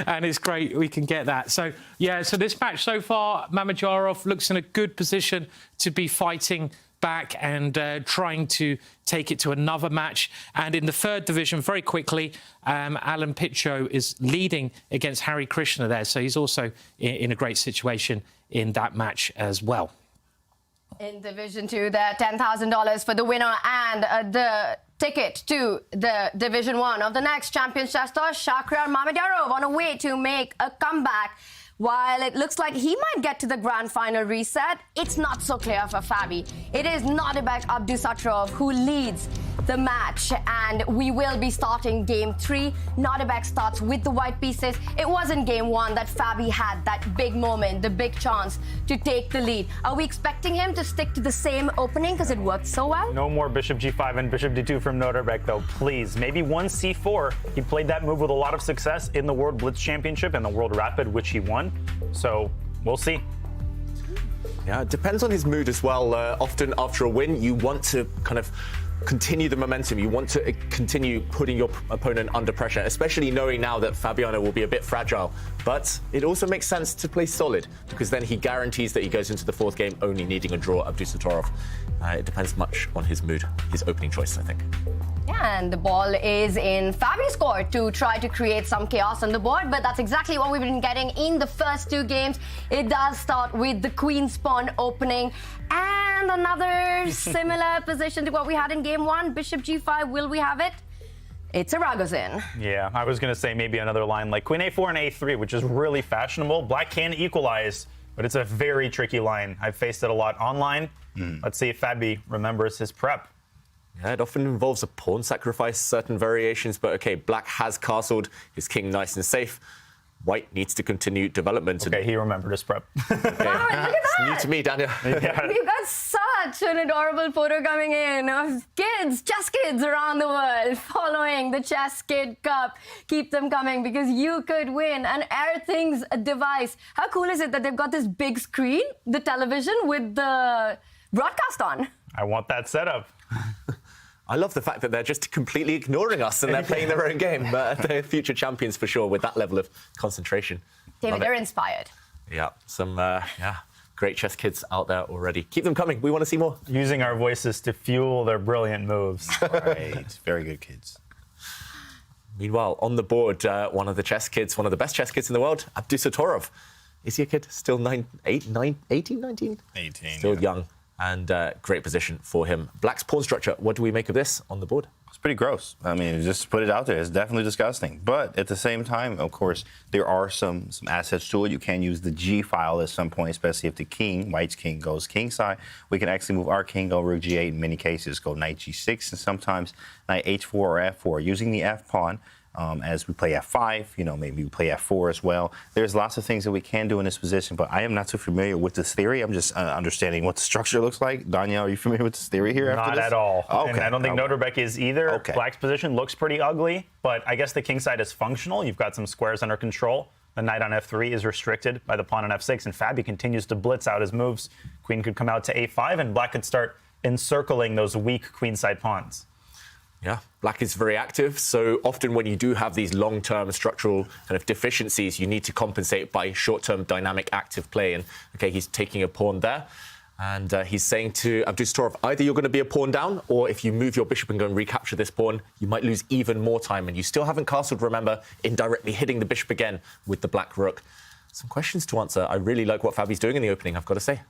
And it's great we can get that. So, yeah, so this match so far, Mamedyarov looks in a good position to be fighting back and trying to take it to another match. And in the 3rd division, very quickly, Alan Pitcho is leading against Harry Krishna there. So he's also in a great situation in that match as well. In Division 2, the $10,000 for the winner and the ticket to the Division 1 of the next Champions Chess Tour. Shakhriyar Mamedyarov on a way to make a comeback. While it looks like he might get to the grand final reset, it's not so clear for Fabi. It is Nodirbek Abdusattorov who leads the match, and we will be starting Game 3. Nodirbek starts with the white pieces. It was in Game 1 that Fabi had that big moment, the big chance to take the lead. Are we expecting him to stick to the same opening because it worked so well? No more Bishop G5 and Bishop D2 from Nodirbek, though, please. Maybe one C4. He played that move with a lot of success in the World Blitz Championship and the World Rapid, which he won. So we'll see. Yeah, it depends on his mood as well. Often after a win, you want to kind of continue the momentum. You want to continue putting your opponent under pressure, especially knowing now that Fabiano will be a bit fragile. But it also makes sense to play solid because then he guarantees that he goes into the 4th game only needing a draw, Abdusattorov. It depends much on his mood, his opening choice, I think. Yeah, and the ball is in Fabi's court to try to create some chaos on the board, but that's exactly what we've been getting in the first 2 games. It does start with the Queen's Pawn opening and another similar position to what we had in Game 1. Bishop G5, will we have it? It's a Ragozin. Yeah, I was going to say maybe another line like Queen A4 and A3, which is really fashionable. Black can equalize, but it's a very tricky line. I've faced it a lot online. Let's see if Fabi remembers his prep. Yeah, it often involves a pawn sacrifice, certain variations, but okay, Black has castled, his king nice and safe. White needs to continue development. Okay, he remembered his prep. Okay. Wow, look at that! It's new to me, Daniel. Yeah. We've got such an adorable photo coming in of kids, chess kids around the world following the ChessKid Cup. Keep them coming because you could win an Airthings device. How cool is it that they've got this big screen, the television with the broadcast on? I want that setup. I love the fact that they're just completely ignoring us and they're playing their own game. But they're future champions for sure with that level of concentration. David, they're inspired. Yeah, some great chess kids out there already. Keep them coming. We want to see more. Using our voices to fuel their brilliant moves. Right. Very good kids. Meanwhile, on the board, one of the chess kids, one of the best chess kids in the world, Abdusattorov. Is he a kid? Still 18, 19? 18. Still young. And great position for him. Black's pawn structure, what do we make of this on the board? It's pretty gross. I mean, just put it out there. It's definitely disgusting. But at the same time, of course, there are some assets to it. You can use the G file at some point, especially if the king, white's king, goes kingside. We can actually move our king, go rook G8 in many cases, go knight G6, and sometimes knight H4 or F4. Using the F pawn, as we play F5, maybe we play F4 as well. There's lots of things that we can do in this position, but I am not too familiar with this theory. I'm just understanding what the structure looks like. Daniel, are you familiar with this theory here? Not at all. Okay. And I don't think Nodirbek is either. Okay. Black's position looks pretty ugly, but I guess the king side is functional. You've got some squares under control. The knight on F3 is restricted by the pawn on F6, and Fabi continues to blitz out his moves. Queen could come out to A5, and Black could start encircling those weak queenside pawns. Yeah, Black is very active, so often when you do have these long-term structural kind of deficiencies, you need to compensate by short-term dynamic active play. And okay, he's taking a pawn there, and he's saying to Abdusattorov, either you're going to be a pawn down, or if you move your bishop and go and recapture this pawn, you might lose even more time. And you still haven't castled, remember, indirectly hitting the bishop again with the black rook. Some questions to answer. I really like what Fabi's doing in the opening, I've got to say.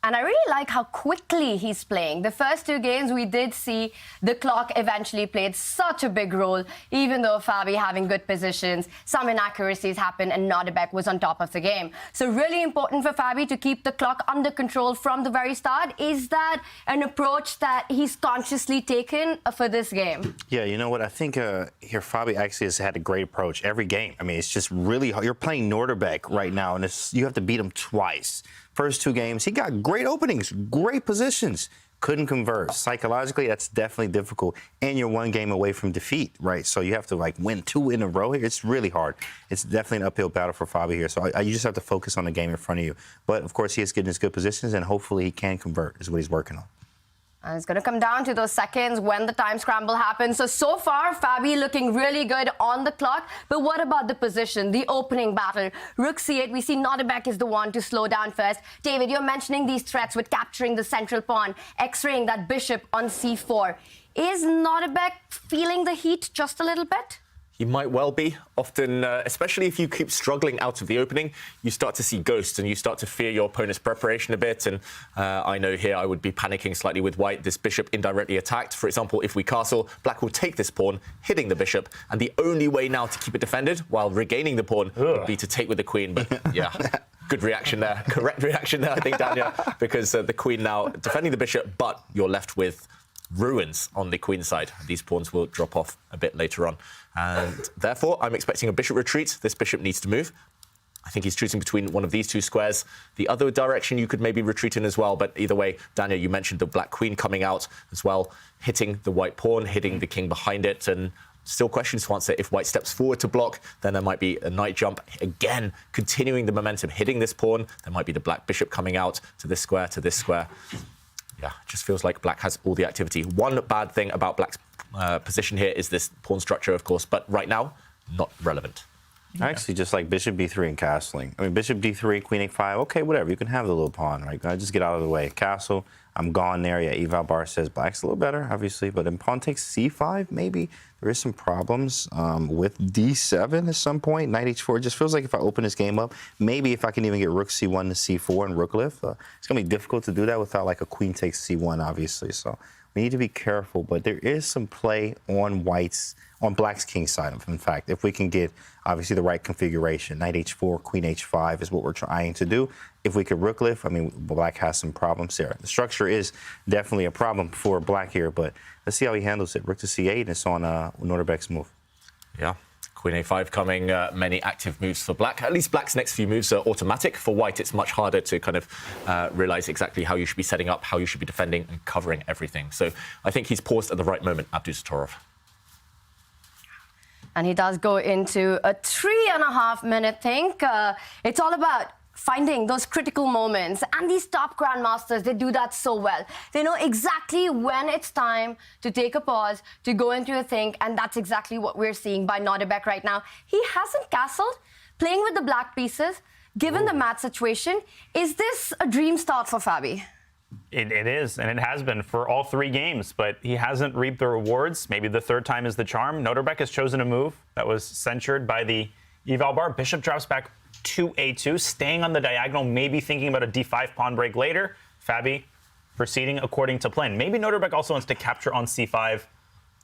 And I really like how quickly he's playing. The first two games, we did see the clock eventually played such a big role, even though Fabi having good positions, some inaccuracies happened, and Nodirbek was on top of the game. So really important for Fabi to keep the clock under control from the very start. Is that an approach that he's consciously taken for this game? Yeah, you know what? I think here Fabi actually has had a great approach every game. I mean, it's just really hard. You're playing Nodirbek right now, and you have to beat him twice. First two games, he got great openings, great positions, couldn't convert. Psychologically, that's definitely difficult, and you're one game away from defeat, right? So you have to win two in a row here. It's really hard. It's definitely an uphill battle for Fabi here. So you just have to focus on the game in front of you. But of course, he is getting his good positions, and hopefully he can convert. Is what he's working on. And it's going to come down to those seconds when the time scramble happens. So far, Fabi looking really good on the clock. But what about the position, the opening battle? Rook C8, we see Nodirbek is the one to slow down first. David, you're mentioning these threats with capturing the central pawn, X-raying that bishop on C4. Is Nodirbek feeling the heat just a little bit? He might well be. Often, especially if you keep struggling out of the opening, you start to see ghosts and you start to fear your opponent's preparation a bit. And I know here I would be panicking slightly with white. This bishop indirectly attacked. For example, if we castle, black will take this pawn, hitting the bishop. And the only way now to keep it defended while regaining the pawn would be to take with the queen. But yeah, good reaction there. Correct reaction there, I think, Daniel, because the queen now defending the bishop, but you're left with ruins on the queen side. These pawns will drop off a bit later on. And therefore, I'm expecting a bishop retreat. This bishop needs to move. I think he's choosing between one of these two squares. The other direction you could maybe retreat in as well. But either way, Daniel, you mentioned the black queen coming out as well, hitting the white pawn, hitting the king behind it. And still questions to answer. If white steps forward to block, then there might be a knight jump. Again, continuing the momentum, hitting this pawn. There might be the black bishop coming out to this square, to this square. Yeah, it just feels like black has all the activity. One bad thing about black's position here is this pawn structure, of course, but right now, not relevant. I actually just like bishop b3 and castling. I mean, bishop d3, queen a5, okay, whatever. You can have the little pawn, right? Just get out of the way. Castle, I'm gone there. Yeah, Eval Bar says black's a little better, obviously, but then pawn takes c5, maybe. There is some problems with d7 at some point. Knight h4, it just feels like if I open this game up, maybe if I can even get rook c1 to c4 and rook lift, it's going to be difficult to do that without like a queen takes c1, obviously. So we need to be careful, but there is some play on black's king side, in fact, if we can get, obviously, the right configuration. Knight h4, queen h5 is what we're trying to do. If we could rook lift, I mean, black has some problems there. The structure is definitely a problem for black here, but let's see how he handles it. Rook to c8, and it's on Nordirbek's move. Yeah. Queen a5 coming, many active moves for black. At least black's next few moves are automatic. For white, it's much harder to kind of realize exactly how you should be setting up, how you should be defending and covering everything. So I think he's paused at the right moment, Abdusattorov. And he does go into a 3.5-minute thing. It's all about finding those critical moments. And these top grandmasters, they do that so well. They know exactly when it's time to take a pause, to go into a think, and that's exactly what we're seeing by Nodirbek right now. He hasn't castled, playing with the black pieces. Given the mat situation, is this a dream start for Fabi? It is, and it has been for all three games, but he hasn't reaped the rewards. Maybe the third time is the charm. Nodirbek has chosen a move that was censured by the eval bar. Bishop drops back to a2, staying on the diagonal, maybe thinking about a d5 pawn break later. Fabi proceeding according to plan. Maybe Nodirbek also wants to capture on c5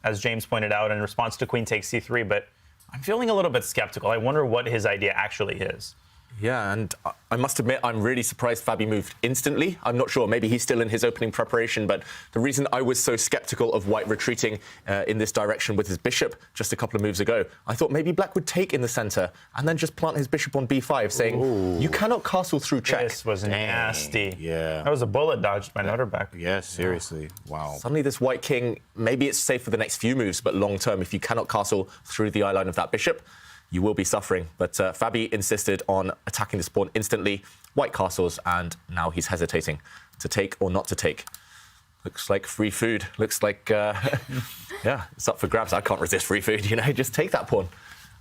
as James pointed out, in response to queen takes c3, but I'm feeling a little bit skeptical. I wonder what his idea actually is. Yeah, and I must admit, I'm really surprised Fabi moved instantly. I'm not sure, maybe he's still in his opening preparation, but the reason I was so skeptical of white retreating in this direction with his bishop just a couple of moves ago, I thought maybe black would take in the center and then just plant his bishop on b5, saying, Ooh. you cannot castle through check. This was nasty. Yeah. That was a bullet dodged by Nodirbek. Yeah, seriously. Wow. Suddenly this white king, maybe it's safe for the next few moves, but long term, if you cannot castle through the eye line of that bishop, you will be suffering. But Fabi insisted on attacking this pawn instantly. White castles, and now he's hesitating to take or not to take. Looks like free food. Looks like, yeah, it's up for grabs. I can't resist free food, you know, just take that pawn.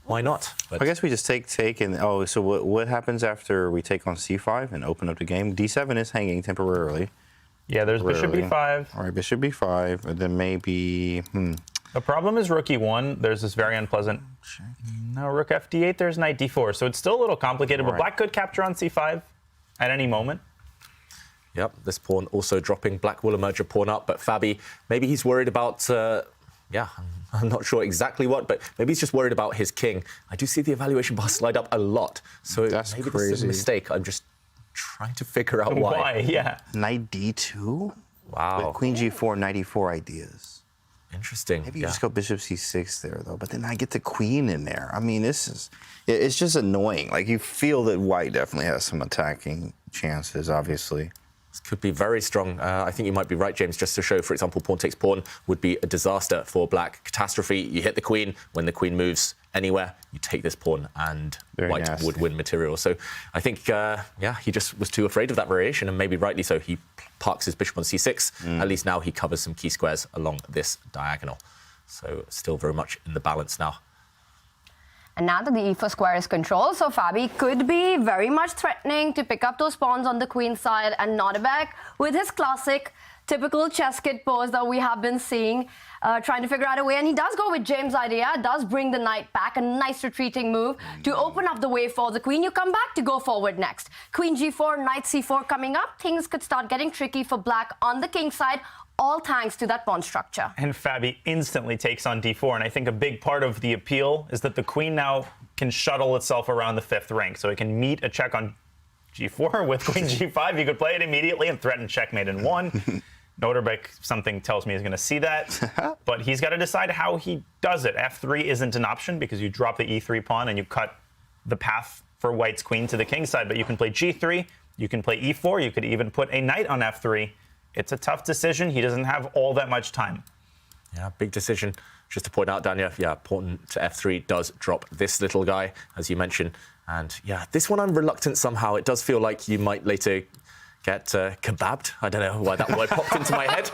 Why not? But I guess we just take, and so what happens after we take on c5 and open up the game? d7 is hanging temporarily. Yeah, there's bishop b5. All right, bishop b5, and then maybe, The problem is rook e1. There's this very unpleasant. No, rook fd8. There's knight d4. So it's still a little complicated, but black could capture on c5 at any moment. Yep, this pawn also dropping. Black will emerge a pawn up, but Fabi, maybe he's worried about, yeah, I'm not sure exactly what, but maybe he's just worried about his king. I do see the evaluation bar slide up a lot, so maybe this is a mistake. I'm just trying to figure out why. Why, yeah. Knight d2? Wow. With queen g4, knight e4 ideas. Interesting. Maybe you just go bishop c6 there, though, but then I get the queen in there. I mean, it's just annoying. Like, you feel that white definitely has some attacking chances, obviously. This could be very strong. I think you might be right, James, just to show, for example, pawn takes pawn would be a disaster for black. Catastrophe, you hit the queen. When the queen moves anywhere, you take this pawn, and white would win material. So I think, yeah, he just was too afraid of that variation, and maybe rightly so. He parks his bishop on c6. At least now he covers some key squares along this diagonal. So still very much in the balance now. And now that the e4 square is controlled, so Fabi could be very much threatening to pick up those pawns on the queen side, and Nodirbek, with his classic, typical chess kid pose that we have been seeing, trying to figure out a way. And he does go with James' idea, does bring the knight back, a nice retreating move to open up the way for the queen. You come back to go forward next. Queen g4, knight c4 coming up. Things could start getting tricky for black on the king side, all thanks to that pawn structure. And Fabi instantly takes on d4, and I think a big part of the appeal is that the queen now can shuttle itself around the fifth rank, so it can meet a check on g4 with queen g5. You could play it immediately and threaten checkmate in one. Nodirbek, something tells me, is going to see that, but he's got to decide how he does it. f3 isn't an option because you drop the e3 pawn and you cut the path for white's queen to the king side, but you can play g3, you can play e4, you could even put a knight on f3. It's a tough decision. He doesn't have all that much time. Yeah, big decision. Just to point out, Daniel, yeah, pawn to f3 does drop this little guy, as you mentioned. And yeah, this one I'm reluctant somehow. It does feel like you might later get kebabbed. I don't know why that word popped into my head.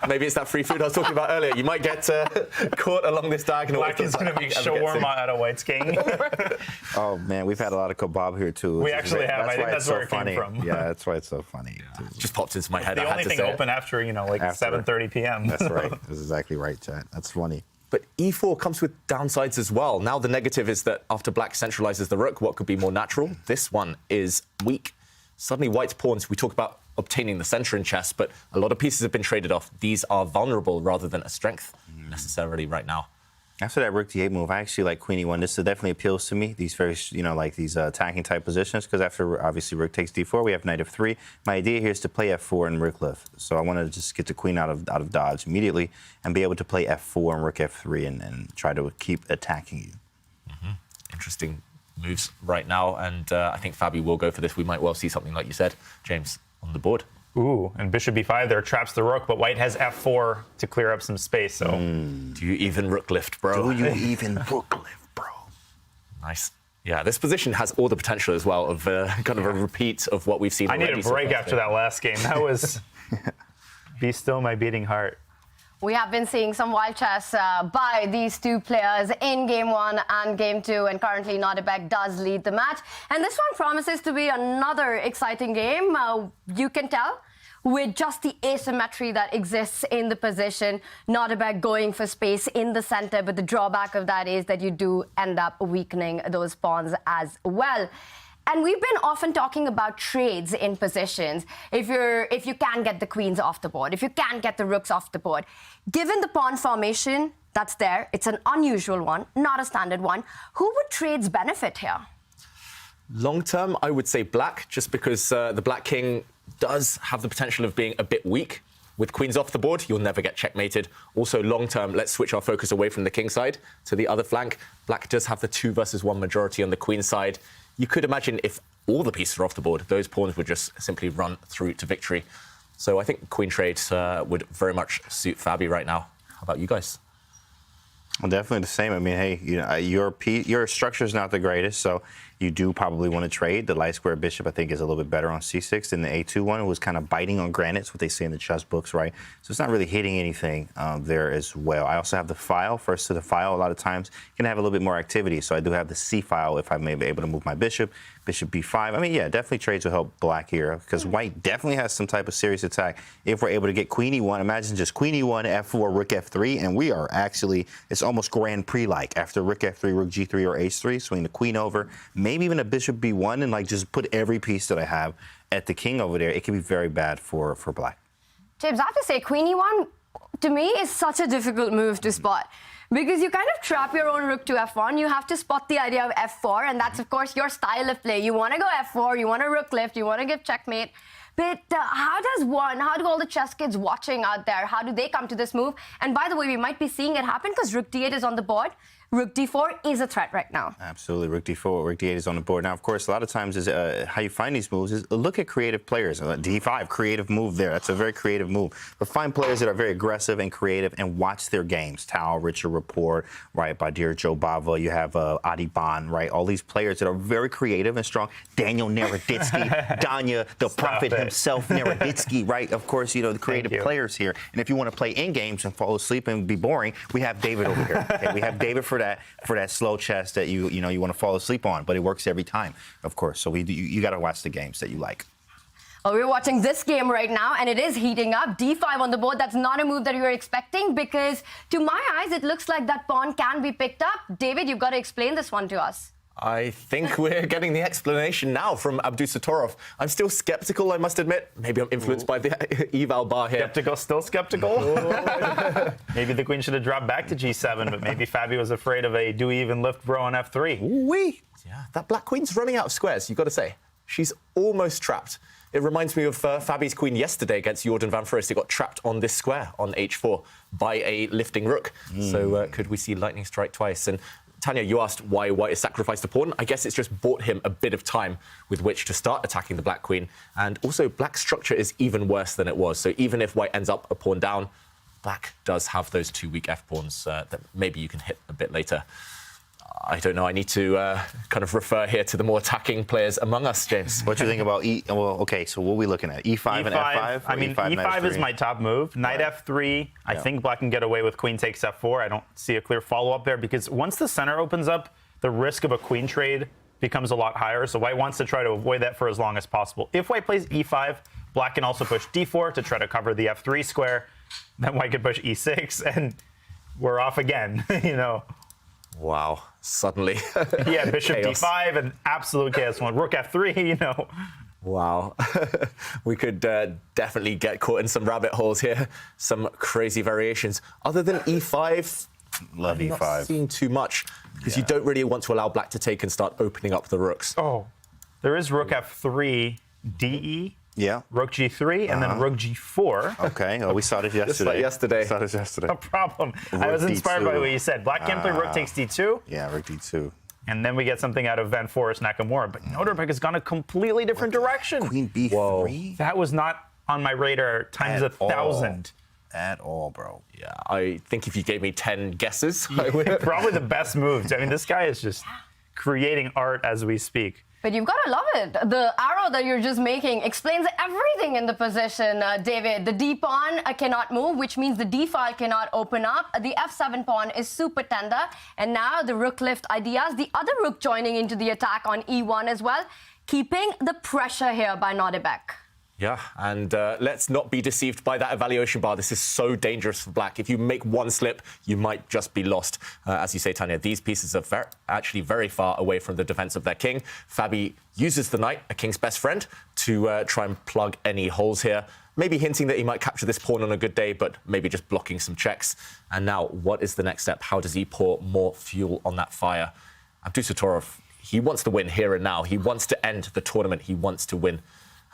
Maybe it's that free food I was talking about earlier. You might get caught along this diagonal. Black is going to be shawarma out of white's king. Oh, man, we've had a lot of kebab here, too. We actually have. I think that's where it came from. Yeah, that's why it's so funny. Yeah. Just popped into my head. The only thing open after, you know, like 7:30 p.m. That's right. That's exactly right, Chad. That's funny. But e4 comes with downsides as well. Now the negative is that after black centralizes the rook, what could be more natural? This one is weak. Suddenly white's pawns, we talk about obtaining the center in chess, but a lot of pieces have been traded off. These are vulnerable rather than a strength necessarily right now. After that rook d8 move, I actually like queen e1. This definitely appeals to me, these very, you know, like these attacking type positions, because after, obviously, rook takes d4, we have knight f3. My idea here is to play f4 and rook lift. So I want to just get the queen out of dodge immediately and be able to play f4 and rook f3 and try to keep attacking you. Interesting moves right now, and I think Fabi will go for this. We might well see something like you said, James, on the board. Ooh, and bishop b5 there traps the rook, but white has f4 to clear up some space, so... Do you even rook lift, bro? Do you even rook lift, bro? Nice. Yeah, this position has all the potential as well of kind of a repeat of what we've seen already. I need a break after that last game. That was... Be still my beating heart. We have been seeing some wild chess by these two players in Game 1 and Game 2, and currently Nodirbek does lead the match. And this one promises to be another exciting game. You can tell with just the asymmetry that exists in the position, Nodirbek going for space in the center, but the drawback of that is that you do end up weakening those pawns as well. And we've been often talking about trades in positions. If you can get the queens off the board, if you can get the rooks off the board. Given the pawn formation that's there. It's an unusual one, not a standard one. Who would trades benefit here? Long term, I would say black, just because the black king does have the potential of being a bit weak. With queens off the board, you'll never get checkmated. Also, long term, let's switch our focus away from the king side to the other flank. Black does have the 2 versus 1 majority on the queen side. You could imagine if all the pieces are off the board, those pawns would just simply run through to victory. So I think queen trades would very much suit Fabi right now. How about you guys? Well, definitely the same. I mean, hey, your structure is not the greatest, so you do probably want to trade. The light square bishop, I think, is a little bit better on c6 than the a2 one. It was kind of biting on granite, what they say in the chess books, right? So it's not really hitting anything there as well. I also have the file, first to the file. A lot of times you can have a little bit more activity. So I do have the c file if I may be able to move my bishop b5. I mean, yeah, definitely trades will help black here because white definitely has some type of serious attack. If we're able to get queen e1, imagine just queen e1, f4, rook f3, and we are actually, it's almost Grand Prix-like. After rook f3, rook g3, or h3, swing the queen over, maybe even a bishop b1, and like just put every piece that I have at the king over there. It can be very bad for black. James, I have to say, queen e1, to me, is such a difficult move to spot. Because you kind of trap your own rook to f1. You have to spot the idea of f4, and that's, of course, your style of play. You want to go f4, you want to rook lift, you want to give checkmate. But how do all the chess kids watching out there, how do they come to this move? And by the way, we might be seeing it happen because rook d8 is on the board. Rook d4 is a threat right now. Absolutely. Rook d4, rook d8 is on the board. Now, of course, a lot of times is how you find these moves is look at creative players. D5, creative move there. That's a very creative move. But find players that are very aggressive and creative and watch their games. Tao, Richard Rapport, right, Badir Jobava. You have Adiban, right? All these players that are very creative and strong. Daniel Naroditsky, Danya, the prophet himself, Naroditsky, right? Of course, the creative players here. And if you want to play in games and fall asleep and be boring, we have David over here. Okay? We have David for that slow chess that you want to fall asleep on, but it works every time, of course. So you got to watch the games that you like. Well, we're watching this game right now, and it is heating up. D5 on the board. That's not a move that you were expecting because, to my eyes, it looks like that pawn can be picked up. David, you've got to explain this one to us. I think we're getting the explanation now from Abdusattorov. I'm still skeptical, I must admit. Maybe I'm influenced by the eval bar here. Still skeptical? Maybe the queen should have dropped back to g7, but maybe Fabi was afraid of a do we even lift bro on f3. Wee! Yeah, that black queen's running out of squares, you've got to say. She's almost trapped. It reminds me of Fabi's queen yesterday against Jordan Van Foreest. It got trapped on this square on h4 by a lifting rook. So could we see lightning strike twice? And Tanya, you asked why white has sacrificed a pawn. I guess it's just bought him a bit of time with which to start attacking the black queen. And also, black's structure is even worse than it was. So even if white ends up a pawn down, black does have those 2 weak f-pawns that maybe you can hit a bit later. I don't know. I need to kind of refer here to the more attacking players among us, James. What do you think about Well, okay, so what are we looking at? E5 and f5? I mean, E5 is my top move. Knight f3. I think black can get away with queen takes f4. I don't see a clear follow-up there because once the center opens up, the risk of a queen trade becomes a lot higher. So white wants to try to avoid that for as long as possible. If white plays e5, black can also push d4 to try to cover the f3 square. Then white could push e6, and we're off again, Wow, suddenly. Yeah, bishop d5 and absolute chaos. Rook f3, Wow. We could definitely get caught in some rabbit holes here. Some crazy variations. Other than e5, love I'm e5. not seeing too much because you don't really want to allow black to take and start opening up the rooks. Oh, there is rook f3, de. Yeah. Rook g3 and then rook g4. Okay. Oh, we saw it yesterday. Just like yesterday. Saw it yesterday. No problem. Rook I was inspired D2. by what you said. Black can play rook takes d2. Yeah, rook d2. And then we get something out of Van Foreest Nakamura. But Nodirbek has gone a completely different direction. Queen b3? Whoa. That was not on my radar times 1,000. At all, bro. Yeah, I think if you gave me 10 guesses, I would. Probably the best moves. I mean, this guy is just creating art as we speak. But you've got to love it. The arrow that you're just making explains everything in the position, David. The d pawn cannot move, which means the d file cannot open up. The f7 pawn is super tender. And now the rook lift ideas. The other rook joining into the attack on e1 as well, keeping the pressure here by Nodirbek. Yeah, and let's not be deceived by that evaluation bar. This is so dangerous for black. If you make one slip, you might just be lost. As you say, Tanya, these pieces are actually very far away from the defense of their king. Fabi uses the knight, a king's best friend, to try and plug any holes here. maybe hinting that he might capture this pawn on a good day, but maybe just blocking some checks. And now, what is the next step? How does he pour more fuel on that fire? Abdusattorov, he wants to win here and now. He wants to end the tournament. He wants to win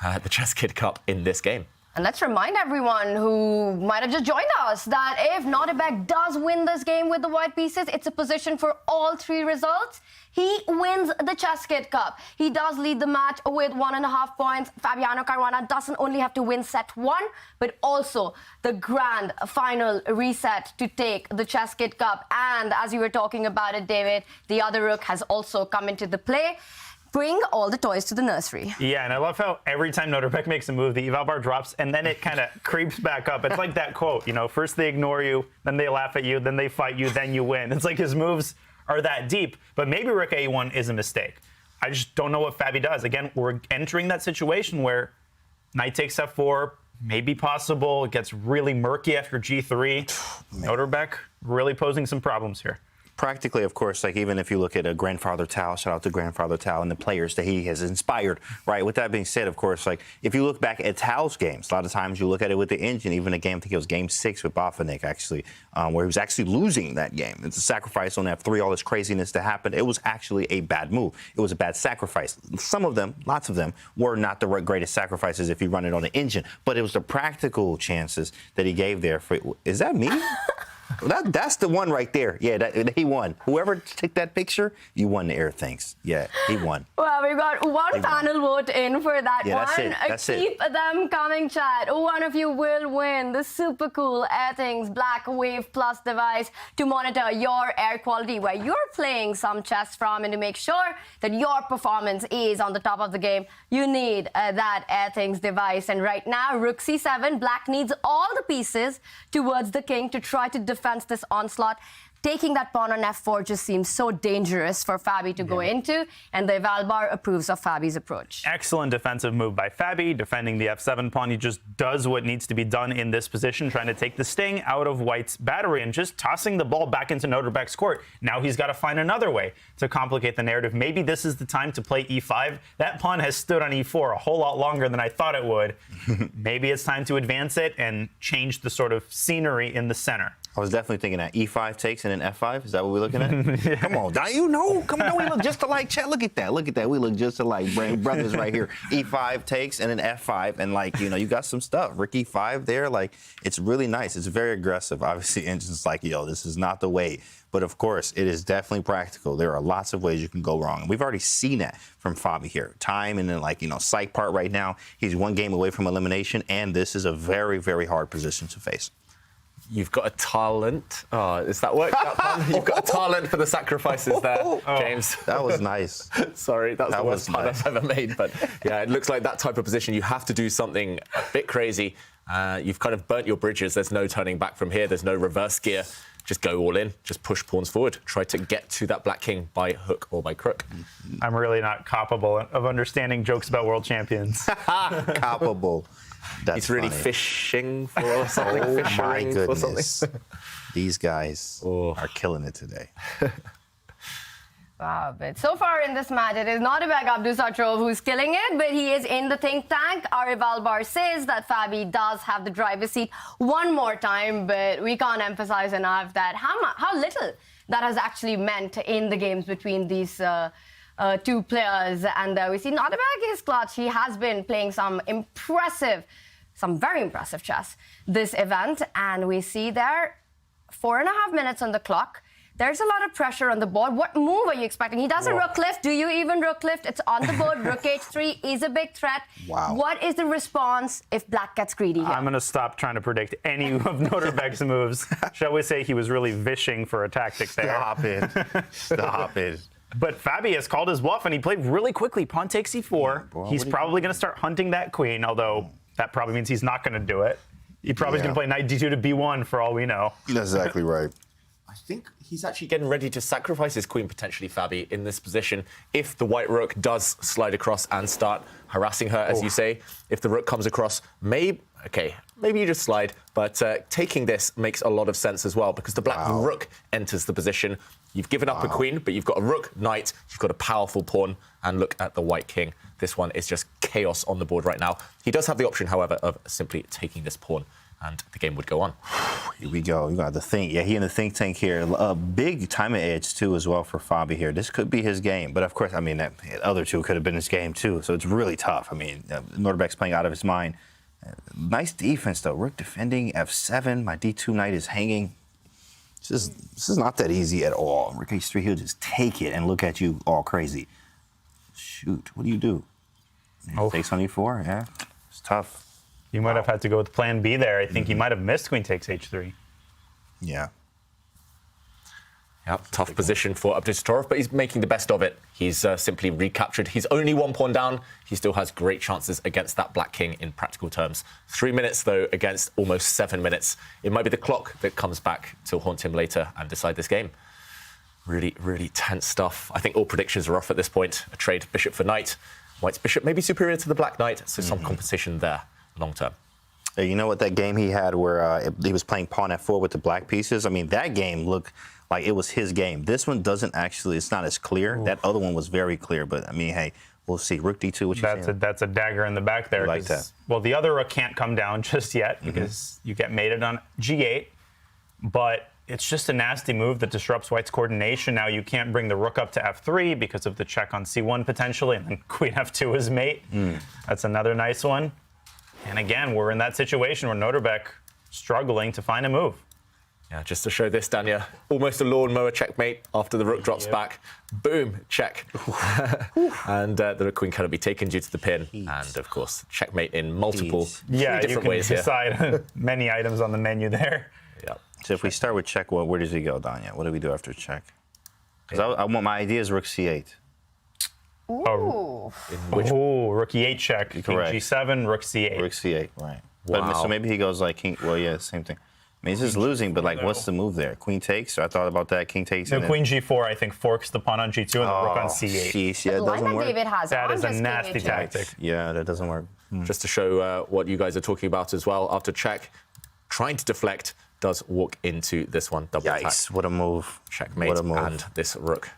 the ChessKid Cup in this game. And let's remind everyone who might have just joined us that if Nodirbek does win this game with the white pieces, it's a position for all 3 results. He wins the ChessKid Cup. He does lead the match with 1.5 points. Fabiano Caruana doesn't only have to win set 1, but also the grand final reset to take the ChessKid Cup. And as you were talking about it, David, the other rook has also come into the play. Bring all the toys to the nursery. Yeah, and I love how every time Nodirbek makes a move, the eval bar drops, and then it kind of creeps back up. It's like that quote, you know, first they ignore you, then they laugh at you, then they fight you, then you win. It's like his moves are that deep, but maybe rook a1 is a mistake. I just don't know what Fabi does. Again, we're entering that situation where knight takes f4, maybe possible. It gets really murky after g3. Nodirbek really posing some problems here. Practically, of course, like even if you look at a Grandfather Tao, shout out to Grandfather Tao and the players that he has inspired, right? With that being said, of course, like if you look back at Tao's games, a lot of times you look at it with the engine, even a game, I think it was game 6 with Botvinnik, actually, where he was actually losing that game. It's a sacrifice on f3, all this craziness to happen. It was actually a bad move. It was a bad sacrifice. Some of them, lots of them, were not the greatest sacrifices if you run it on the engine, but it was the practical chances that he gave there. Is that me? That's the one right there. Yeah, he won. Whoever took that picture, you won the air things. Yeah, he won. Well, we've got one panel vote in for that one. That's it. That's Keep them coming, chat. One of you will win the super cool Airthings Black Wave Plus device to monitor your air quality where you're playing some chess from, and to make sure that your performance is on the top of the game, you need that Airthings device. And right now, rook c7, black needs all the pieces towards the king to try to defend this onslaught. Taking that pawn on f4 just seems so dangerous for Fabi to go into, and the eval bar approves of Fabi's approach. Excellent defensive move by Fabi, defending the f7 pawn. He just does what needs to be done in this position, trying to take the sting out of White's battery and just tossing the ball back into Nodirbek's court. Now he's got to find another way to complicate the narrative. Maybe this is the time to play e5. That pawn has stood on e4 a whole lot longer than I thought it would. Maybe it's time to advance it and change the sort of scenery in the center. I was definitely thinking that e5 takes and then f5. Is that what we're looking at? Yeah. Come on, now you know. Come on, we look just alike. Chat, look at that. Look at that. We look just alike. Brothers right here. e5 takes and then f5. And, like, you know, you got some stuff. Rook e5 there. Like, it's really nice. It's very aggressive. Obviously, Engine's like, yo, this is not the way. But, of course, it is definitely practical. There are lots of ways you can go wrong. And we've already seen that from Fabi here. Time and then, like, you know, psych part right now. He's one game away from elimination. And this is a very, very hard position to face. You've got a talent. Oh, is that work? You've got a talent for the sacrifices there, James. That was nice. Sorry, that's the worst pun I've ever made. But yeah, it looks like that type of position, you have to do something a bit crazy. You've kind of burnt your bridges. There's no turning back from here. There's no reverse gear. Just go all in. Just push pawns forward. Try to get to that black king by hook or by crook. I'm really not capable of understanding jokes about world champions. Capable. That's He's really funny. fishing for something. Oh my Fishing for something. goodness. These guys are killing it today. Wow, but so far in this match, it is Nodirbek Abdusattorov who's killing it, but he is in the think tank. Our eval bar says that Fabi does have the driver's seat one more time, but we can't emphasize enough that how little that has actually meant in the games between these two players. And we see Nodirbek is clutch. He has been playing some very impressive chess this event. And we see there 4.5 minutes on the clock. There's a lot of pressure on the board. What move are you expecting? He does a rook lift. Do you even rook lift? It's on the board. Rook h3 is a big threat. Wow. What is the response if black gets greedy here? I'm going to stop trying to predict any of Nodirbek's moves. Shall we say he was really vishing for a tactic there? Stop it. Stop it. But Fabi has called his bluff, and he played really quickly. Pawn takes e4. He's probably going to start hunting that queen, although that probably means he's not going to do it. He probably is going to play knight d2 to b1 for all we know. That's exactly right. I think he's actually getting ready to sacrifice his queen, potentially, Fabi, in this position. If the white rook does slide across and start harassing her, as you say, if the rook comes across, maybe... Okay, maybe you just slide. But taking this makes a lot of sense as well, because the black rook enters the position. You've given up a queen, but you've got a rook, knight, you've got a powerful pawn, and look at the white king. This one is just chaos on the board right now. He does have the option, however, of simply taking this pawn, and the game would go on. Here we go. You got to think. Yeah, he in the think tank here. A big timing edge, too, as well for Fabi here. This could be his game. But, of course, I mean, that other two could have been his game, too. So it's really tough. I mean, Nodirbek's playing out of his mind. Nice defense, though. Rook defending, f7. My d2 knight is hanging. This is not that easy at all. Rook h3, he'll just take it and look at you all crazy. Shoot, what do you do? Takes on e4, yeah. It's tough. You might have had to go with plan B there. I think he might have missed queen takes h3. Yeah. Yep, tough position for Abdusattorov, but he's making the best of it. He's simply recaptured. He's only 1 pawn down. He still has great chances against that black king in practical terms. 3 minutes, though, against almost 7 minutes. It might be the clock that comes back to haunt him later and decide this game. Really, really tense stuff. I think all predictions are off at this point. A trade bishop for knight. White's bishop may be superior to the black knight, so some competition there long term. You know what, that game he had where he was playing pawn f4 with the black pieces? I mean, that game looked like it was his game. This one doesn't actually, it's not as clear. Ooh. That other one was very clear, but I mean, hey, we'll see. Rook d2, what you saying? That's a dagger in the back there. Like that. Well, the other rook can't come down just yet because you get mated on g8, but it's just a nasty move that disrupts White's coordination. Now you can't bring the rook up to f3 because of the check on c1 potentially, and then queen f2 is mate. That's another nice one. And again, we're in that situation where Nodirbek struggling to find a move. Yeah, just to show this, Danya, almost a lawnmower checkmate after the rook drops back. Boom, check. And the rook queen cannot be taken due to the pin. And, of course, checkmate in multiple different ways here. You can decide many items on the menu there. Yeah. So if we start with check, well, where does he go, Danya? What do we do after check? Because I want my idea is rook c8. Ooh. Rook e8 check. King g7, rook c8. Rook c8, right. Wow. But, so maybe he goes like king, well, yeah, same thing. I mean, he's just losing, but like, what's the move there? Queen takes? So I thought about that. King takes. No, queen g4, I think, forks the pawn on g2 and the rook on c8. Sheesh, yeah, it doesn't work. David has that is a nasty tactic. Yeah, that doesn't work. Just to show what you guys are talking about as well, after check, trying to deflect, does walk into this one. Double attack. What a move. Checkmate. What a move. And this rook.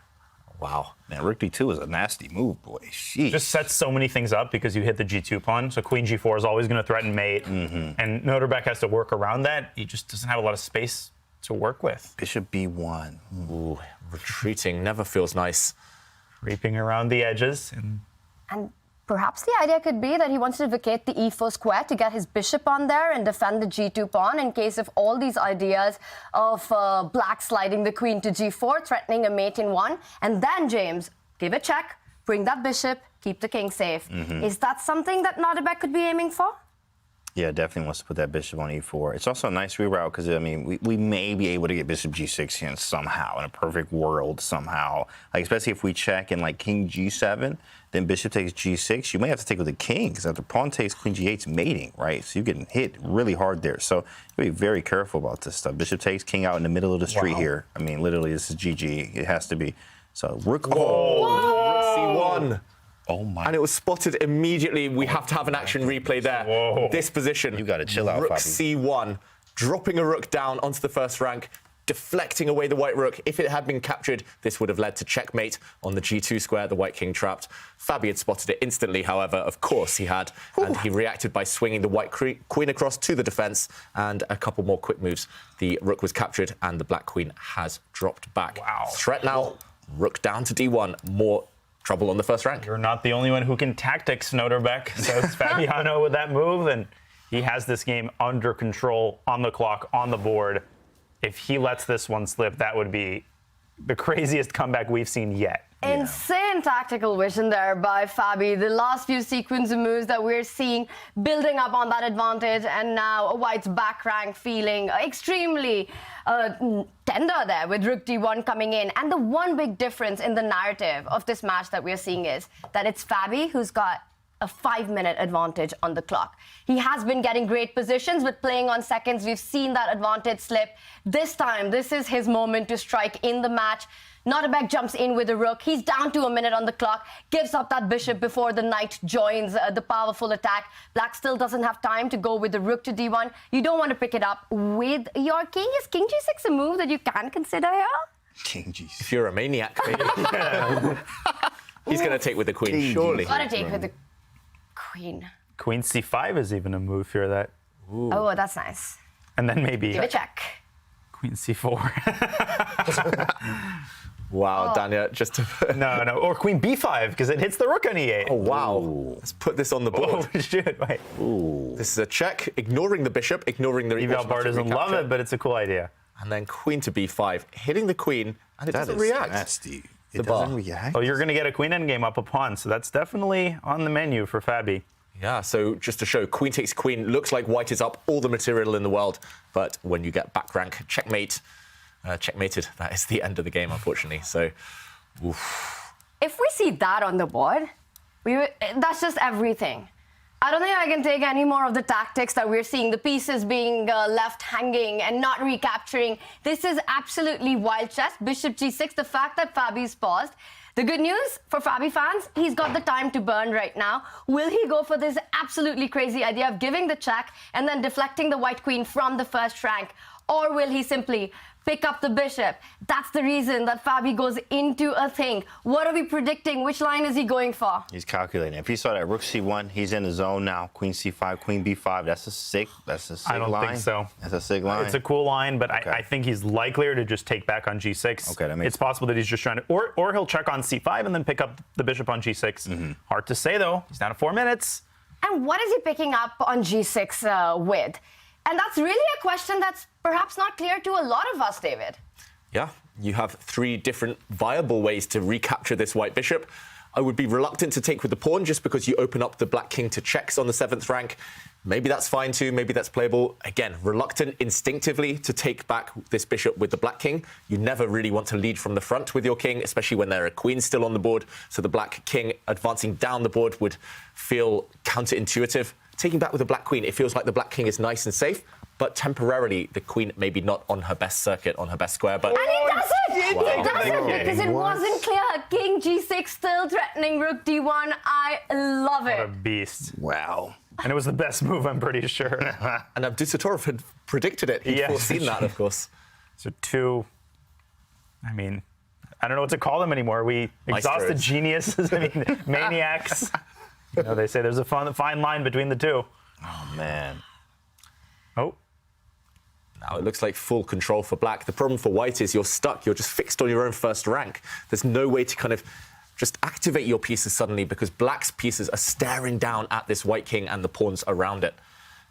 Wow. Man, rook d2 is a nasty move, boy. Sheesh. Just sets so many things up because you hit the g2 pawn. So queen g4 is always going to threaten mate. And Nodirbek has to work around that. He just doesn't have a lot of space to work with. Bishop b1. Ooh, retreating never feels nice. Creeping around the edges. And perhaps the idea could be that he wants to vacate the e4 square to get his bishop on there and defend the g2 pawn in case of all these ideas of black sliding the queen to g4, threatening a mate in one. And then, James, give a check, bring that bishop, keep the king safe. Is that something that Nodirbek could be aiming for? Yeah, definitely wants to put that bishop on e4. It's also a nice reroute because, I mean, we may be able to get bishop g6 here somehow, in a perfect world somehow. Like, especially if we check in, like, king g7, then bishop takes g6. You may have to take with the king because after pawn takes, queen g8's mating, right? So you're getting hit really hard there. So you be very careful about this stuff. Bishop takes, king out in the middle of the street here. I mean, literally, this is GG. It has to be. So rook. Rook c1. Oh my. And it was spotted immediately. We have to have an action replay there. Whoa. This position. You got to chill out, Rook Fabi. c1, dropping a rook down onto the first rank, deflecting away the white rook. If it had been captured, this would have led to checkmate on the g2 square, the white king trapped. Fabi had spotted it instantly, however, of course he had, and he reacted by swinging the white queen across to the defense, and a couple more quick moves. The rook was captured, and the black queen has dropped back. Wow. Threat now, rook down to d1, more trouble on the first rank. You're not the only one who can tactics, Nodirbek, says Fabiano with that move, and he has this game under control, on the clock, on the board. If he lets this one slip, that would be the craziest comeback we've seen yet. Insane tactical vision there by Fabi. The last few sequence of moves that we're seeing building up on that advantage, and now White's back rank feeling extremely tender there with rook d1 coming in. And the one big difference in the narrative of this match that we're seeing is that it's Fabi who's got a 5-minute advantage on the clock. He has been getting great positions, but playing on seconds, we've seen that advantage slip. This time, this is his moment to strike in the match. Nodirbek jumps in with a rook. He's down to a minute on the clock, gives up that bishop before the knight joins the powerful attack. Black still doesn't have time to go with the rook to d1. You don't want to pick it up with your king. Is king g6 a move that you can consider here? King g6. If you're a maniac, maybe. He's going to take with the queen, King surely. Gotta take with the queen. Queen c5 is even a move here that. Ooh. Oh, that's nice. And then maybe. Give a check. Queen c4. Wow, Dania, just to... No, or queen b5, because it hits the rook on e8. Oh, wow. Let's put this on the board. Oh, shit, wait. Ooh. This is a check, ignoring the bishop, ignoring the Eval Bar doesn't love it, but it's a cool idea. And then queen to b5, hitting the queen, and it doesn't react. Nasty. It doesn't react. Oh, you're going to get a queen endgame up a pawn, so that's definitely on the menu for Fabi. Yeah, so just to show, queen takes queen, looks like white is up all the material in the world, but when you get back rank, checkmated, that is the end of the game, unfortunately. So, oof. If we see that on the board, that's just everything. I don't think I can take any more of the tactics that we're seeing, the pieces being left hanging and not recapturing. This is absolutely wild chess. Bishop g6, the fact that Fabi's paused. The good news for Fabi fans, he's got the time to burn right now. Will he go for this absolutely crazy idea of giving the check and then deflecting the white queen from the first rank? Or will he simply pick up the bishop? That's the reason that Fabi goes into a thing. What are we predicting? Which line is he going for? He's calculating. If he saw that rook c1, he's in the zone now. Queen c5, queen b5. That's a sick I don't line. think so. That's a sick line. It's a cool line, but okay. I think he's likelier to just take back on g6. Okay, that makes It's possible that he's just trying to, or he'll check on c5 and then pick up the bishop on g6. Hard to say though. He's down to 4 minutes. And what is he picking up on g6 with? And that's really a question that's perhaps not clear to a lot of us, David. Yeah, you have 3 different viable ways to recapture this white bishop. I would be reluctant to take with the pawn just because you open up the black king to checks on the 7th rank. Maybe that's fine too, maybe that's playable. Again, reluctant instinctively to take back this bishop with the black king. You never really want to lead from the front with your king, especially when there are queens still on the board. So the black king advancing down the board would feel counterintuitive. Taking back with the black queen, it feels like the black king is nice and safe, but temporarily the queen maybe not on her best circuit, on her best square. But and he does it! Wow. He does it because it wasn't clear. King g6 still threatening rook d1. I love it. What a beast. Wow. And it was the best move, I'm pretty sure. And Abdusattorov had predicted it. He'd foreseen that, of course. So 2, I mean, I don't know what to call them anymore. We exhausted geniuses, I mean, maniacs. You know, they say there's a fine line between the 2. Oh, man. Oh. Now it looks like full control for black. The problem for white is you're stuck. You're just fixed on your own first rank. There's no way to kind of just activate your pieces suddenly because black's pieces are staring down at this white king and the pawns around it.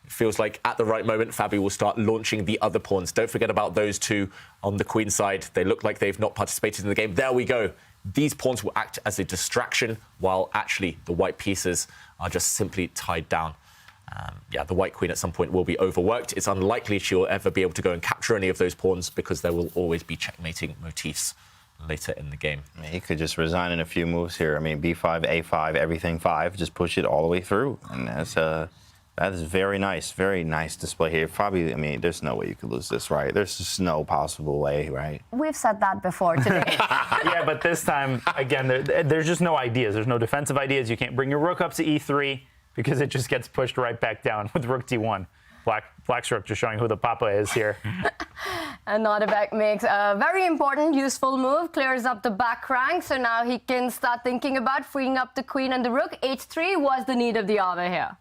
It feels like at the right moment, Fabi will start launching the other pawns. Don't forget about those 2 on the queen side. They look like they've not participated in the game. There we go. These pawns will act as a distraction while actually the white pieces are just simply tied down. Yeah, the white queen at some point will be overworked. It's unlikely she'll ever be able to go and capture any of those pawns because there will always be checkmating motifs later in the game. He could just resign in a few moves here. I mean, b5, a5, everything 5. Just push it all the way through. And that is very nice display here. Fabi, I mean, there's no way you could lose this, right? There's just no possible way, right? We've said that before today. Yeah, but this time, again, there's just no ideas. There's no defensive ideas. You can't bring your rook up to e3 because it just gets pushed right back down with rook d1. Black's rook just showing who the papa is here. And Nodirbek makes a very important, useful move, clears up the back rank, so now he can start thinking about freeing up the queen and the rook. h3 was the need of the hour here.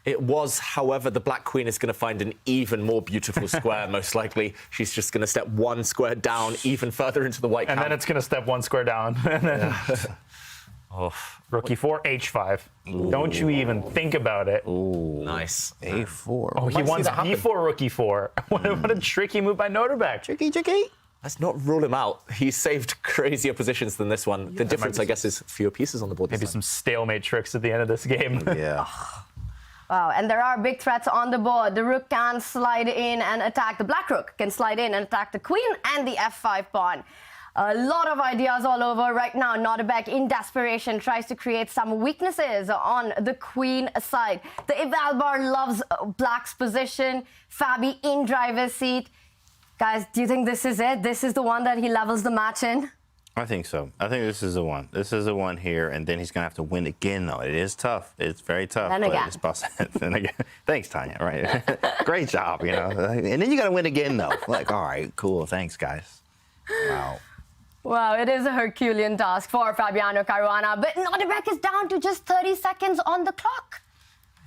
It was, however, the black queen is going to find an even more beautiful square, most likely. She's just going to step 1 square down, even further into the white camp. And then it's going to step 1 square down. And then rook e4, h5. Ooh. Don't you even think about it. Ooh, nice. a4. Oh, he wants b4, rook e4. What a tricky move by Nodirbek. Tricky. Let's not rule him out. He's saved crazier positions than this one. The difference, I guess, is fewer pieces on the board. Maybe some stalemate tricks at the end of this game. Yeah. Wow, and there are big threats on the board. The rook can slide in and attack. The black rook can slide in and attack the queen and the f5 pawn. A lot of ideas all over right now. Nodirbek, in desperation, tries to create some weaknesses on the queen side. The eval bar loves black's position. Fabi in driver's seat. Guys, do you think this is it? This is the one that he levels the match in? I think so. I think this is the one. This is the one here, and then he's going to have to win again, though. It is tough. It's very tough. Then again. It's possible. Then again. Thanks, Tanya. Right. Great job, you know. And then you got to win again, though. Like, all right, cool. Thanks, guys. Wow. Wow, it is a Herculean task for Fabiano Caruana, but Nodirbek is down to just 30 seconds on the clock.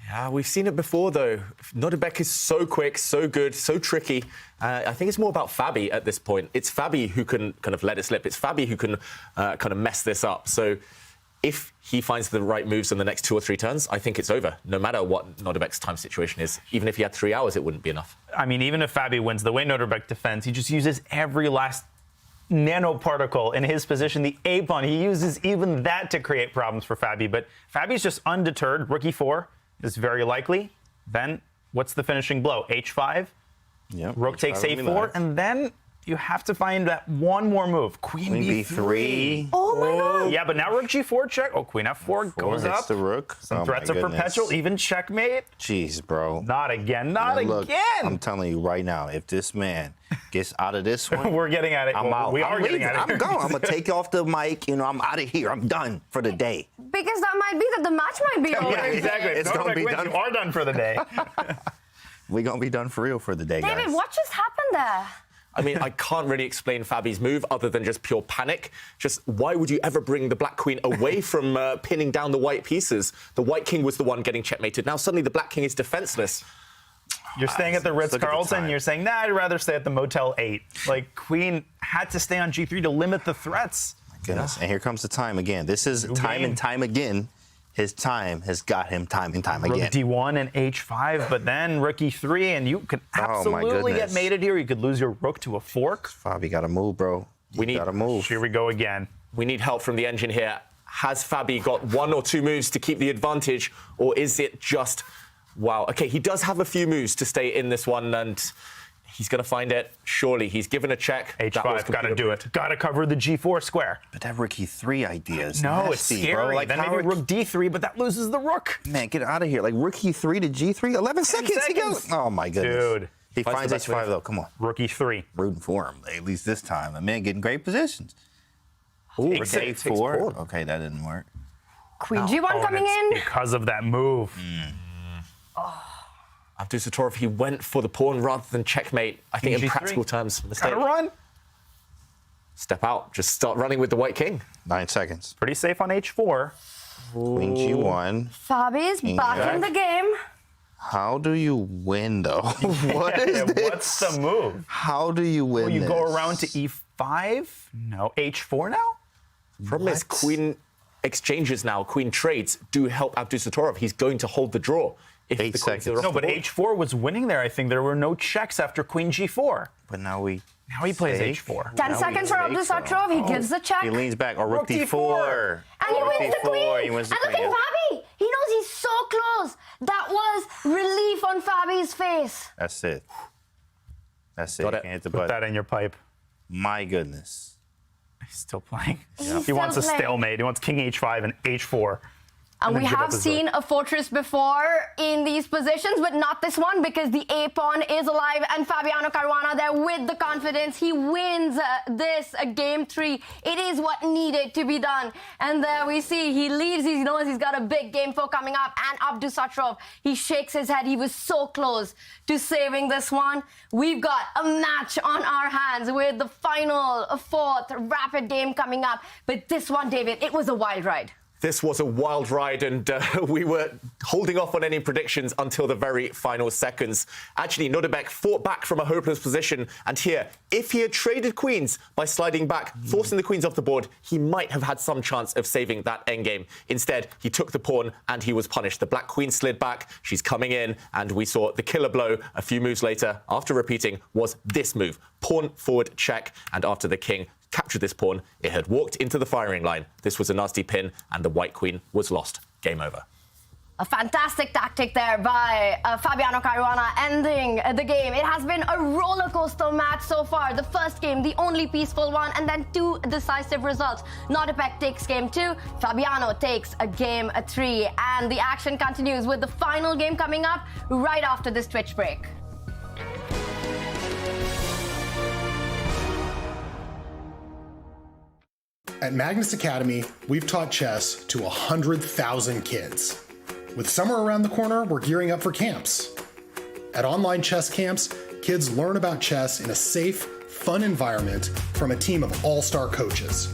Yeah, we've seen it before, though. Nodirbek is so quick, so good, so tricky. I think it's more about Fabi at this point. It's Fabi who can kind of let it slip. It's Fabi who can kind of mess this up. So if he finds the right moves in the next 2 or 3 turns, I think it's over, no matter what Nodirbek's time situation is. Even if he had 3 hours, it wouldn't be enough. I mean, even if Fabi wins, the way Nodirbek defends, he just uses every last nanoparticle in his position, the A pawn. He uses even that to create problems for Fabi. But Fabi's just undeterred. Rook e4 is very likely. Then what's the finishing blow? H5. Yep. Rook takes A4, and then you have to find that one more move. Queen B3. Oh my God. Yeah, but now Rook G4 check. Oh, Queen F4 goes hits up. the rook. Some Oh, threats my of goodness. perpetual, even checkmate. Jeez, bro. Not again. Not Man, look, again. I'm telling you right now, if this man gets out of this one, We're getting at it. I'm out. We are I'm getting leaving. at it. I'm going. I'm gonna take off the mic. You know, I'm out of here. I'm done for the day. Because that might be that the match might be over. Yeah, exactly. It's Nodirbek gonna be wins, done. You are done for the day. We're gonna be done for real for the day, guys. David, what just happened there? I mean, I can't really explain Fabi's move other than just pure panic. Just why would you ever bring the black queen away from pinning down the white pieces? The white king was the one getting checkmated. Now suddenly the black king is defenseless. You're staying at the Look at the Ritz-Carlton. time. You're saying, nah, I'd rather stay at the Motel 8. Like, Queen had to stay on G3 to limit the threats. Goodness. And here comes the time again. This is time game. and time again. His time has got him time and time Rook again. D1 and H5, but then Rook E3, and you could absolutely get goodness. mated here. You could lose your rook to a fork. Fabi got to move, bro. We need got to move. Here we go again. We need help from the engine here. Has Fabi got 1 or 2 moves to keep the advantage, or is it just, wow, okay, he does have a few moves to stay in this one, and he's going to find it. Surely, he's given a check. H5, got to do it. Got to cover the G4 square. But that Rook E3 idea is No, nasty, it's scary. bro. Like, Then how maybe are- Rook D3, but that loses the rook. Man, get out of here. Like, Rook E3 to G3, 11 seconds. He seconds. goes. Oh, my goodness. Dude. He finds the best H5, move. though. Come on. Rook E3. Rooting for him, at least this time. The man getting great positions. Ooh, Rook takes A4. pawn. Okay, that didn't work. Queen Oh, G1 coming in. Because of that move. Abdusattorov, he went for the pawn rather than checkmate. I think in G3. practical terms, mistake. Gotta run. Step out. Just start running with the white king. 9 seconds. Pretty safe on H4. Queen G1. Fabi's back in the game. How do you win, though? What is this? What's the move? How do you win Will you this? go around to E5? No. H4 now? Problem is, queen exchanges now, queen trades do help Abdusattorov. He's going to hold the draw. If 8 the queens seconds. are off No, the but board. H4 was winning there. I think there were no checks after Queen G4. But now we... Now he plays Fake. H4. 10 Now seconds we for fake, so- Abdusattorov. He gives the check. He leans back. Or Rook Rook D4. D4. And he Rook wins the D4, queen. He wins the And look queen. at Fabi. He knows he's so close. That was relief on Fabi's face. That's it. That's it. Got You it. can't hit the Put button. that in your pipe. My goodness. He's still playing. He's He wants a still playing. stalemate. He wants King H5 and H4. And then we give up have his seen a fortress before in these positions, but not this one because the A-pawn is alive and Fabiano Caruana there with the confidence. He wins this game 3. It is what needed to be done. And there we see he leaves. He knows he's got a big game 4 coming up. And Abdusattorov, he shakes his head. He was so close to saving this one. We've got a match on our hands with the final 4th rapid game coming up. But this one, David, it was a wild ride. This was a wild ride, and we were holding off on any predictions until the very final seconds. Actually, Nodirbek fought back from a hopeless position, and here, if he had traded queens by sliding back, forcing the queens off the board, he might have had some chance of saving that endgame. Instead, he took the pawn, and he was punished. The black queen slid back, she's coming in, and we saw the killer blow a few moves later, after repeating, was this move. Pawn forward check, and after the king captured this pawn, it had walked into the firing line. This was a nasty pin, and the white queen was lost. Game over. A fantastic tactic there by Fabiano Caruana ending the game. It has been a roller coaster match so far. The first game, the only peaceful one, and then two decisive results. Nodirbek takes game 2, Fabiano takes game 3, and the action continues with the final game coming up right after this Twitch break. At Magnus Academy, we've taught chess to 100,000 kids. With summer around the corner, we're gearing up for camps. At online chess camps, kids learn about chess in a safe, fun environment from a team of all-star coaches.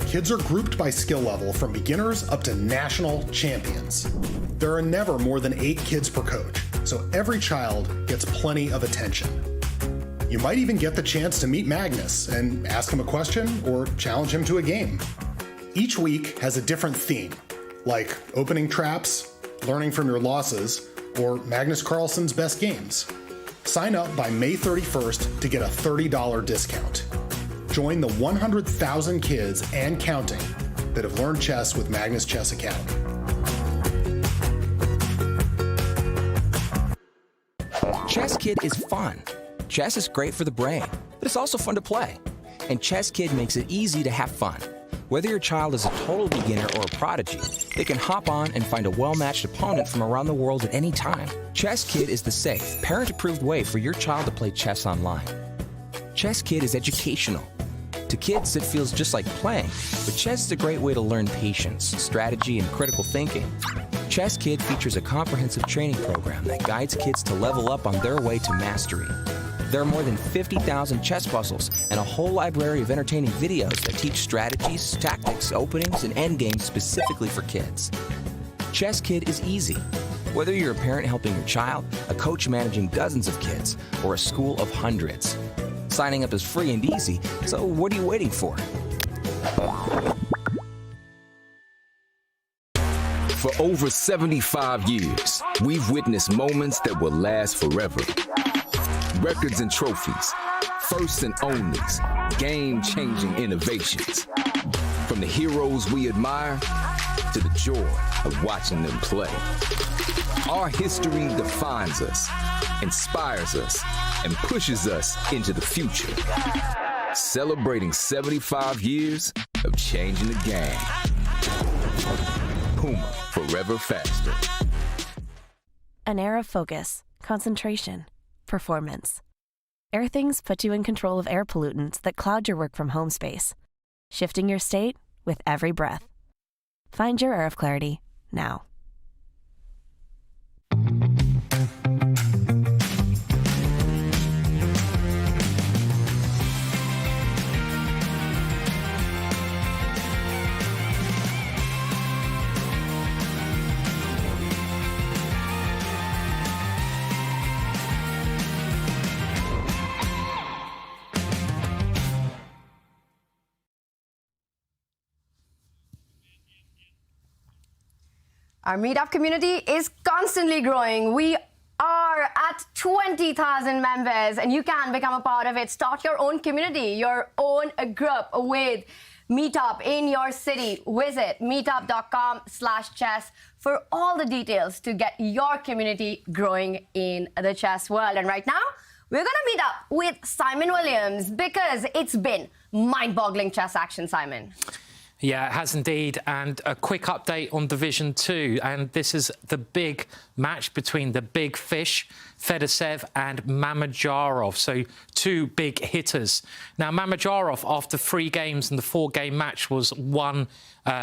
Kids are grouped by skill level from beginners up to national champions. There are never more than 8 kids per coach, so every child gets plenty of attention. You might even get the chance to meet Magnus and ask him a question or challenge him to a game. Each week has a different theme, like opening traps, learning from your losses, or Magnus Carlsen's best games. Sign up by May 31st to get a $30 discount. Join the 100,000 kids and counting that have learned chess with Magnus Chess Academy. ChessKid is fun. Chess is great for the brain, but it's also fun to play. And ChessKid makes it easy to have fun. Whether your child is a total beginner or a prodigy, they can hop on and find a well-matched opponent from around the world at any time. ChessKid is the safe, parent-approved way for your child to play chess online. ChessKid is educational. To kids, it feels just like playing, but chess is a great way to learn patience, strategy, and critical thinking. ChessKid features a comprehensive training program that guides kids to level up on their way to mastery. There are more than 50,000 chess puzzles and a whole library of entertaining videos that teach strategies, tactics, openings, and endgames specifically for kids. ChessKid is easy. Whether you're a parent helping your child, a coach managing dozens of kids, or a school of hundreds. Signing up is free and easy, so what are you waiting for? For over 75 years, we've witnessed moments that will last forever. Records and trophies, firsts and onlys, game-changing innovations. From the heroes we admire to the joy of watching them play. Our history defines us, inspires us, and pushes us into the future. Celebrating 75 years of changing the game. Puma, forever faster. An air of focus, concentration, performance. Airthings put you in control of air pollutants that cloud your work from home space, shifting your state with every breath. Find your air of clarity now. Our meetup community is constantly growing. We are at 20,000 members, and you can become a part of it. Start your own community, your own group with Meetup in your city. Visit meetup.com/chess for all the details to get your community growing in the chess world. And right now, we're going to meet up with Simon Williams because it's been mind-boggling chess action, Simon. Yeah, it has indeed. And a quick update on Division 2. And this is the big match between the big fish, Fedorsev and Mamedyarov. So two big hitters. Now, Mamedyarov, after 3 games in the 4-game match, was 1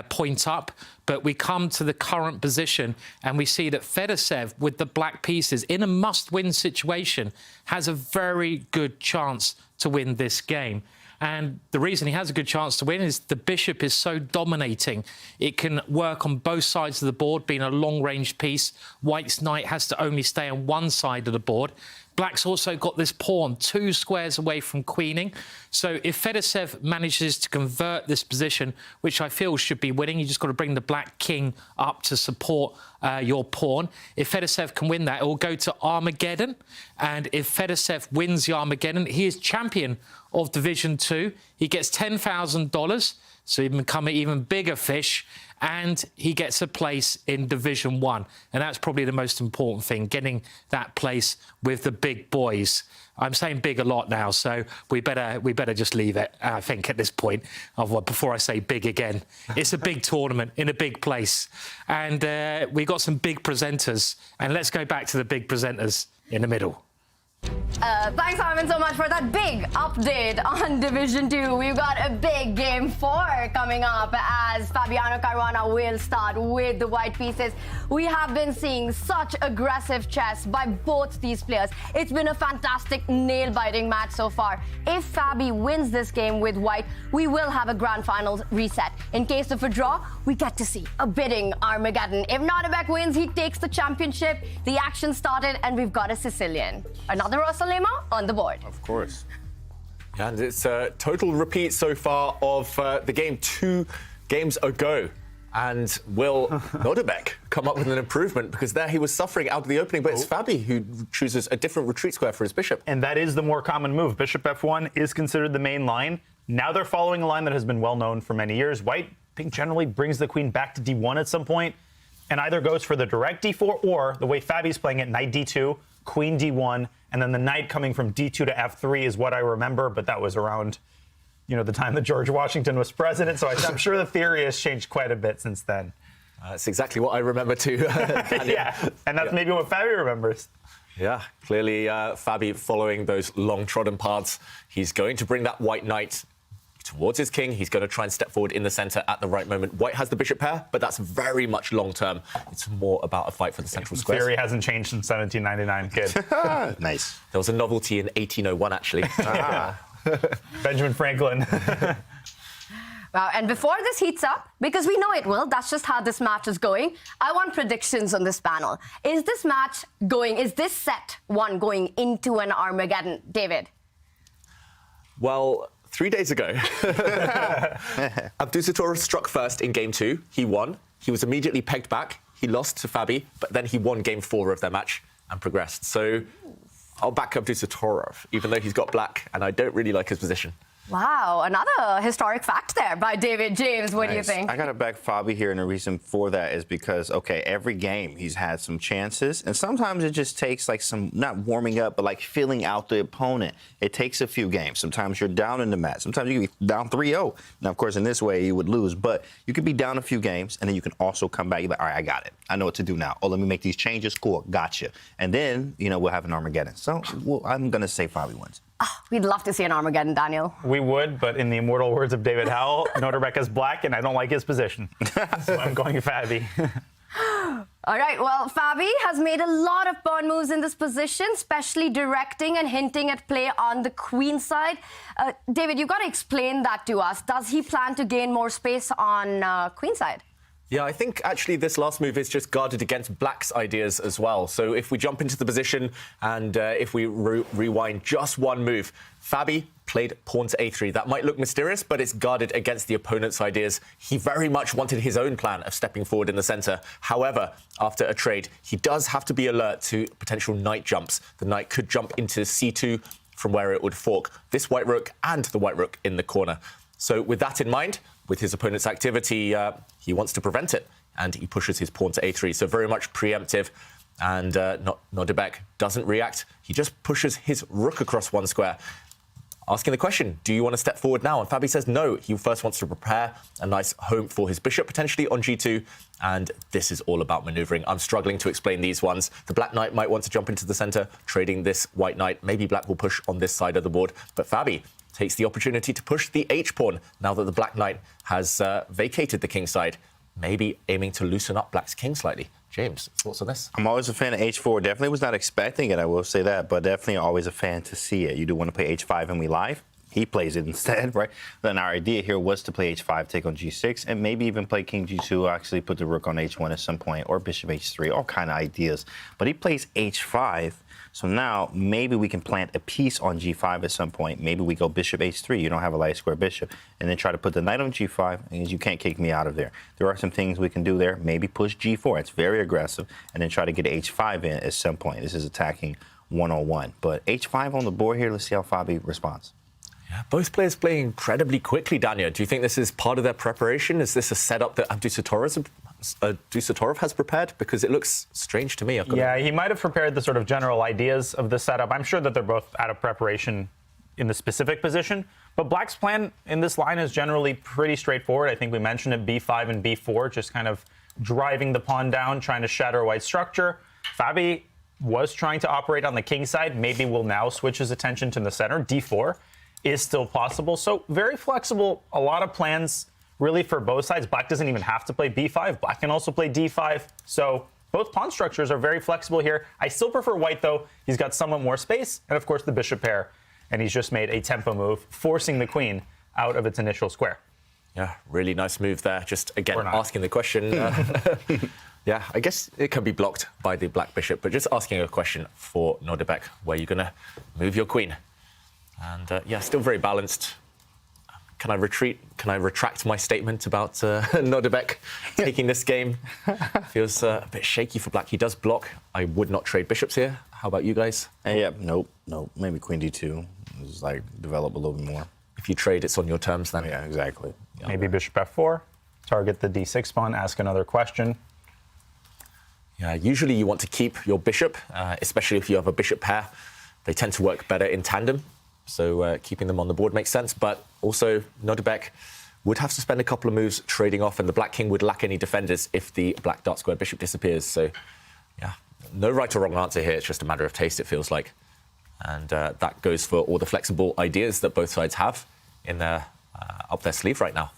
point up. But we come to the current position and we see that Fedorsev, with the black pieces, in a must-win situation, has a very good chance to win this game. And the reason he has a good chance to win is the bishop is so dominating. It can work on both sides of the board, being a long-range piece. White's knight has to only stay on one side of the board. Black's also got this pawn 2 squares away from queening. So if Fedorsev manages to convert this position, which I feel should be winning, you just got to bring the black king up to support your pawn. If Fedorsev can win that, it will go to Armageddon. And if Fedorsev wins the Armageddon, he is champion of Division 2. He gets $10,000. so he become an even bigger fish, and he gets a place in Division 1. And that's probably the most important thing, getting that place with the big boys. I'm saying big a lot now, so we better just leave it, I think, at this point, before I say big again. It's a big tournament in a big place. And we got some big presenters. And let's go back to the big presenters in the middle. Thanks, Simon, so much for that big update on Division 2. We've got a big Game 4 coming up as Fabiano Caruana will start with the white pieces. We have been seeing such aggressive chess by both these players. It's been a fantastic nail-biting match so far. If Fabi wins this game with white, we will have a grand finals reset. In case of a draw, we get to see a bidding Armageddon. If Nodirbek wins, he takes the championship. The action started, and we've got a Sicilian. Another Rosalema on the board. Of course. And it's a total repeat so far of the game 2 games ago. And will Nodirbek come up with an improvement? Because there he was suffering out of the opening, but it's Fabi who chooses a different retreat square for his bishop. And that is the more common move. Bishop f1 is considered the main line. Now they're following a line that has been well known for many years. White, I think, generally brings the queen back to d1 at some point and either goes for the direct d4 or the way Fabi's playing it, knight d2, queen d1, and then the knight coming from d2 to f3 is what I remember, but that was around, the time that George Washington was president, so I'm sure the theory has changed quite a bit since then. That's exactly what I remember too. Yeah, and that's maybe what Fabi remembers. Yeah, clearly Fabi following those long-trodden paths. He's going to bring that white knight towards his king. He's going to try and step forward in the center at the right moment. White has the bishop pair, but that's very much long-term. It's more about a fight for the central square. Theory hasn't changed since 1799, kid. Nice. There was a novelty in 1801, actually. Benjamin Franklin. Wow, and before this heats up, because we know it will, that's just how this match is going, I want predictions on this panel. Is this set 1 going into an Armageddon? David? Well, 3 days ago, Abdusattorov struck first in Game 2. He won. He was immediately pegged back. He lost to Fabi, but then he won Game 4 of their match and progressed. So I'll back Abdusattorov, even though he's got black, and I don't really like his position. Wow, another historic fact there by David James. What do you think? I got to back Fabi here, and the reason for that is because, okay, every game he's had some chances, and sometimes it just takes like some, not warming up, but like feeling out the opponent. It takes a few games. Sometimes you're down in the match. Sometimes you can be down 3-0. Now, of course, in this way, you would lose, but you could be down a few games, and then you can also come back. You're like, all right, I got it. I know what to do now. Oh, let me make these changes. Cool, gotcha. And then, we'll have an Armageddon. So I'm going to say Fabi wins. Oh, we'd love to see an Armageddon, Daniel. We would, but in the immortal words of David Howell, Nodirbek is black, and I don't like his position. So I'm going Fabi. All right, well, Fabi has made a lot of pawn moves in this position, especially directing and hinting at play on the queen side. David, you've got to explain that to us. Does he plan to gain more space on queen side? Yeah, I think actually this last move is just guarded against black's ideas as well. So if we jump into the position and if we rewind just one move, Fabi played pawn to a3. That might look mysterious, but it's guarded against the opponent's ideas. He very much wanted his own plan of stepping forward in the center. However, after a trade, he does have to be alert to potential knight jumps. The knight could jump into c2 from where it would fork this white rook and the white rook in the corner. So with that in mind, with his opponent's activity, he wants to prevent it, and he pushes his pawn to a3. So very much preemptive, and Nodirbek doesn't react. He just pushes his rook across one square, asking the question, do you want to step forward now? And Fabi says no. He first wants to prepare a nice home for his bishop, potentially on g2, and this is all about maneuvering. I'm struggling to explain these ones. The black knight might want to jump into the center, trading this white knight. Maybe black will push on this side of the board, but Fabi takes the opportunity to push the h-pawn now that the black knight has vacated the king side, maybe aiming to loosen up black's king slightly. James, thoughts on this? I'm always a fan of h4. Definitely was not expecting it, I will say that, but definitely always a fan to see it. You do want to play h5 and we live. He plays it instead, right? Then our idea here was to play h5, take on g6, and maybe even play king g2, actually put the rook on h1 at some point, or bishop h3, all kind of ideas. But he plays h5, so now maybe we can plant a piece on g5 at some point. Maybe we go bishop h3, you don't have a light square bishop, and then try to put the knight on g5, and you can't kick me out of there. There are some things we can do there. Maybe push g4, it's very aggressive, and then try to get h5 in at some point. This is attacking 101. But h5 on the board here, let's see how Fabi responds. Yeah, Both players playing incredibly quickly, Daniel. Do you think this is part of their preparation? Is this a setup that Abdusattorov has prepared? Because it looks strange to me. Yeah, he might have prepared the sort of general ideas of the setup. I'm sure that they're both out of preparation in the specific position. But Black's plan in this line is generally pretty straightforward. I think we mentioned it, b5 and b4, just kind of driving the pawn down, trying to shatter White's structure. Fabi was trying to operate on the king side. Maybe will now switch his attention to the center. d4 is still possible. So very flexible. A lot of plans really for both sides. Black doesn't even have to play b5. Black can also play d5. So both pawn structures are very flexible here. I still prefer White, though. He's got somewhat more space. And, of course, the bishop pair. And he's just made a tempo move, forcing the queen out of its initial square. Yeah, really nice move there. Just, again, asking the question. Yeah, I guess it can be blocked by the black bishop. But just asking a question for Nodirbek, where you're going to move your queen. And, yeah, still very balanced. Can I retreat? Can I retract my statement about Nodirbek taking this game? Feels a bit shaky for Black. He does block. I would not trade bishops here. How about you guys? Yeah, nope. Maybe queen d2. Just like develop a little bit more. If you trade, it's on your terms then. Yeah, exactly. Maybe bishop f4. Target the d6 pawn. Ask another question. Yeah, usually you want to keep your bishop, especially if you have a bishop pair. They tend to work better in tandem. So keeping them on the board makes sense. But also, Nodirbek would have to spend a couple of moves trading off, and the black king would lack any defenders if the black dark square bishop disappears. So, yeah, no right or wrong answer here. It's just a matter of taste, it feels like. And that goes for all the flexible ideas that both sides have in their, up their sleeve right now.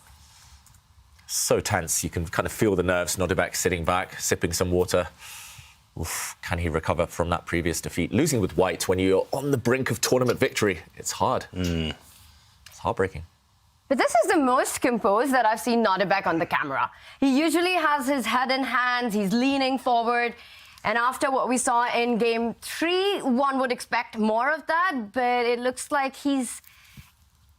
So tense. You can kind of feel the nerves. Nodirbek sitting back, sipping some water. Oof, can he recover from that previous defeat? Losing with White when you're on the brink of tournament victory, it's hard. It's heartbreaking. But this is the most composed that I've seen Nodirbek on the camera. He usually has his head in hands, he's leaning forward. And after what we saw in game 3, one would expect more of that, but it looks like he's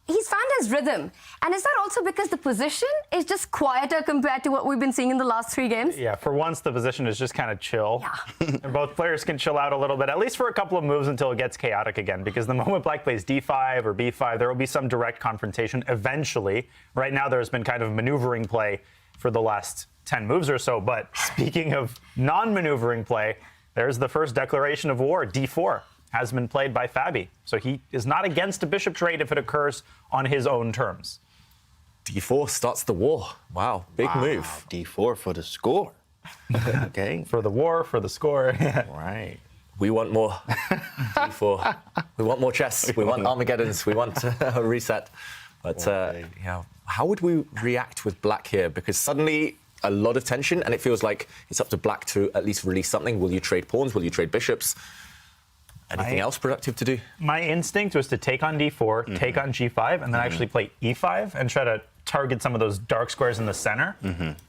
found his rhythm. And is that also because the position is just quieter compared to what we've been seeing in the last 3 games? Yeah, for once, the position is just kind of chill. Yeah. And both players can chill out a little bit, at least for a couple of moves until it gets chaotic again. Because the moment Black plays d5 or b5, there will be some direct confrontation eventually. Right now, there's been kind of maneuvering play for the last 10 moves or so. But speaking of non-maneuvering play, there's the first declaration of war, d4. Has been played by Fabi. So he is not against a bishop trade if it occurs on his own terms. d4 starts the war. Wow, big move. d4 for the score. Okay. For the war, for the score. Right. We want more d4. We want more chess. We want Armageddons. We want a reset. But yeah, how would we react with Black here? Because suddenly a lot of tension, and it feels like it's up to Black to at least release something. Will you trade pawns? Will you trade bishops? Anything else productive to do? My instinct was to take on d4, take on g5, and then actually play e5 and try to target some of those dark squares in the center.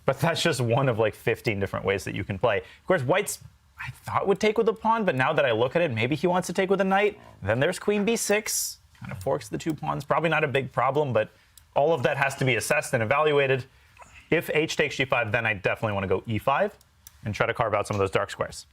But that's just one of like 15 different ways that you can play. Of course, White's, I thought, would take with a pawn, but now that I look at it, maybe he wants to take with a knight. Then there's queen b6, kind of forks the 2 pawns. Probably not a big problem, but all of that has to be assessed and evaluated. If h takes g5, then I definitely want to go e5 and try to carve out some of those dark squares.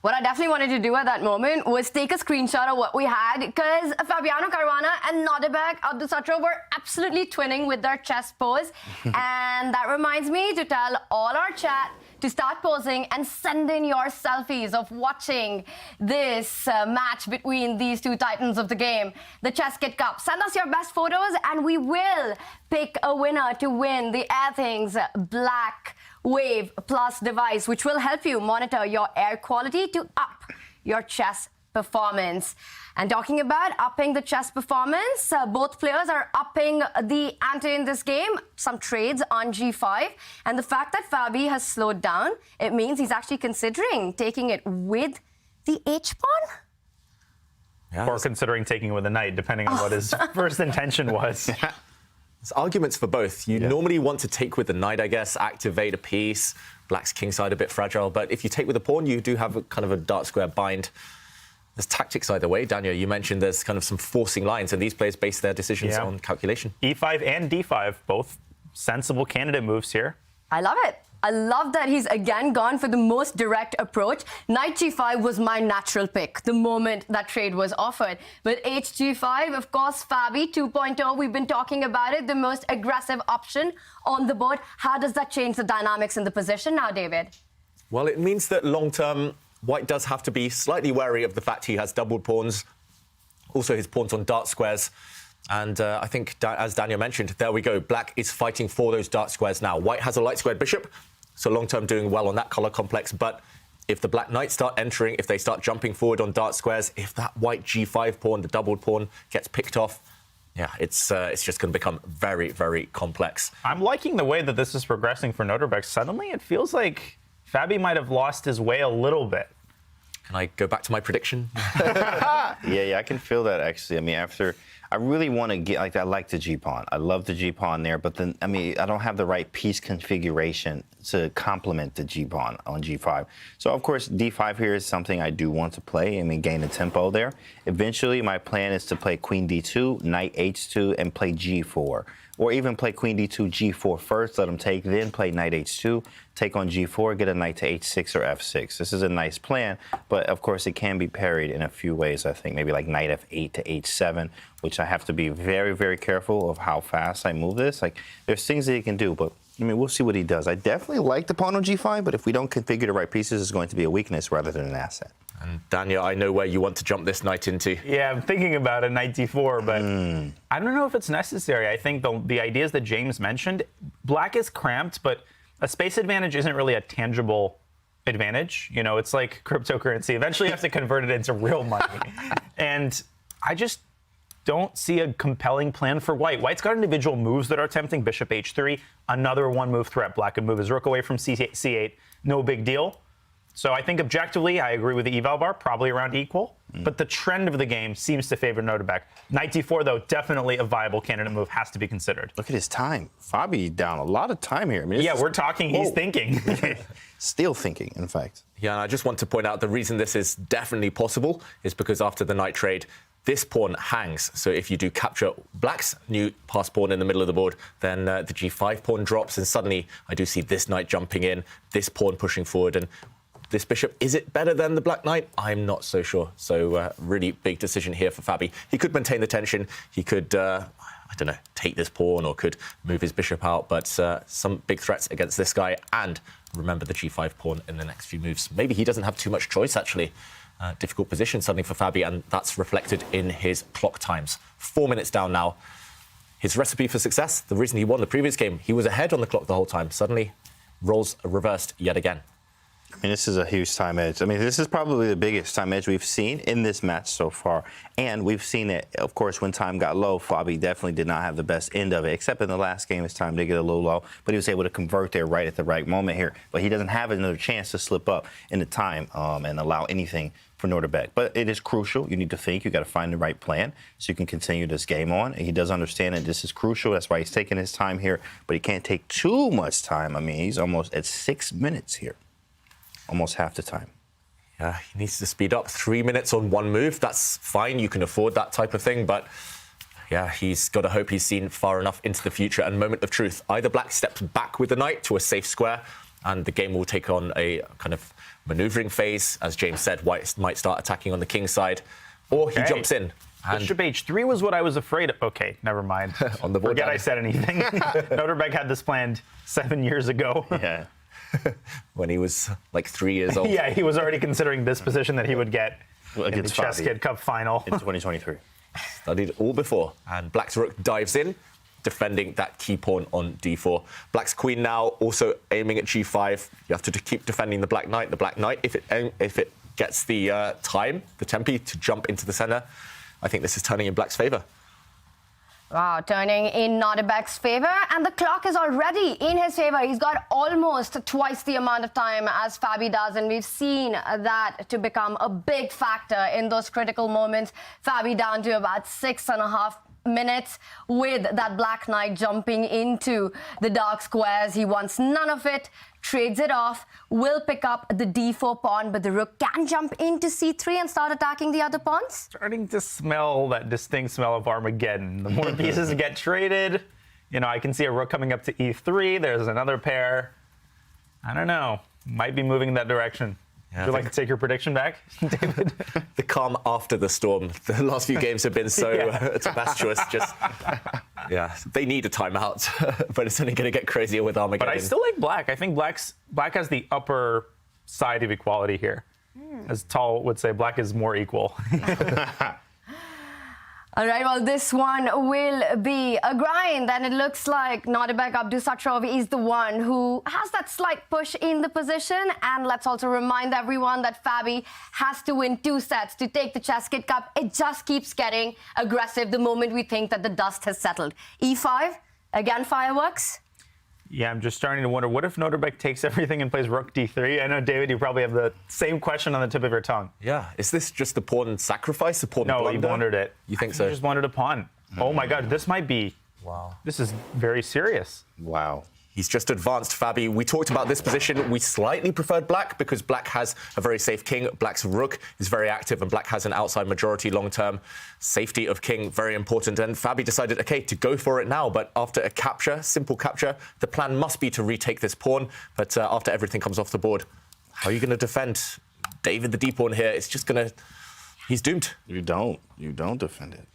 What I definitely wanted to do at that moment was take a screenshot of what we had, because Fabiano Caruana and Nodirbek Abdusattorov were absolutely twinning with their chess pose. And that reminds me to tell all our chat to start posing and send in your selfies of watching this match between these 2 titans of the game, the ChessKid Cup. Send us your best photos and we will pick a winner to win the Airthings Black Wave Plus device, which will help you monitor your air quality to up your chess performance. And talking about upping the chess performance, both players are upping the ante in this game. Some trades on g5. And the fact that Fabi has slowed down, it means he's actually considering taking it with the h-pawn. Yeah, or considering taking it with a knight, depending on what his first intention was. Yeah. There's arguments for both. You normally want to take with the knight, I guess, activate a piece. Black's kingside a bit fragile, but if you take with the pawn, you do have a kind of a dark square bind. There's tactics either way. Daniel, you mentioned there's kind of some forcing lines, and these players base their decisions on calculation. E5 and D5, both sensible candidate moves here. I love it. I love that he's again gone for the most direct approach. Knight g5 was my natural pick the moment that trade was offered. But hg5, of course, Fabi 2.0, we've been talking about it, the most aggressive option on the board. How does that change the dynamics in the position now, David? Well, it means that long-term, White does have to be slightly wary of the fact he has doubled pawns. Also, his pawns on dark squares. And I think, as Daniel mentioned, there we go. Black is fighting for those dark squares now. White has a light squared bishop, so long-term doing well on that colour complex. But if the black knights start entering, if they start jumping forward on dark squares, if that white g5 pawn, the doubled pawn, gets picked off, yeah, it's just going to become very, very complex. I'm liking the way that this is progressing for Nodirbek. Suddenly, it feels like Fabi might have lost his way a little bit. Can I go back to my prediction? Yeah, I can feel that, actually. I mean, after... I really want to get, I like the G-pawn. I love the G-pawn there, but then, I mean, I don't have the right piece configuration to complement the G-pawn on G5. So, of course, D5 here is something I do want to play. I mean, gain the tempo there. Eventually, my plan is to play Queen D2, Knight H2, and play G4. Or even play Queen D2, G4 first, let him take, then play Knight H2, take on G4, get a Knight to H6 or F6. This is a nice plan, but of course it can be parried in a few ways, I think. Maybe like Knight F8 to H7, which I have to be very, very careful of how fast I move this. Like, there's things that he can do, but I mean, we'll see what he does. I definitely like the pawn on G5, but if we don't configure the right pieces, it's going to be a weakness rather than an asset. And Daniel, I know where you want to jump this knight into. Yeah, I'm thinking about a Knight D4, but I don't know if it's necessary. I think the ideas that James mentioned, black is cramped, but a space advantage isn't really a tangible advantage. You know, it's like cryptocurrency. Eventually you have to convert it into real money. And I just don't see a compelling plan for White. White's got individual moves that are tempting. Bishop H3, another one-move threat. Black can move his rook away from C8, no big deal. So I think objectively, I agree with the eval bar, probably around equal. But the trend of the game seems to favor Nodirbek. Knight D4, though, definitely a viable candidate move, has to be considered. Look at his time. Fabi down a lot of time here. I mean, yeah, we're talking, he's thinking. Still thinking, in fact. Yeah, and I just want to point out the reason this is definitely possible is because after the knight trade, this pawn hangs. So if you do capture black's new pass pawn in the middle of the board, then the G5 pawn drops, and suddenly I do see this knight jumping in, this pawn pushing forward, and this bishop, is it better than the black knight? I'm not so sure. So really big decision here for Fabi. He could maintain the tension. He could, I don't know, take this pawn or could move his bishop out. But some big threats against this guy. And remember the G5 pawn in the next few moves. Maybe he doesn't have too much choice, actually. Difficult position suddenly for Fabi, and that's reflected in his clock times. 4 minutes down now. His recipe for success, the reason he won the previous game, he was ahead on the clock the whole time. Suddenly, roles are reversed yet again. I mean, this is a huge time edge. I mean, this is probably the biggest time edge we've seen in this match so far. And we've seen it, of course, when time got low, Fabi definitely did not have the best end of it, except in the last game, his time did get a little low, but he was able to convert there right at the right moment here. But he doesn't have another chance to slip up in the time and allow anything for Nodirbek. But it is crucial. You need to think. You got to find the right plan so you can continue this game on. And he does understand that this is crucial. That's why he's taking his time here. But he can't take too much time. I mean, he's almost at 6 minutes here. Almost half the time. Yeah, he needs to speed up. 3 minutes on one move, that's fine. You can afford that type of thing. But yeah, he's got to hope he's seen far enough into the future. And moment of truth. Either black steps back with the knight to a safe square, and the game will take on a kind of maneuvering phase. As James said, White might start attacking on the king side, or he jumps in. And Bishop H3 was what I was afraid of. Okay, never mind. On the board, forget I said anything. Nodirbek had this planned 7 years ago. Yeah. When he was like 3 years old. Yeah, he was already considering this position that he would get against the ChessKid Cup final. In 2023. Studied all before. And black's rook dives in, defending that key pawn on d4. Black's queen now also aiming at g5. You have to keep defending the black knight. The black knight, if it gets the time, the tempi to jump into the center, I think this is turning in black's favor. Wow, turning in Nodirbek's favor, and the clock is already in his favor. He's got almost twice the amount of time as Fabi does, and we've seen that to become a big factor in those critical moments. Fabi down to about 6.5 minutes with that black knight jumping into the dark squares. He wants none of it, trades it off, will pick up the d4 pawn, but the rook can jump into c3 and start attacking the other pawns. Starting to smell that distinct smell of Armageddon. The more pieces get traded, you know, I can see a rook coming up to e3. There's another pair. I don't know. Might be moving in that direction. Yeah, Would you like to take your prediction back, David? The calm after the storm. The last few games have been so tempestuous. Just, yeah, they need a timeout, but it's only going to get crazier with Armageddon. But I still like Black. I think Black has the upper side of equality here. As Tal would say, Black is more equal. All right, well, this one will be a grind, and it looks like Nodirbek Abdusattorov is the one who has that slight push in the position. And let's also remind everyone that Fabi has to win 2 sets to take the ChessKid Cup. It just keeps getting aggressive the moment we think that the dust has settled. E5, again, fireworks. Yeah, I'm just starting to wonder, what if Nodirbek takes everything and plays Rook D3? I know, David, you probably have the same question on the tip of your tongue. Yeah, is this just the pawn sacrifice, the pawn No, he blundered it. You think so? He just blundered a pawn. Oh my God, this might be... Wow. This is very serious. Wow. He's just advanced, Fabi. We talked about this position. We slightly preferred Black because Black has a very safe king. Black's rook is very active, and Black has an outside majority long-term. Safety of king, very important. And Fabi decided, OK, to go for it now. But after a capture, simple capture, the plan must be to retake this pawn. But after everything comes off the board, how are you going to defend David the d-pawn here? It's just going to... He's doomed. You don't defend it.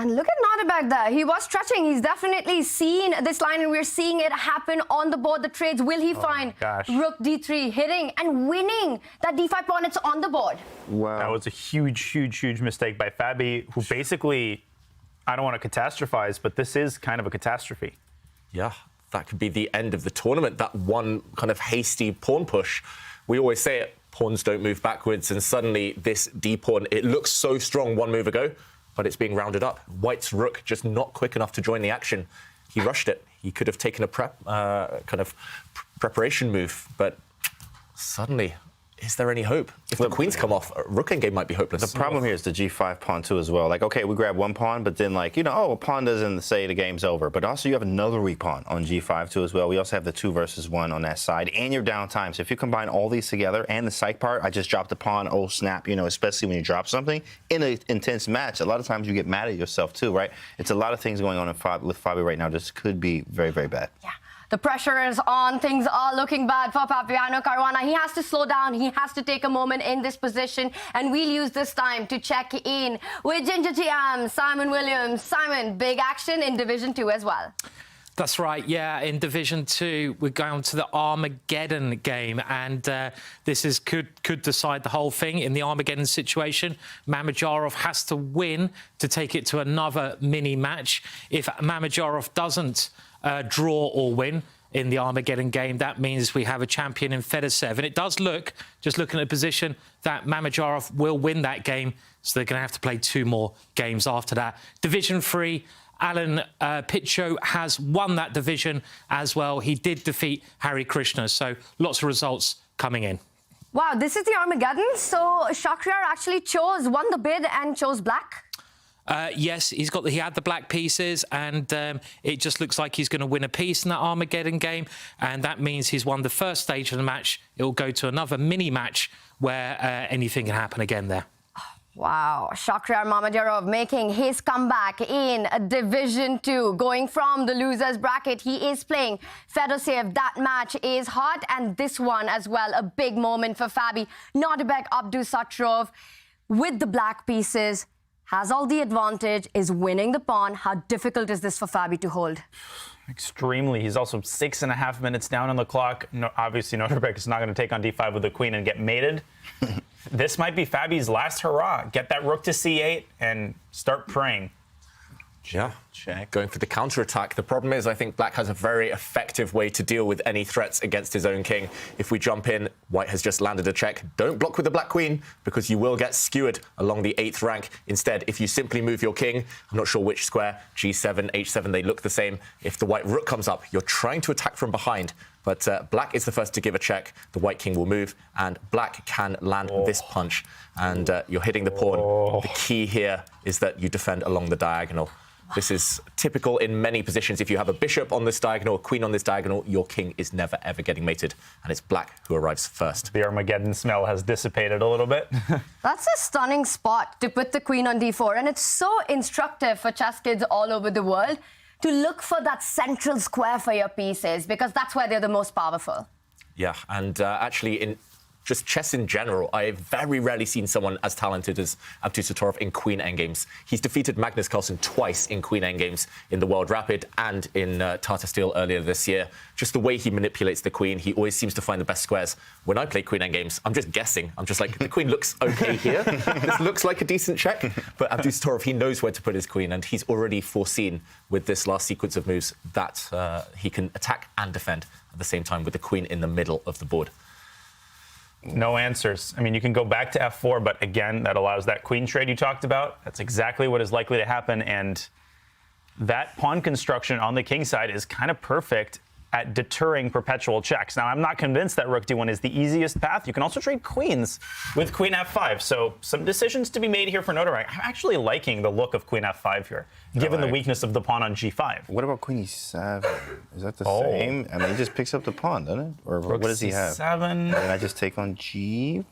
And look at Nodirbek there. He was stretching. He's definitely seen this line, and we're seeing it happen on the board. The trades. Will he find Rook D3 hitting and winning that D5 pawn? It's on the board. Wow. That was a huge, huge, huge mistake by Fabi, who basically, I don't want to catastrophize, but this is kind of a catastrophe. Yeah, that could be the end of the tournament, that one kind of hasty pawn push. We always say it, pawns don't move backwards, and suddenly this D-pawn, it looks so strong 1 move ago, but it's being rounded up. White's rook just not quick enough to join the action. He rushed it. He could have taken a preparation move, but suddenly, is there any hope? If the queens come off, rook endgame might be hopeless. The problem here is the G5 pawn too as well. Like, okay, we grab 1 pawn, but then like, a pawn doesn't say the game's over. But also you have another weak pawn on G5 too as well. We also have the 2 versus 1 on that side, and your downtime. So if you combine all these together and the psych part, I just dropped the pawn, oh snap, especially when you drop something in an intense match, a lot of times you get mad at yourself too, right? It's a lot of things going on with Fabi right now. This could be very, very bad. Yeah. The pressure is on. Things are looking bad for Fabiano Caruana. He has to slow down. He has to take a moment in this position. And we'll use this time to check in with Ginger TM, Simon Williams. Simon, big action in Division 2 as well. That's right, yeah. In Division 2, we're going to the Armageddon game, and this could decide the whole thing. In the Armageddon situation, Mamedyarov has to win to take it to another mini-match. If Mamedyarov doesn't draw or win in the Armageddon game, that means we have a champion in Fedorsev. And it does look, just looking at the position, that Mamedyarov will win that game, so they're going to have to play 2 more games after that. Division 3, Alan Pitcho has won that division as well. He did defeat Hari Krishna, so lots of results coming in. Wow, this is the Armageddon. So Shakhriyar actually won the bid and chose Black? Yes, he had the black pieces, and it just looks like he's going to win a piece in that Armageddon game, and that means he's won the first stage of the match. It will go to another mini-match where anything can happen again there. Wow, Shakhriyar Mamedyarov making his comeback in Division 2, going from the losers bracket. He is playing Fedorsev. That match is hot, and this one as well, a big moment for Fabi. Nodirbek Abdusattorov with the black pieces, has all the advantage, is winning the pawn. How difficult is this for Fabi to hold? Extremely. He's also 6.5 minutes down on the clock. No, obviously, Nodirbek is not going to take on D5 with the queen and get mated. This might be Fabi's last hurrah. Get that rook to C8 and start praying. Yeah, going for the counter-attack. The problem is I think Black has a very effective way to deal with any threats against his own king. If we jump in, White has just landed a check. Don't block with the black queen, because you will get skewered along the 8th rank. Instead, if you simply move your king, I'm not sure which square, G7, H7, they look the same. If the white rook comes up, you're trying to attack from behind. But Black is the first to give a check. The white king will move, and Black can land this punch. And you're hitting the pawn. The key here is that you defend along the diagonal. This is typical in many positions. If you have a bishop on this diagonal, a queen on this diagonal, your king is never, ever getting mated. And it's Black who arrives first. The Armageddon smell has dissipated a little bit. That's a stunning spot to put the queen on D4. And it's so instructive for chess kids all over the world to look for that central square for your pieces, because that's where they're the most powerful. Yeah, and actually in just chess in general, I've very rarely seen someone as talented as Abdusattorov in queen endgames. He's defeated Magnus Carlsen twice in queen endgames in the World Rapid and in Tata Steel earlier this year. Just the way he manipulates the queen, he always seems to find the best squares. When I play queen endgames, I'm just guessing. I'm just like, the queen looks okay here. This looks like a decent check. But Abdusattorov, he knows where to put his queen, and he's already foreseen with this last sequence of moves that he can attack and defend at the same time with the queen in the middle of the board. No answers. I mean, you can go back to f4, but again, that allows that queen trade you talked about. That's exactly what is likely to happen, and that pawn construction on the king side is kind of perfect at deterring perpetual checks. Now, I'm not convinced that rook d1 is the easiest path. You can also trade queens with queen f5, so some decisions to be made here for Nodirbek. I'm actually liking the look of queen f5 here, given the weakness of the pawn on g5. What about queen e7? Is that the same? I mean, he just picks up the pawn, doesn't it? Or Rook what does he have? c7. And I just take on g5?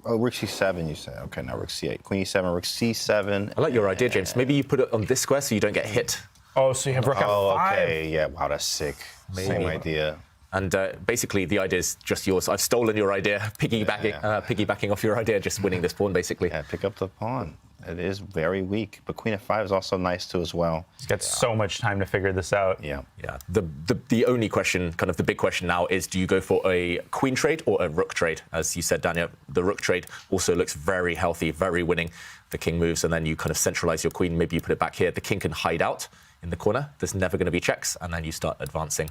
Oh, rook c7, you say. Okay, now rook c8. Queen e7, rook c7. I like your idea, James. Maybe you put it on this square so you don't get hit. Oh, so you have rook f5. Oh, okay. Yeah, wow, that's sick. Same idea. And basically, the idea is just yours. I've stolen your idea, piggybacking off your idea, just winning this pawn, basically. Yeah, pick up the pawn. It is very weak, but queen f5 is also nice too as well. He's got so much time to figure this out. Yeah. Yeah. The only question, kind of the big question now, is do you go for a queen trade or a rook trade? As you said, Daniel, the rook trade also looks very healthy, very winning. The king moves, and then you kind of centralize your queen. Maybe you put it back here. The king can hide out in the corner. There's never going to be checks, and then you start advancing.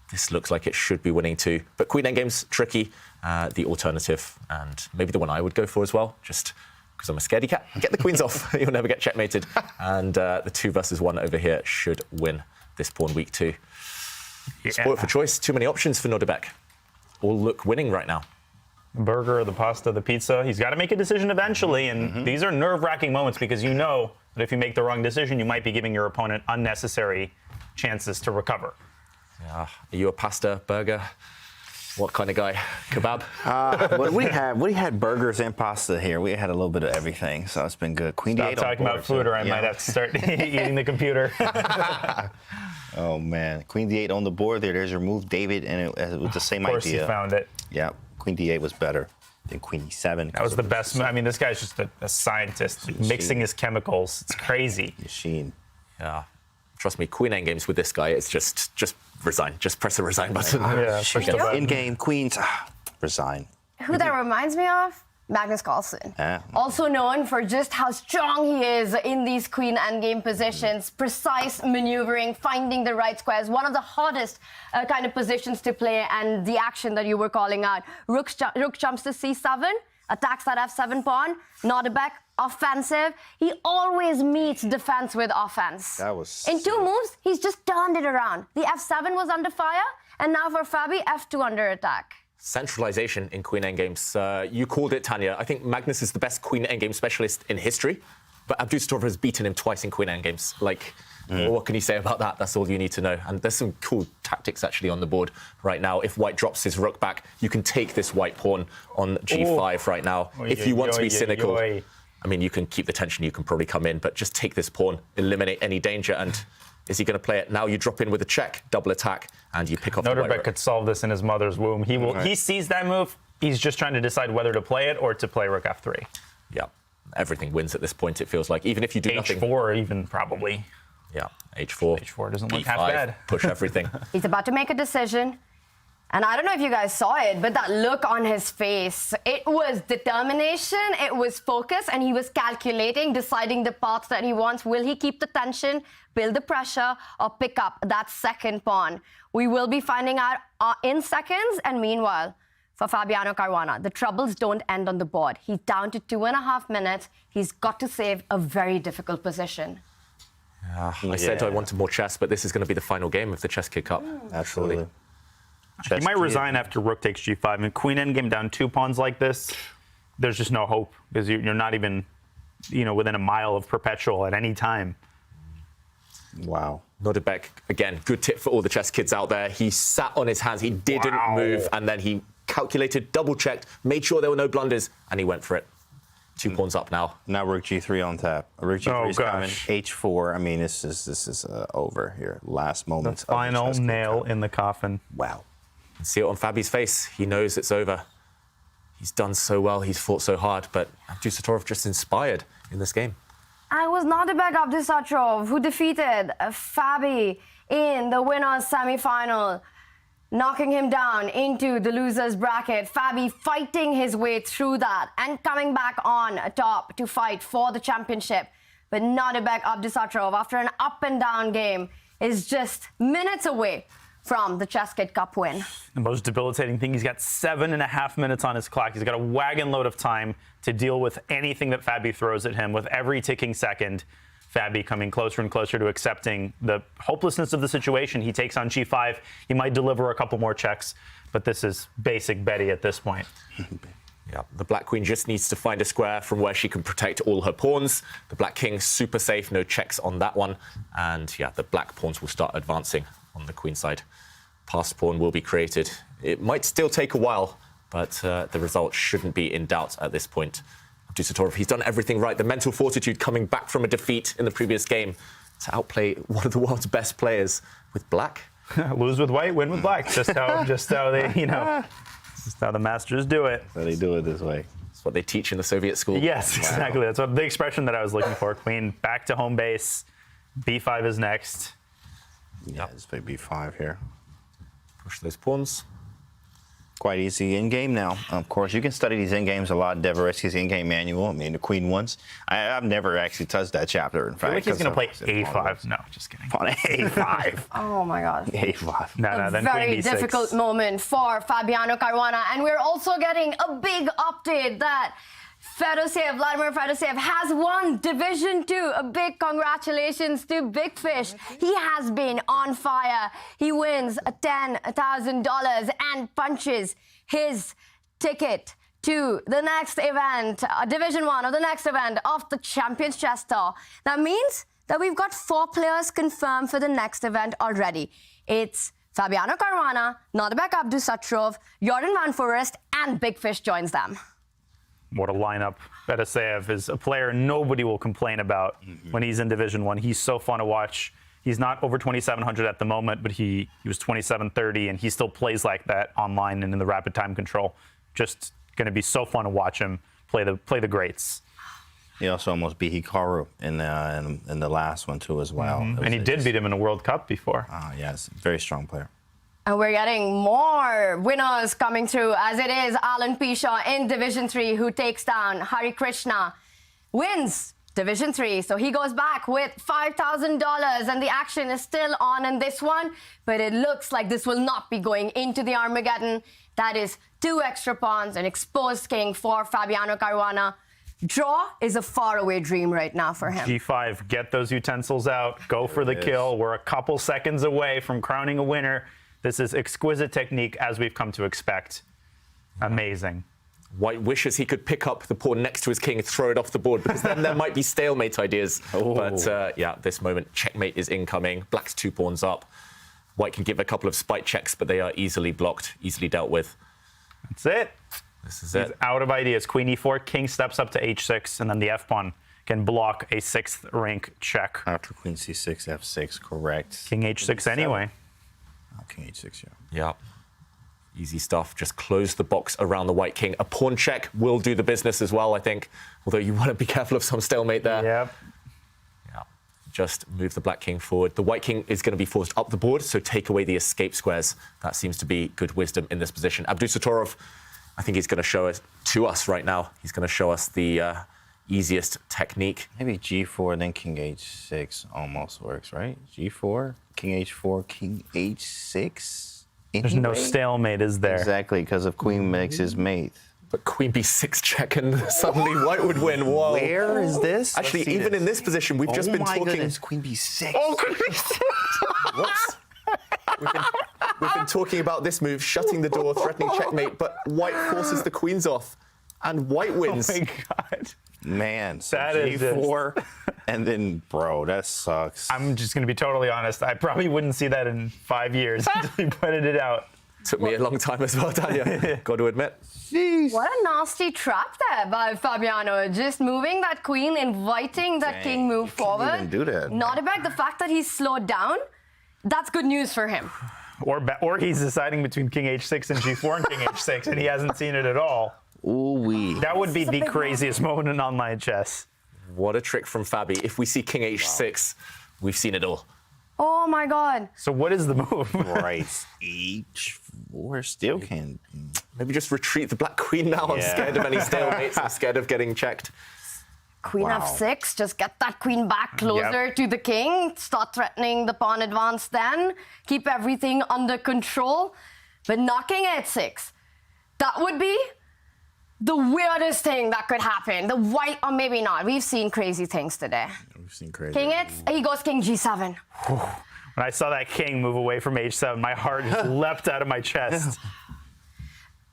This looks like it should be winning too. But queen endgame's tricky. The alternative, and maybe the one I would go for as well, just because I'm a scaredy cat, get the queens off. You'll never get checkmated. And the 2 versus 1 over here should win this pawn week 2. Yeah. Spoiled for choice. Too many options for Nodirbek. All look winning right now. The burger, the pasta, the pizza. He's got to make a decision eventually, and these are nerve-wracking moments because you know that if you make the wrong decision, you might be giving your opponent unnecessary chances to recover. Yeah. Are you a pasta, burger? What kind of guy? Kebab? Well, we had burgers and pasta here. We had a little bit of everything, so it's been good. Queen Stop d8 talking about food, or I might have to start eating the computer. Oh man, queen d8 on the board there. There's your move, David, and it was the same idea. Of course, he found it. Yeah, queen d8 was better than queen e7. That was the best. I mean, this guy's just a scientist, mixing his chemicals. It's crazy. Machine. Yeah. Trust me, queen endgames with this guy, it's just resign. Just press the resign button. Yeah, in game, queens, resign. Who that reminds me of? Magnus Carlsen. Also known for just how strong he is in these queen endgame positions, precise maneuvering, finding the right squares, one of the hottest kind of positions to play, and the action that you were calling out. Rook jumps to c7, attacks that f7 pawn, Nodirbek, offensive. He always meets defense with offense. That was in 2 moves, he's just turned it around. The f7 was under fire, and now for Fabi, f2 under attack. Centralization in queen endgames. You called it, Tanya. I think Magnus is the best queen endgame specialist in history, but Abdusattorov has beaten him twice in queen endgames. Like, what can you say about that? That's all you need to know. And there's some cool tactics actually on the board right now. If white drops his rook back, you can take this white pawn on g5 right now. If you want to be cynical, I mean, you can keep the tension, you can probably come in, but just take this pawn, eliminate any danger, and is he going to play it? Now you drop in with a check, double attack, and you pick off the white Nodirbek rook. could solve this in his mother's womb. He will. He sees that move. He's just trying to decide whether to play it or to play rook f3. Yeah, everything wins at this point, it feels like. Even if you do nothing. h4 even, probably. Yeah, h4. h4 doesn't look b5, half bad. Push everything. He's about to make a decision. And I don't know if you guys saw it, but that look on his face, it was determination, it was focus, and he was calculating, deciding the path that he wants. Will he keep the tension, build the pressure, or pick up that second pawn? We will be finding out in seconds. And meanwhile, for Fabiano Caruana, the troubles don't end on the board. He's down to 2.5 minutes. He's got to save a very difficult position. I said I wanted more chess, but this is going to be the final game of the ChessKid Cup. Absolutely. He might resign after rook takes g5. I mean, queen endgame down 2 pawns like this, there's just no hope because you're not even, within a mile of perpetual at any time. Wow. Nodirbek, again, good tip for all the chess kids out there. He sat on his hands, he didn't move, and then he calculated, double-checked, made sure there were no blunders, and he went for it. 2 pawns up now. Now rook g3 on tap. Rook g3 is coming. h4. I mean, this is over here. Last moment. The final nail in the coffin. Wow. can see it on Fabi's face. He knows it's over. He's done so well. He's fought so hard, but Abdusattorov just inspired in this game. And it was Nodirbek Abdusattorov who defeated Fabi in the winners semi-final, knocking him down into the losers bracket. Fabi fighting his way through that and coming back on top to fight for the championship. But Nodirbek Abdusattorov, after an up and down game, is just minutes away from the ChessKid Cup win. The most debilitating thing, he's got 7.5 minutes on his clock. He's got a wagon load of time to deal with anything that Fabi throws at him. With every ticking second, Fabi coming closer and closer to accepting the hopelessness of the situation. He takes on G5. He might deliver a couple more checks, but this is basic Betty at this point. Yeah, the Black Queen just needs to find a square from where she can protect all her pawns. The Black King, super safe, no checks on that one. And yeah, the Black pawns will start advancing on the Queen side. Passed pawn will be created. It might still take a while, but the result shouldn't be in doubt at this point. Abdusattorov, he's done everything right. The mental fortitude coming back from a defeat in the previous game to outplay one of the world's best players with Black. Lose with white, win with black. Just how they, just how the masters do it. So they do it this way. That's what they teach in the Soviet school. Yes, exactly. That's what the expression that I was looking for. Queen back to home base. B5 is next. Yeah, just play B5 here. Push those pawns. Quite easy in-game now. Of course, you can study these in-games a lot. Devereski's in-game manual. I mean, the Queen ones. I've never actually touched that chapter, in fact. I feel like he's going to play A5. No, just kidding. On A5. Oh, my God. A5. No, then very Queen B6. difficult moment for Fabiano Caruana. And we're also getting a big update that Vladimir Fedoseev has won Division 2. A big congratulations to Big Fish. He has been on fire. He wins $10,000 and punches his ticket to the next event, Division 1 or the next event of the Champions Chess Tour. That means that we've got 4 players confirmed for the next event already. It's Fabiano Caruana, Nodirbek Abdusattorov, Jordan Van Foreest, and Big Fish joins them. What a lineup. Fedoseev is a player nobody will complain about when he's in Division 1. He's so fun to watch. He's not over 2,700 at the moment, but he was 2,730, and he still plays like that online and in the rapid time control. Just going to be so fun to watch him play the greats. He also almost beat Hikaru in the last one, too, as well. And he did beat him in a World Cup before. Yes, very strong player. And we're getting more winners coming through, as it is Alan Pishaw in Division 3 who takes down Hari Krishna, wins Division 3. So he goes back with $5,000, and the action is still on in this one, but it looks like this will not be going into the Armageddon. That is 2 extra pawns, an exposed king for Fabiano Caruana. Draw is a faraway dream right now for him. G5, get those utensils out, go for the kill. We're a couple seconds away from crowning a winner. This is exquisite technique, as we've come to expect. Amazing. White wishes he could pick up the pawn next to his king and throw it off the board, because then there might be stalemate ideas. But yeah, this moment, checkmate is incoming. Black's 2 pawns up. White can give a couple of spite checks, but they are easily blocked, easily dealt with. That's it. This is He's it. out of ideas. Queen E4, king steps up to H6, and then the F pawn can block a 6th rank check. After Queen C6, F6, correct. King H6 anyway. King H6, Yeah. Easy stuff. Just close the box around the white king. A pawn check will do the business as well, I think. Although you want to be careful of some stalemate there. Yep. Yeah. Just move the black king forward. The white king is going to be forced up the board, so take away the escape squares. That seems to be good wisdom in this position. Abdusattorov, I think he's going to show it to us right now. He's going to show us the easiest technique. Maybe G4, then King H6 almost works, right? G4, King H4, King H6. There's no stalemate, is there? Exactly, because of Queen mixes mate. But Queen B6 check and suddenly White would win. Whoa. Where is this? Actually, even in this position, we've just been talking. Goodness, Queen B6. Oh, Queen B6. Whoops. We've been talking about this move, shutting the door, threatening checkmate, but White forces the queens off, and White wins. Oh my God. Man, so that is G4, and then, bro, that sucks. I'm just going to be totally honest. I probably wouldn't see that in 5 years until you pointed it out. Took me a long time as well, Tanya. Got to admit. Jeez. What a nasty trap there by Fabiano. Just moving that queen, inviting that king move forward. Can't even do that. Nodirbek, the fact that he's slowed down, that's good news for him. Or he's deciding between king h6 and g4 and king h6, and he hasn't seen it at all. Ooh-wee. That would be the craziest moment in online chess. What a trick from Fabi. If we see king h6, we've seen it all. Oh my God. So what is the move? Right. H4 still can. Maybe just retreat the black queen now. I'm scared of any stalemates. I'm scared of getting checked. Queen f6, just get that queen back closer to the king. Start threatening the pawn advance then. Keep everything under control. But not king h6. That would be the weirdest thing that could happen. The white, or maybe not. We've seen crazy things today. We've seen crazy. King he goes king g7. When I saw that king move away from h7, my heart just leapt out of my chest.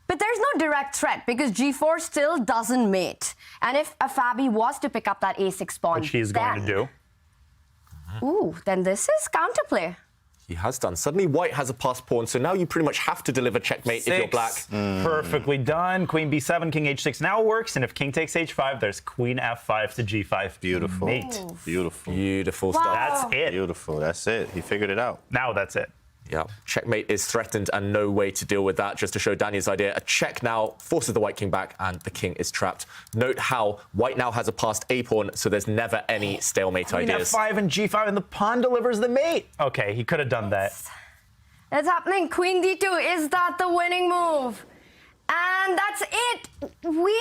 But there's no direct threat because g4 still doesn't mate. And if a Fabi was to pick up that a6 pawn, which he's going to do. Ooh, then this is counterplay. He has done. Suddenly white has a passed pawn, so now you pretty much have to deliver checkmate if you're black. Perfectly done. Queen b7, king h6 now works, and if king takes h5, there's queen f5 to g5. Beautiful. Mate. Beautiful. Beautiful Wow. stuff. That's it. Beautiful. That's it. He figured it out. Now that's it. Yeah, checkmate is threatened and no way to deal with that. Just to show Daniel's idea, a check now forces the white king back and the king is trapped. Note how white now has a passed a pawn, so there's never any stalemate Queen ideas. f5 and g5, and the pawn delivers the mate. Okay, he could have done that. It's happening. Queen d2. Is that the winning move? And that's it. We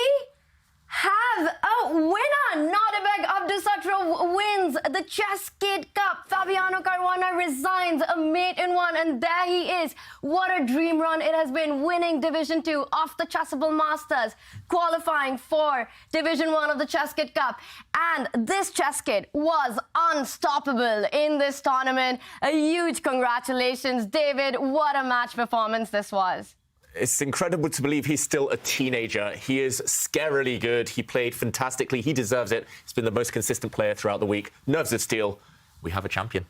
have a winner. Nodirbek Abdusattorov wins the ChessKid Cup. Fabiano Caruana resigns a mate in one, and there he is. What a dream run it has been, winning Division 2 of the Chessable Masters, qualifying for Division 1 of the ChessKid Cup. And this chess kid was unstoppable in this tournament. A huge congratulations, David. What a match performance this was. It's incredible to believe he's still a teenager. He is scarily good. He played fantastically. He deserves it. He's been the most consistent player throughout the week. Nerves of steel. We have a champion.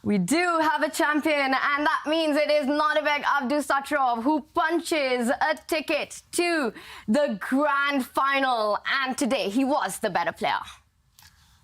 We do have a champion, and that means it is Nodirbek Abdusattorov who punches a ticket to the grand final. And today, he was the better player.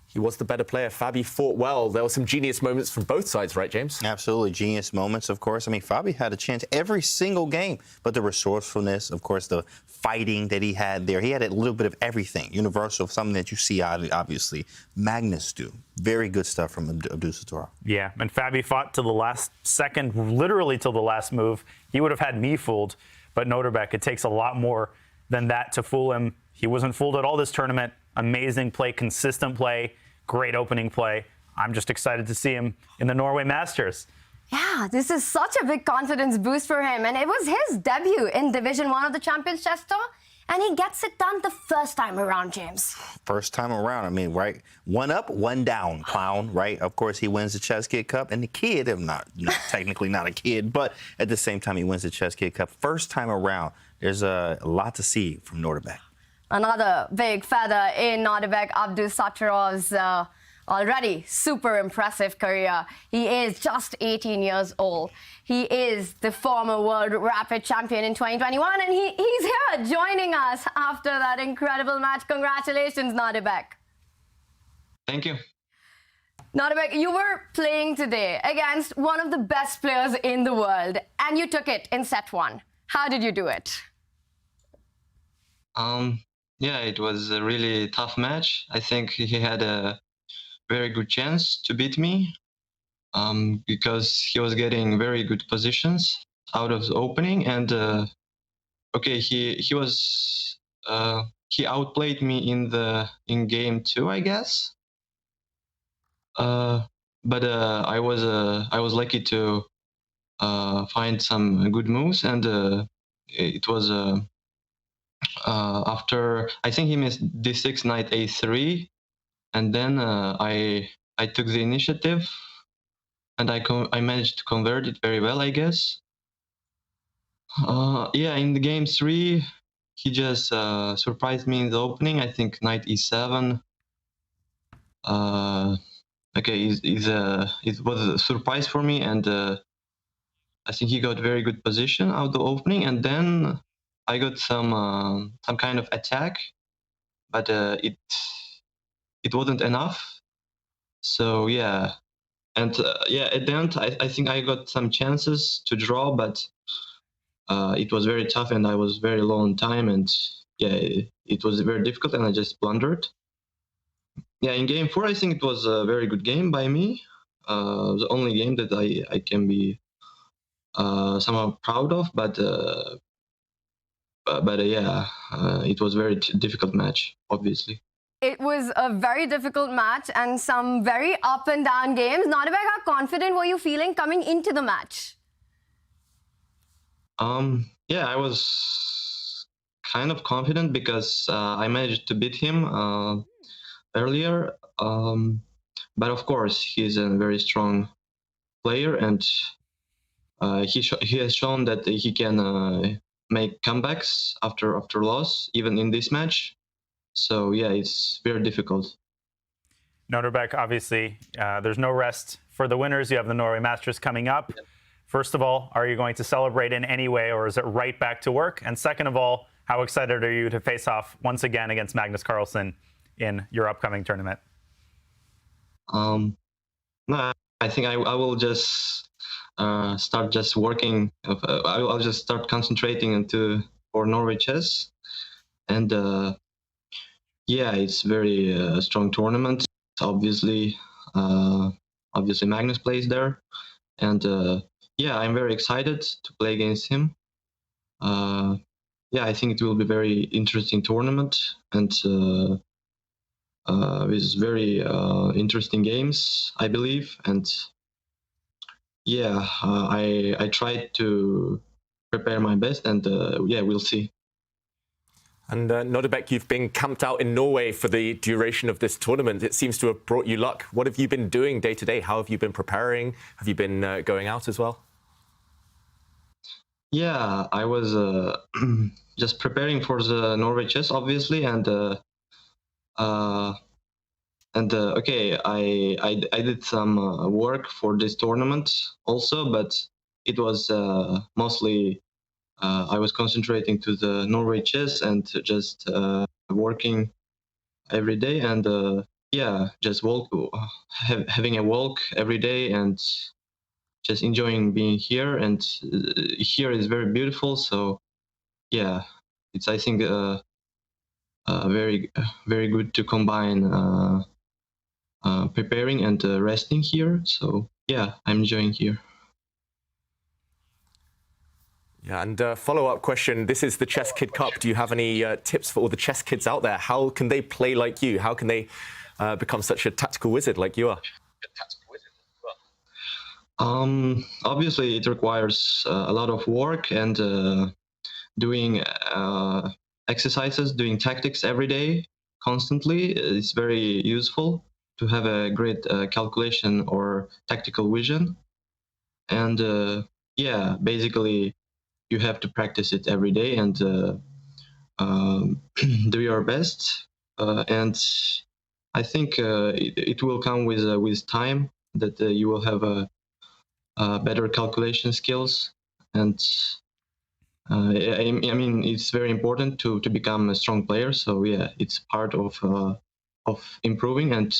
He was the better player. Fabi fought well. There were some genius moments from both sides, right, James? Absolutely. Genius moments, of course. I mean, Fabi had a chance every single game, but the resourcefulness, of course, the fighting that he had there, he had a little bit of everything. Universal, something that you see, obviously, Magnus do. Very good stuff from Abdusattorov. Yeah, and Fabi fought to the last second, literally till the last move. He would have had me fooled, but Nodirbek, it takes a lot more than that to fool him. He wasn't fooled at all this tournament. Amazing play, consistent play. Great opening play. I'm just excited to see him in the Norway Masters. Yeah, this is such a big confidence boost for him. And it was his debut in Division 1 of the Champions Chess Tour. And he gets it done the first time around, James. First time around, I mean, right? One up, one down, clown, right? Of course, he wins the ChessKid Cup. And the kid, technically not a kid, but at the same time, he wins the ChessKid Cup. First time around, there's a lot to see from Nodirbek. Another big feather in Nodirbek Abdusattorov's already super impressive career. He is just 18 years old. He is the former World Rapid Champion in 2021, and he's here joining us after that incredible match. Congratulations, Nodirbek. Thank you. Nodirbek, you were playing today against one of the best players in the world, and you took it in set 1. How did you do it? Yeah, it was a really tough match. I think he had a very good chance to beat me because he was getting very good positions out of the opening, and okay, he outplayed me in game 2, I guess. But I was lucky to find some good moves, and it was after, I think he missed d6, knight a3, and then I took the initiative, and I managed to convert it very well, I guess. Yeah, in the game 3, he just surprised me in the opening. I think knight e7. Okay, it was a surprise for me, and I think he got very good position out the opening, and then I got some kind of attack, but it wasn't enough. So yeah, And yeah, at the end, I think I got some chances to draw, but it was very tough, and I was very low on time, and yeah, it was very difficult, and I just blundered. Yeah, in game 4, I think it was a very good game by me. The only game that I can be somehow proud of, but yeah, it was a very difficult match, obviously. It was a very difficult match and some very up and down games. Nodirbek, how confident were you feeling coming into the match? Yeah, I was kind of confident because I managed to beat him earlier. But of course, he's a very strong player, and he has shown that he can make comebacks after loss, even in this match. So yeah, it's very difficult. Nodirbek, obviously, there's no rest for the winners. You have the Norway Masters coming up. First of all, are you going to celebrate in any way, or is it right back to work? And second of all, how excited are you to face off once again against Magnus Carlsen in your upcoming tournament? No, I think I will just start just working. I'll just start concentrating for Norway chess, and yeah, it's very strong tournament. Obviously, Magnus plays there, and yeah, I'm very excited to play against him. Yeah, I think it will be a very interesting tournament, and with very interesting games, I believe. And yeah, I tried to prepare my best, and yeah, we'll see. And Nodirbek, you've been camped out in Norway for the duration of this tournament. It seems to have brought you luck. What have you been doing day to day? How have you been preparing? Have you been going out as well? Yeah, I was just preparing for the Norway chess, obviously, and okay, I did some work for this tournament also, but it was mostly I was concentrating to the Norway chess and just working every day, and yeah, just having a walk every day and just enjoying being here. And here is very beautiful, so yeah, it's I think very good to combine preparing and resting here. So yeah, I'm enjoying here. Yeah, and follow-up question. This is the ChessKid Cup. Do you have any tips for all the chess kids out there? How can they play like you? How can they become such a tactical wizard like you are? Obviously, it requires a lot of work and doing exercises, doing tactics every day, constantly. It's very useful to have a great calculation or tactical vision. And yeah, basically, you have to practice it every day and do your best. And I think it will come with time that you will have better calculation skills. And I mean, it's very important to become a strong player. So yeah, it's part of improving, and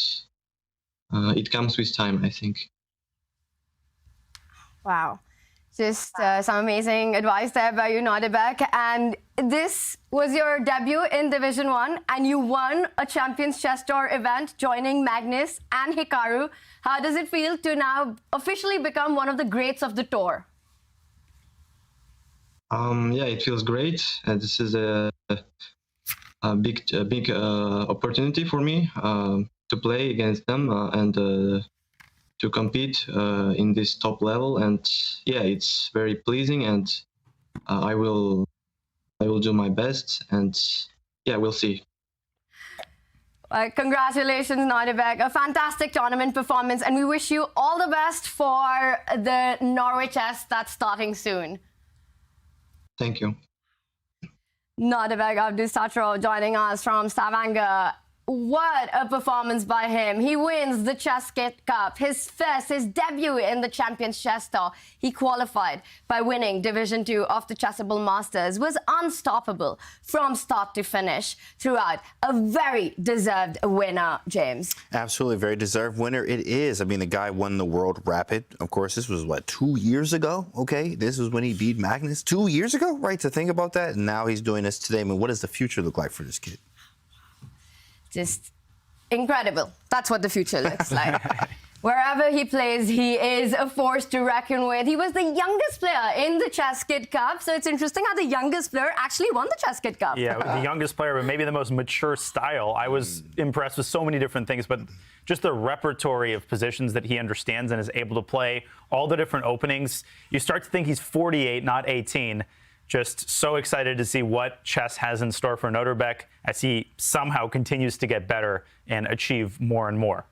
it comes with time, I think. Wow. Just some amazing advice there by you, Nodirbek. And this was your debut in Division 1, and you won a Champions Chess Tour event, joining Magnus and Hikaru. How does it feel to now officially become one of the greats of the tour? Yeah, it feels great. This is a big opportunity for me to play against them and to compete in this top level. And yeah, it's very pleasing, and I will do my best, and yeah, we'll see. Congratulations, Nodirbek. A fantastic tournament performance, and we wish you all the best for the Norway chess that's starting soon. Thank you. Nodirbek Abdusattorov joining us from Stavanger. What a performance by him. He wins the ChessKid Cup, his debut in the Champions Chess Tour. He qualified by winning Division 2 of the Chessable Masters, was unstoppable from start to finish throughout. A very deserved winner, James. Absolutely, very deserved winner it is. I mean, the guy won the World Rapid. Of course, this was, what, 2 years ago? Okay, this was when he beat Magnus 2 years ago, right? To think about that. And now he's doing this today. I mean, what does the future look like for this kid? Just incredible. That's what the future looks like. Wherever he plays, he is a force to reckon with. He was the youngest player in the ChessKid Cup, so it's interesting how the youngest player actually won the ChessKid Cup. Yeah, the youngest player, but maybe the most mature style. I was impressed with so many different things, but just the repertory of positions that he understands and is able to play, all the different openings. You start to think he's 48, not 18. Just so excited to see what chess has in store for Nodirbek as he somehow continues to get better and achieve more and more.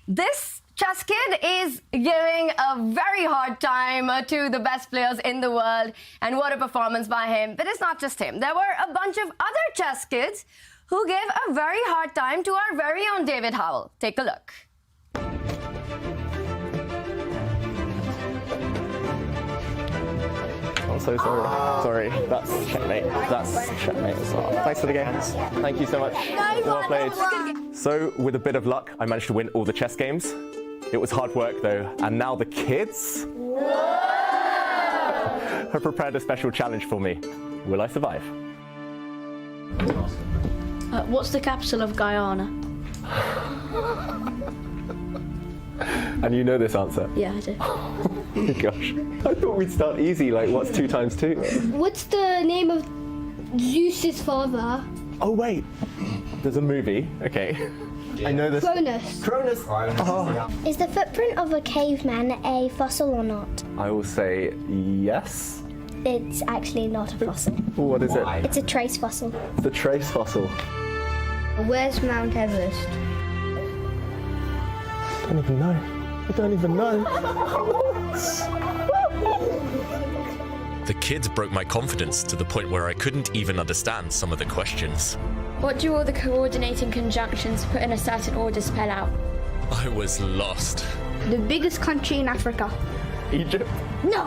This chess kid is giving a very hard time to the best players in the world, and what a performance by him. But it's not just him. There were a bunch of other chess kids who gave a very hard time to our very own David Howell. Take a look. I'm so sorry. Sorry, that's checkmate. That's checkmate as well. Thanks for the games. Thank you so much. Well played. So, with a bit of luck, I managed to win all the chess games. It was hard work though, and now the kids have prepared a special challenge for me. Will I survive? What's the capital of Guyana? And you know this answer? Yeah, I do. Oh my gosh. I thought we'd start easy, like what's 2 times 2? What's the name of Zeus's father? Oh wait, there's a movie. Okay. I know this. Cronus. Cronus. Oh. Is the footprint of a caveman a fossil or not? I will say yes. It's actually not a fossil. What is it? It's a trace fossil. The trace fossil. Where's Mount Everest? I don't even know. I don't even know. The kids broke my confidence to the point where I couldn't even understand some of the questions. What do all the coordinating conjunctions put in a certain order spell out? I was lost. The biggest country in Africa. Egypt? No!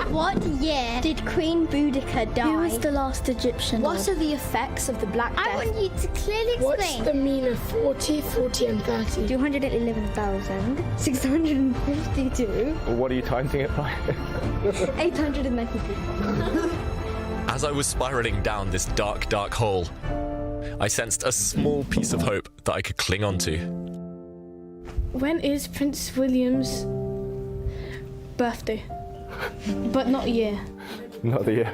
What year did Queen Boudica die? Who was the last Egyptian? What are the effects of the Black Death? I want you to clearly explain. What's the mean of 40, 40 and 30? 211,652. What are you timing it by? 893. As I was spiraling down this dark, dark hole, I sensed a small piece of hope that I could cling on to. When is Prince William's birthday? But not year. Not the year.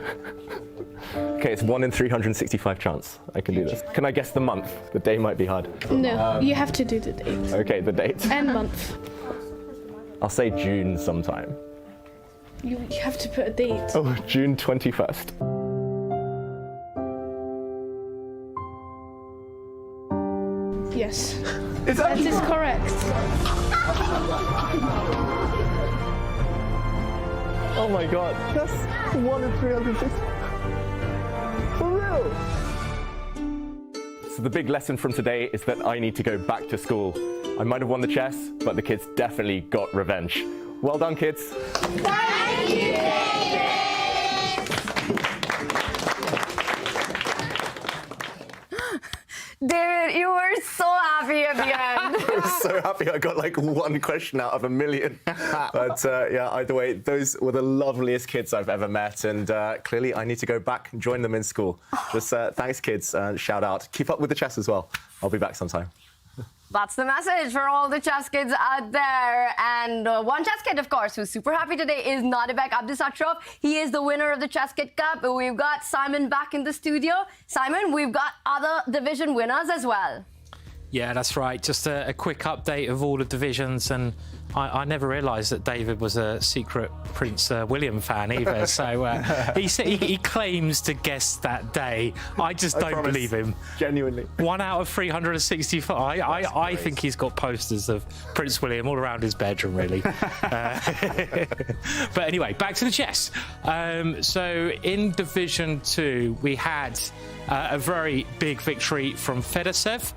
Okay, it's 1 in 365 chance I can do this. Can I guess the month? The day might be hard. No, you have to do the date. Okay, the date. And month. I'll say June sometime. You have to put a date. Oh, June 21st. Yes. That is correct. Oh my god, that's 1 in 360. For real? So the big lesson from today is that I need to go back to school. I might have won the chess, but the kids definitely got revenge. Well done, kids. Thank you, David, you were so happy at the end. I was so happy I got like 1 question out of 1,000,000. But yeah, either way, those were the loveliest kids I've ever met, and clearly I need to go back and join them in school. Just thanks, kids. Shout out. Keep up with the chess as well. I'll be back sometime. That's the message for all the chess kids out there. And one chess kid, of course, who's super happy today is Nodirbek Abdusattorov. He is the winner of the ChessKid Cup. We've got Simon back in the studio. Simon, we've got other division winners as well. Yeah, that's right. Just a quick update of all the divisions, and I never realised that David was a secret Prince William fan either. So he claims to guess that day. I just don't believe him. Genuinely. 1 out of 365. I think he's got posters of Prince William all around his bedroom, really. But anyway, back to the chess. So in Division 2, we had a very big victory from Fedorcev.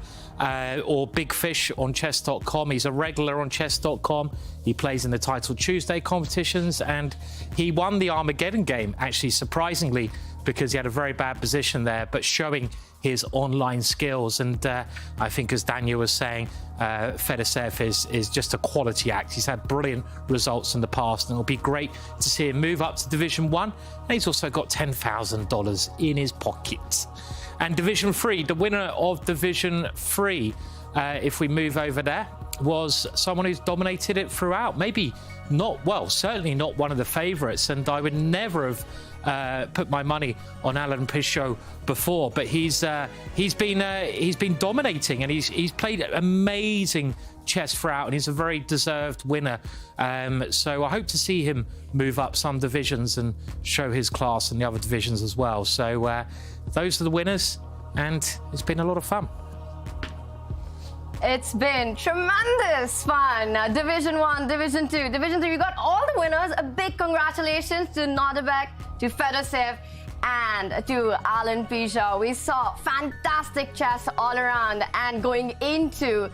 Or Big Fish on chess.com. He's a regular on chess.com. He plays in the Title Tuesday competitions, and he won the Armageddon game, actually, surprisingly, because he had a very bad position there, but showing his online skills. And I think, as Daniel was saying, Fedorcev is just a quality act. He's had brilliant results in the past, and it'll be great to see him move up to Division 1. And he's also got $10,000 in his pocket. And Division 3, the winner of Division 3, if we move over there, was someone who's dominated it throughout. Maybe not, well, certainly not one of the favourites, and I would never have put my money on Alan Pichot before, but he's been dominating, and he's played amazing chess throughout, and he's a very deserved winner. So I hope to see him move up some divisions and show his class in the other divisions as well. So those are the winners, and it's been a lot of fun. It's been tremendous fun. Division 1, Division 2, Division 3. We got all the winners. A big congratulations to Nodirbek, to Fedorcev, and to Alan Pichot. We saw fantastic chess all around, and going into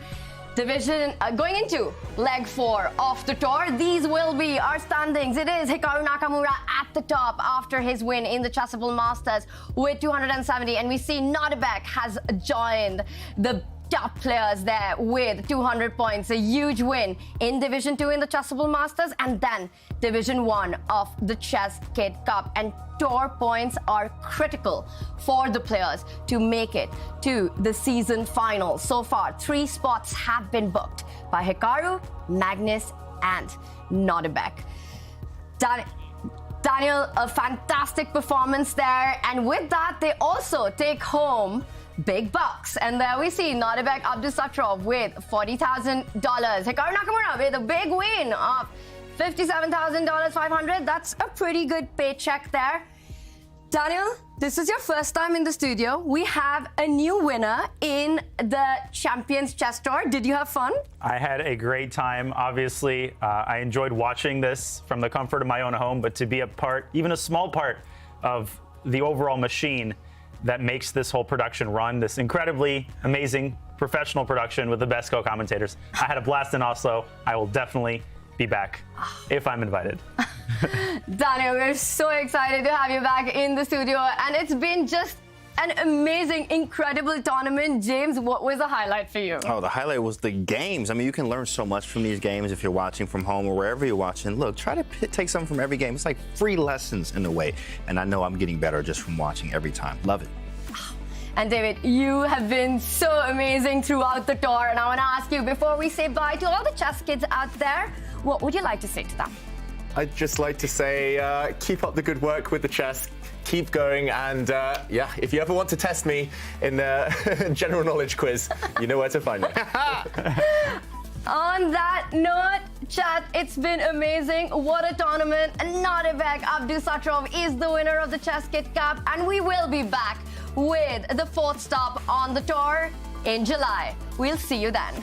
leg 4 of the tour, these will be our standings. It is Hikaru Nakamura at the top after his win in the Chessable Masters with 270, and we see Nodirbek has joined the top players there with 200 points. A huge win in Division 2 in the Chessable Masters, and then Division 1 of the ChessKid Cup. And tour points are critical for the players to make it to the season final. So far, 3 spots have been booked by Hikaru, Magnus, and Nodirbek. Daniel, a fantastic performance there, and with that, they also take home big bucks. And there we see Nodirbek Abdusattorov with $40,000. Hikaru Nakamura with a big win of $57,500. That's a pretty good paycheck there. Daniel, this is your first time in the studio. We have a new winner in the Champions Chess Tour. Did you have fun? I had a great time. Obviously, I enjoyed watching this from the comfort of my own home, but to be a part, even a small part, of the overall machine that makes this whole production run, this incredibly amazing professional production with the best co-commentators. I had a blast in Oslo. I will definitely be back if I'm invited. Daniel, we're so excited to have you back in the studio, and it's been just an amazing, incredible tournament. James, what was the highlight for you? Oh, the highlight was the games. I mean, you can learn so much from these games if you're watching from home or wherever you're watching. Look, try to take something from every game. It's like free lessons in a way. And I know I'm getting better just from watching every time. Love it. And David, you have been so amazing throughout the tour. And I want to ask you, before we say bye to all the chess kids out there, what would you like to say to them? I'd just like to say, keep up the good work with the chess. Keep going, and yeah, if you ever want to test me in the general knowledge quiz, you know where to find me. On that note, chat, it's been amazing. What a tournament. Nodirbek Abdusattorov is the winner of the ChessKid Cup, and we will be back with the 4th stop on the tour in July. We'll see you then.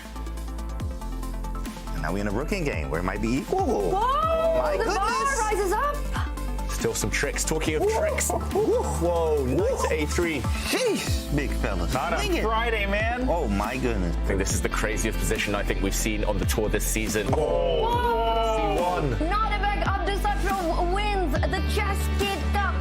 And now we're in a rooking game where it might be equal. Whoa, My the goodness. bar rises up. Still some tricks. Talking of tricks. Whoa, knight to a3. Jeez, big fella. Not on Friday, man. Oh, my goodness. I think this is the craziest position I think we've seen on the tour this season. Whoa. C1. Nodirbek Abdusattorov wins the ChessKid Cup.